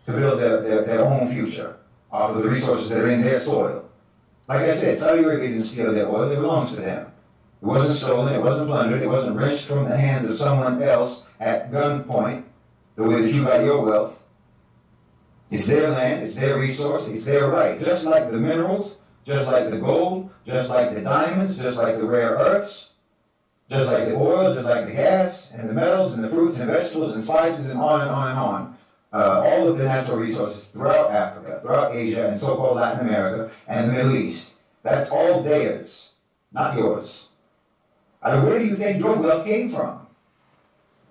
to build their own future off of the resources that are in their soil. Like I said, Saudi Arabia didn't steal their oil, it belongs to them. It wasn't stolen, it wasn't plundered, it wasn't wrenched from the hands of someone else at gunpoint, the way that you got your wealth. It's their land, it's their resource, it's their right. Just like the minerals, just like the gold, just like the diamonds, just like the rare earths, just like the oil, just like the gas, and the metals, and the fruits and vegetables and spices, and on and on and on. All of the natural resources throughout Africa, throughout Asia, and so-called Latin America, and the Middle East. That's all theirs, not yours. I mean, where do you think your wealth came from?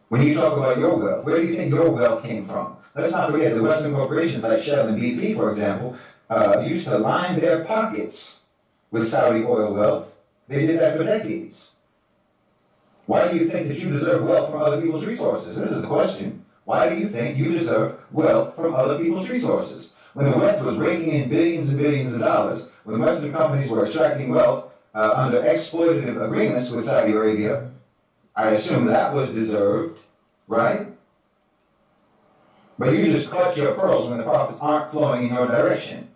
When you talk about your wealth, where do you think your wealth came from? Let's not forget the Western corporations like Shell and BP, for example, used to line their pockets with Saudi oil wealth. They did that for decades. Why do you think that you deserve wealth from other people's resources? This is the question. Why do you think you deserve wealth from other people's resources? When the West was raking in billions and billions of dollars, when the Western companies were extracting wealth under exploitative agreements with Saudi Arabia, I assume that was deserved, right? But you just clutch your pearls when the profits aren't flowing in your direction.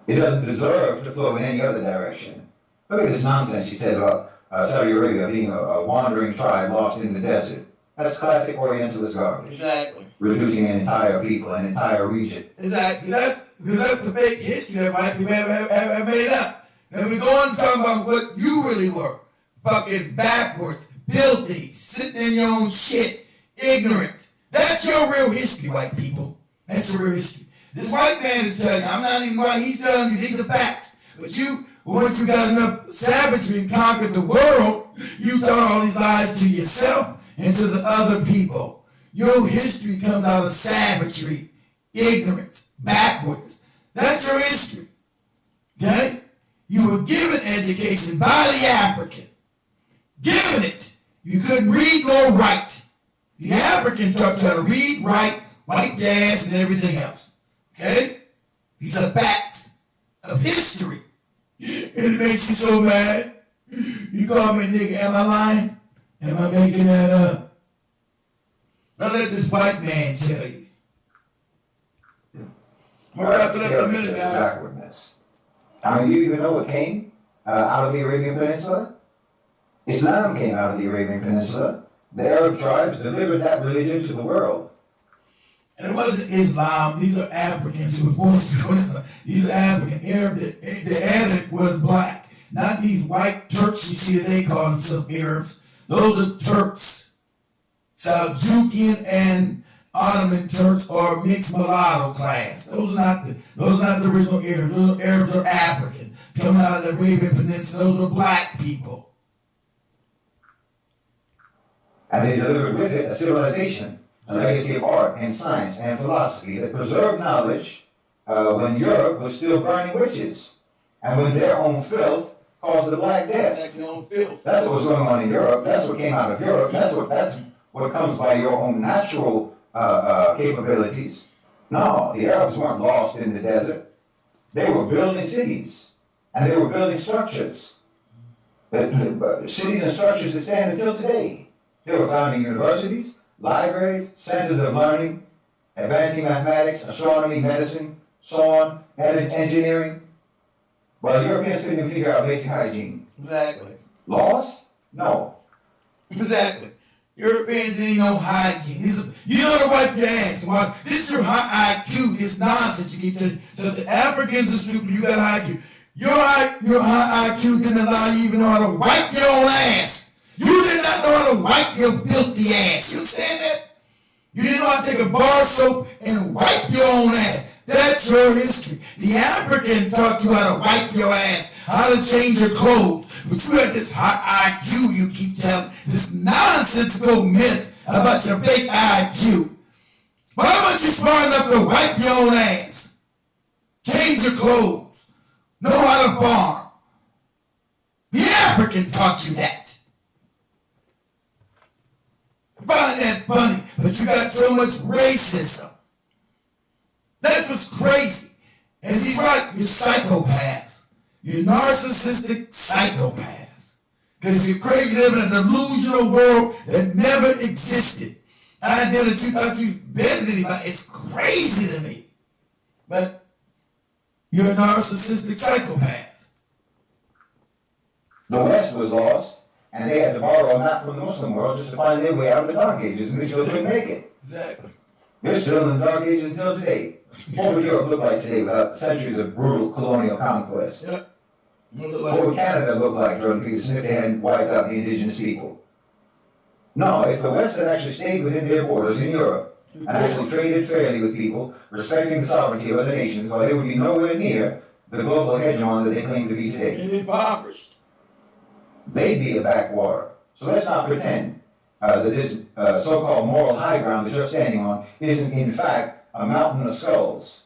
It doesn't deserve to flow in any other direction. Look at this nonsense he said about Saudi Arabia being a wandering tribe lost in the desert. That's classic Orientalist garbage. Exactly. Reducing an entire people, an entire region. Exactly. That's the fake history that white people have made up. And we go on to talk about what you really were. Fucking backwards, filthy, sitting in your own shit, ignorant. That's your real history, white people. That's your real history. This white man is telling you, I'm not even white, he's telling you these are facts. But you, once you got enough savagery and conquered the world, you taught all these lies to yourself and to the other people. Your history comes out of savagery, ignorance, backwards. That's your history. Okay? You were given education by the African. Given it. You couldn't read nor write. The African taught you how to read, write, wipe your ass, and everything else. Okay? These are facts of history. And it makes you so mad. You call me a nigga, am I lying? Am I making that up? Now let this white man tell you. I'm gonna wrap it up in a minute, guys. Backwardness. I mean, you even know what came out of the Arabian Peninsula? Islam came out of the Arabian Peninsula. The Arab tribes delivered that religion to the world. And it wasn't Islam. These are Africans who were forced to go to Islam. These are African. Arab, the Arab was black. Not these white Turks you see that they call themselves Arabs. Those are Turks. Seljukian and Ottoman Turks or mixed mulatto class. Those are not the original Arabs. Those Arabs are Africans. Coming out of the Arabian Peninsula. Those are black people. And they delivered with it a civilization, a legacy of art and science and philosophy that preserved knowledge when Europe was still burning witches and when their own filth caused the Black Death. That's what was going on in Europe. That's what came out of Europe. That's what comes by your own natural capabilities. No, the Arabs weren't lost in the desert. They were building cities and they were building structures. Cities and structures that stand until today. They were founding universities, libraries, centers of learning, advancing mathematics, astronomy, medicine, so on, and engineering. While Europeans couldn't even figure out basic hygiene. Exactly. Lost? No. Exactly. Europeans didn't know hygiene. You know to wipe your ass. This is your high IQ. This nonsense you keep telling. So the Africans are stupid. You got high IQ. Your high IQ didn't allow you even know how to wipe your own ass. You did not know how to wipe your filthy ass. You understand that? You didn't know how to take a bar of soap and wipe your own ass. That's your history. The African taught you how to wipe your ass, how to change your clothes. But you had this high IQ you keep telling, this nonsensical myth about your fake IQ. Why weren't you smart enough to wipe your own ass? Change your clothes. Know how to farm. The African taught you that. I find that funny, but you got so much racism. was crazy. And he's right, you're psychopaths. You're narcissistic psychopaths. Because you're crazy, living in a delusional world that never existed. Idea that you thought you was better than anybody, it's crazy to me. But you're a narcissistic psychopath. The West was lost, and they had to borrow a map from the Muslim world just to find their way out of the Dark Ages, and they still couldn't make it. Exactly. They're still in the Dark Ages until today. What would Europe look like today without centuries of brutal colonial conquest? Yep. What would Canada look like, Jordan Peterson, if they hadn't wiped out the indigenous people? No, if the West had actually stayed within their borders in Europe and actually traded fairly with people, respecting the sovereignty of other nations, well, they would be nowhere near the global hegemon that they claim to be today. They'd be impoverished. They'd be a backwater. So let's not pretend that this so-called moral high ground that you're standing on isn't in fact a mountain of skulls.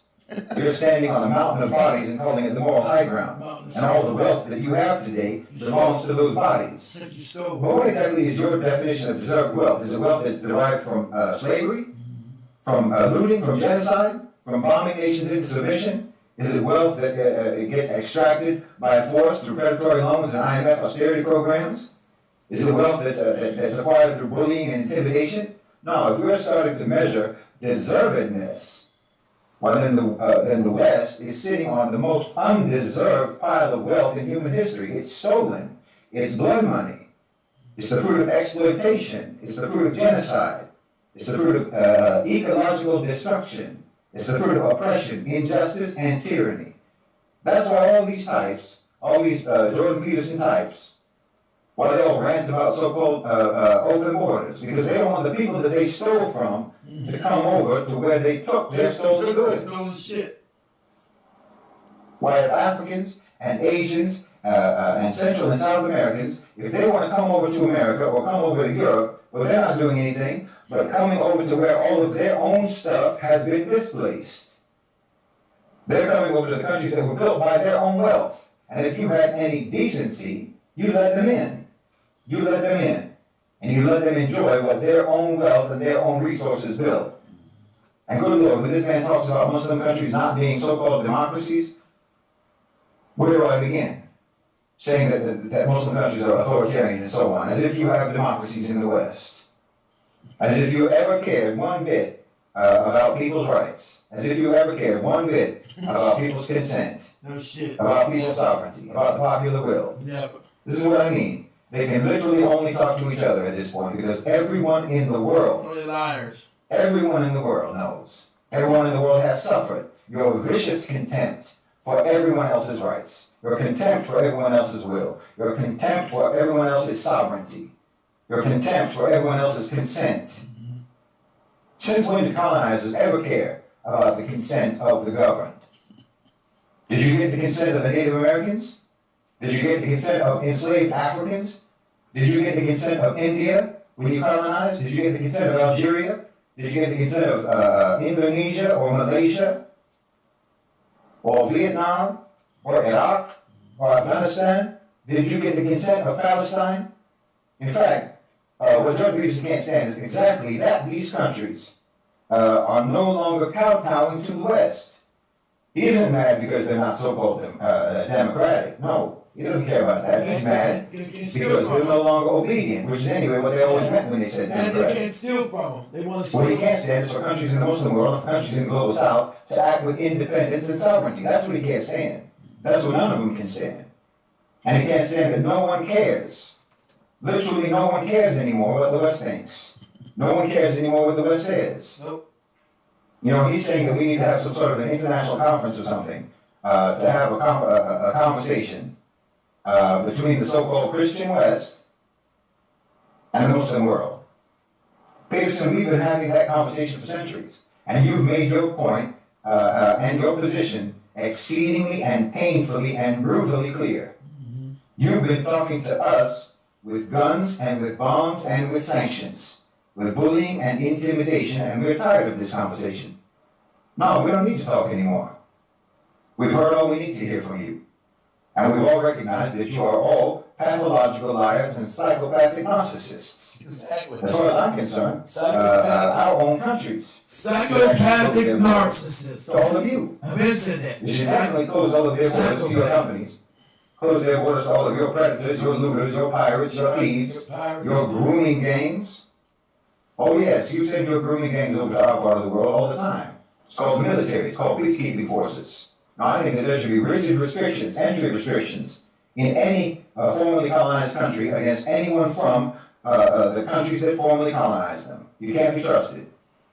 You're standing on a mountain of bodies and calling it the moral high ground. And all the wealth that you have today belongs to those bodies. But what exactly is your definition of deserved wealth? Is it wealth that's derived from slavery? From looting? From genocide? From bombing nations into submission? Is it wealth that it gets extracted by force through predatory loans and IMF austerity programs? Is it wealth that's acquired through bullying and intimidation? No, if we're starting to measure deservedness, well, then the West is sitting on the most undeserved pile of wealth in human history. It's stolen. It's blood money. It's the fruit of exploitation. It's the fruit of genocide. It's the fruit of ecological destruction. It's the fruit of oppression, injustice, and tyranny. That's why all these types, all these Jordan Peterson types, why they all rant about so-called open borders, because they don't want the people that they stole from to come over to where they took their stolen goods. Why if Africans and Asians and Central and South Americans, if they want to come over to America or come over to Europe, well, they're not doing anything but coming over to where all of their own stuff has been displaced. They're coming over to the countries that were built by their own wealth. And if you had any decency, you let them in. You let them in. And you let them enjoy what their own wealth and their own resources build. And good Lord, when this man talks about Muslim countries not being so-called democracies, where do I begin? Saying that Muslim countries are authoritarian and so on, as if you have democracies in the West. As if you ever cared one bit about people's rights. As if you ever cared one bit about people's consent. No shit. About people's sovereignty. About the popular will. Never. This is what I mean. They can literally only talk to each other at this point because everyone in the world, only liars. Everyone in the world knows. Everyone in the world has suffered your vicious contempt for everyone else's rights. Your contempt for everyone else's will. Your contempt for everyone else's sovereignty. Your contempt for everyone else's consent. Since when did colonizers ever care about the consent of the governed? Did you get the consent of the Native Americans? Did you get the consent of enslaved Africans? Did you get the consent of India when you colonized? Did you get the consent of Algeria? Did you get the consent of Indonesia or Malaysia? Or Vietnam? Or Iraq? Or Afghanistan? Did you get the consent of Palestine? In fact, what Jordan Peterson can't stand is exactly that these countries are no longer kowtowing to the West. He isn't mad because they're not so-called democratic. No, he doesn't care about that. He's mad because they're no longer obedient, which is anyway what they always meant when they said democratic. And they can't steal from them. They want to steal. What he can't stand is for countries in the Muslim world and for countries in the global South to act with independence and sovereignty. That's what he can't stand. That's what none of them can stand. And he can't stand that no one cares. Literally no one cares anymore what the West thinks. No one cares anymore what the West says. Nope. You know, he's saying that we need to have some sort of an international conference or something to have a conversation between the so-called Christian West and the Muslim world. Peterson, we've been having that conversation for centuries, and you've made your point and your position exceedingly and painfully and brutally clear. You've been talking to us with guns and with bombs and with sanctions, with bullying and intimidation, and we're tired of this conversation. No, we don't need to talk anymore. We've heard all we need to hear from you. And we've all recognized that you are all pathological liars and psychopathic narcissists. Exactly. As far as I'm concerned, our own countries. Psychopathic narcissists. To all of you. I've been said that. You should definitely close all of their borders to your companies. Close their borders to all of your predators, your looters, your pirates, your thieves, your grooming gangs. Oh yes, you send your grooming gangs over to our part of the world all the time. It's called military, it's called peacekeeping forces. Now I think that there should be rigid restrictions, entry restrictions, in any formerly colonized country against anyone from the countries that formerly colonized them. You can't be trusted.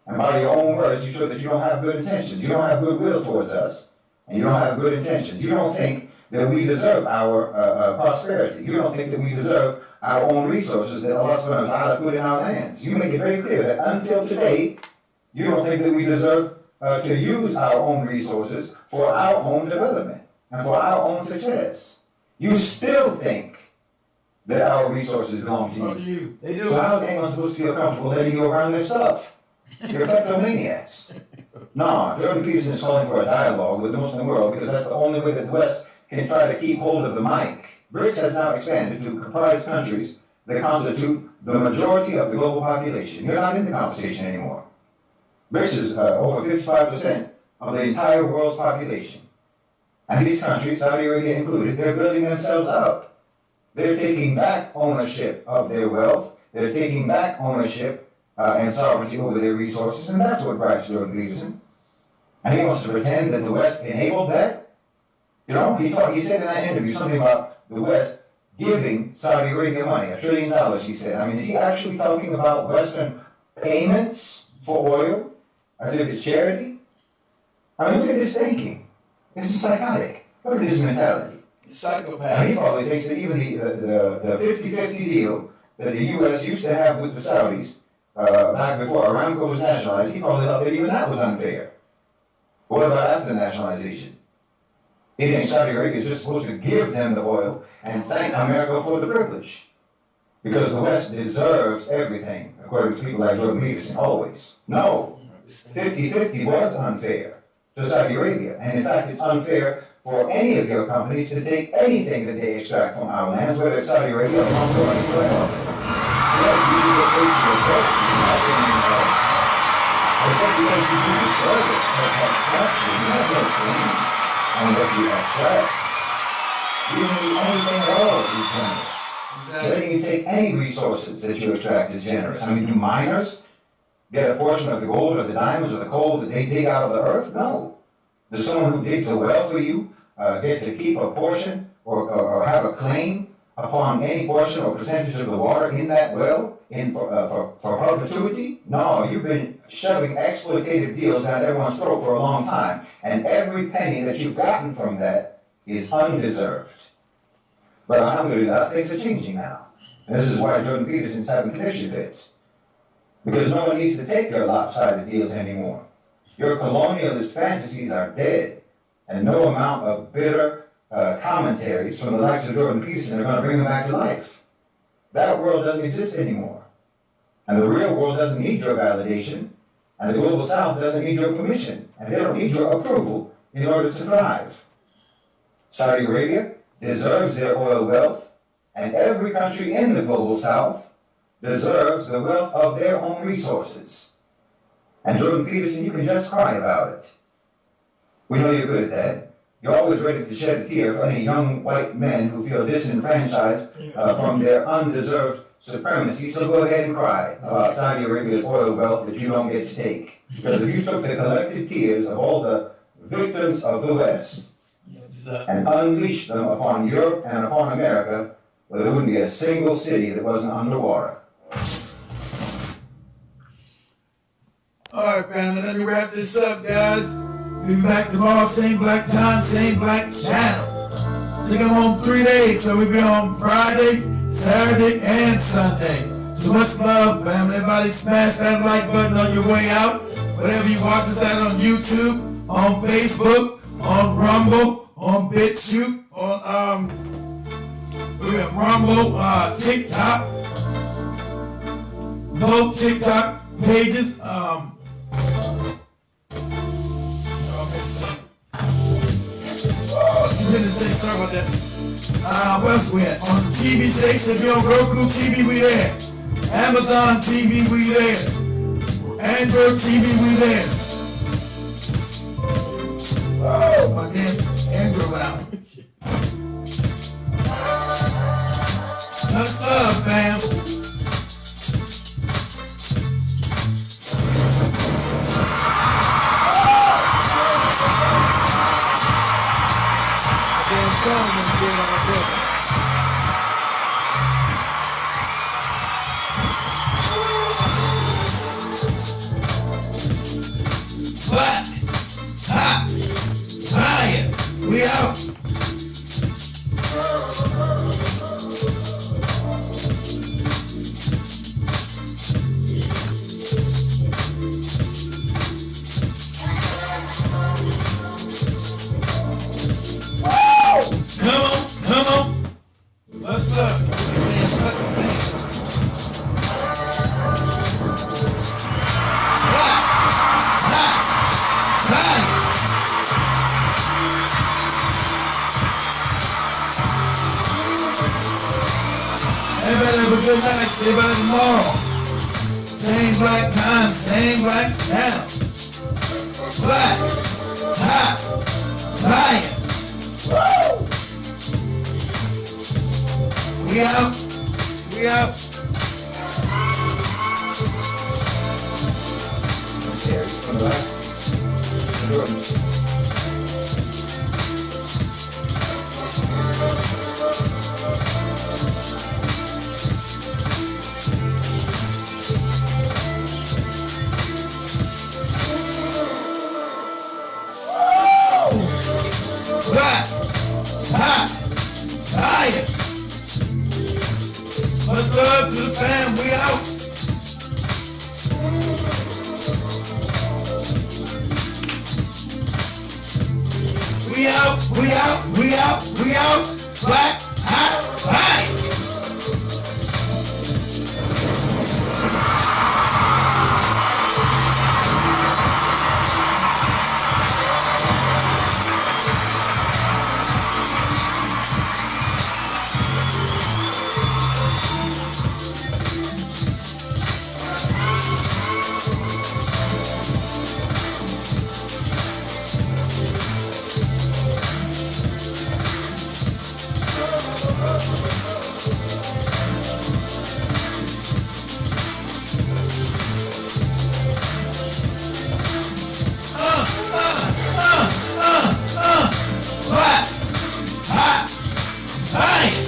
And by your own words, you show that you don't have good intentions. You don't have goodwill towards us. And you don't have good intentions. You don't think that we deserve our prosperity. You don't think that we deserve our own resources that Allah subhanahu wa ta'ala put in our hands. You make it very clear that until today, you don't think that we deserve to use our own resources for our own development and for our own success. You still think that our resources belong to you. So how is anyone supposed to feel comfortable letting you around their stuff? You're kleptomaniacs. No, Jordan Peterson is calling for a dialogue with the Muslim world because that's the only way that the West can try to keep hold of the mic. BRICS has now expanded to comprise countries that constitute the majority of the global population. You're not in the conversation anymore. BRICS is over 55% of the entire world's population. And these countries, Saudi Arabia included, they're building themselves up. They're taking back ownership of their wealth. They're taking back ownership and sovereignty over their resources, and that's what gripes Jordan Peterson. And he wants to pretend that the West enabled that. You know, he said in that interview something about the West giving Saudi Arabia money, $1 trillion, he said. I mean, is he actually talking about Western payments for oil as if it's charity? I mean, look at this thinking. This is psychotic. Look at this mentality. Psychopath. And he probably thinks that even the 50-50 deal that the U.S. used to have with the Saudis back before Aramco was nationalized, he probably thought that even that was unfair. But what about after nationalization? He thinks Saudi Arabia is just supposed to give them the oil and thank America for the privilege. Because the West deserves everything, according to people like Jordan Peterson, always. No, 50-50 was unfair to Saudi Arabia. And in fact, it's unfair for any of your companies to take anything that they extract from our lands, whether it's Saudi Arabia or Hong Kong or anywhere else. Yes, you should get paid for yourself, in my opinion, but just because you do the service of extraction, you have no claim on what you extract. You don't need anything at all to be generous. Letting you take any resources that you extract is generous. I mean, do miners get a portion of the gold or the diamonds or the coal that they dig out of the earth? No. Does someone who digs a well for you get to keep a portion or have a claim upon any portion or percentage of the water in that well for perpetuity? No, you've been shoving exploitative deals down everyone's throat for a long time, and every penny that you've gotten from that is undeserved. But alhamdulillah, things are changing now. And this is why Jordan Peterson's having connection fits. Because no one needs to take your lopsided deals anymore. Your colonialist fantasies are dead, and no amount of bitter commentaries from the likes of Jordan Peterson are going to bring them back to life. That world doesn't exist anymore. And the real world doesn't need your validation, and the global south doesn't need your permission, and they don't need your approval in order to thrive. Saudi Arabia deserves their oil wealth, and every country in the global south deserves the wealth of their own resources. And Jordan Peterson, you can just cry about it. We know you're good at that. You're always ready to shed a tear for any young white men who feel disenfranchised from their undeserved supremacy. So go ahead and cry about Saudi Arabia's oil wealth that you don't get to take. Because if you took the collective tears of all the victims of the West and unleashed them upon Europe and upon America, well, there wouldn't be a single city that wasn't underwater. Alright, family, let me wrap this up, guys. We'll be back tomorrow, same black time, same black channel. I think I'm on 3 days, so we'll be on Friday, Saturday, and Sunday. So much love, family. Everybody smash that like button on your way out. Whatever you watch us at on YouTube, on Facebook, on Rumble, on BitChute, on Rumble, TikTok, both TikTok pages. Sorry about that. Where else we at? On TV station, if you're on Roku TV, we there. Amazon TV, we there. Android TV, we there. Oh, my damn Android went out. Much love, fam. Black, hot, fire, we out. Come on. What's up? Everybody have a good night. See you tomorrow. Same black time, same black channel. Black, hot, fire. Woo! We out. Black, hot, fire. Much love to the fam, we out. We out. Black, hot, fire. Black, hot, fire.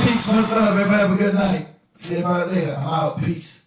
Peace, much love. Everybody have a good night. See you about later. I'm out. Peace.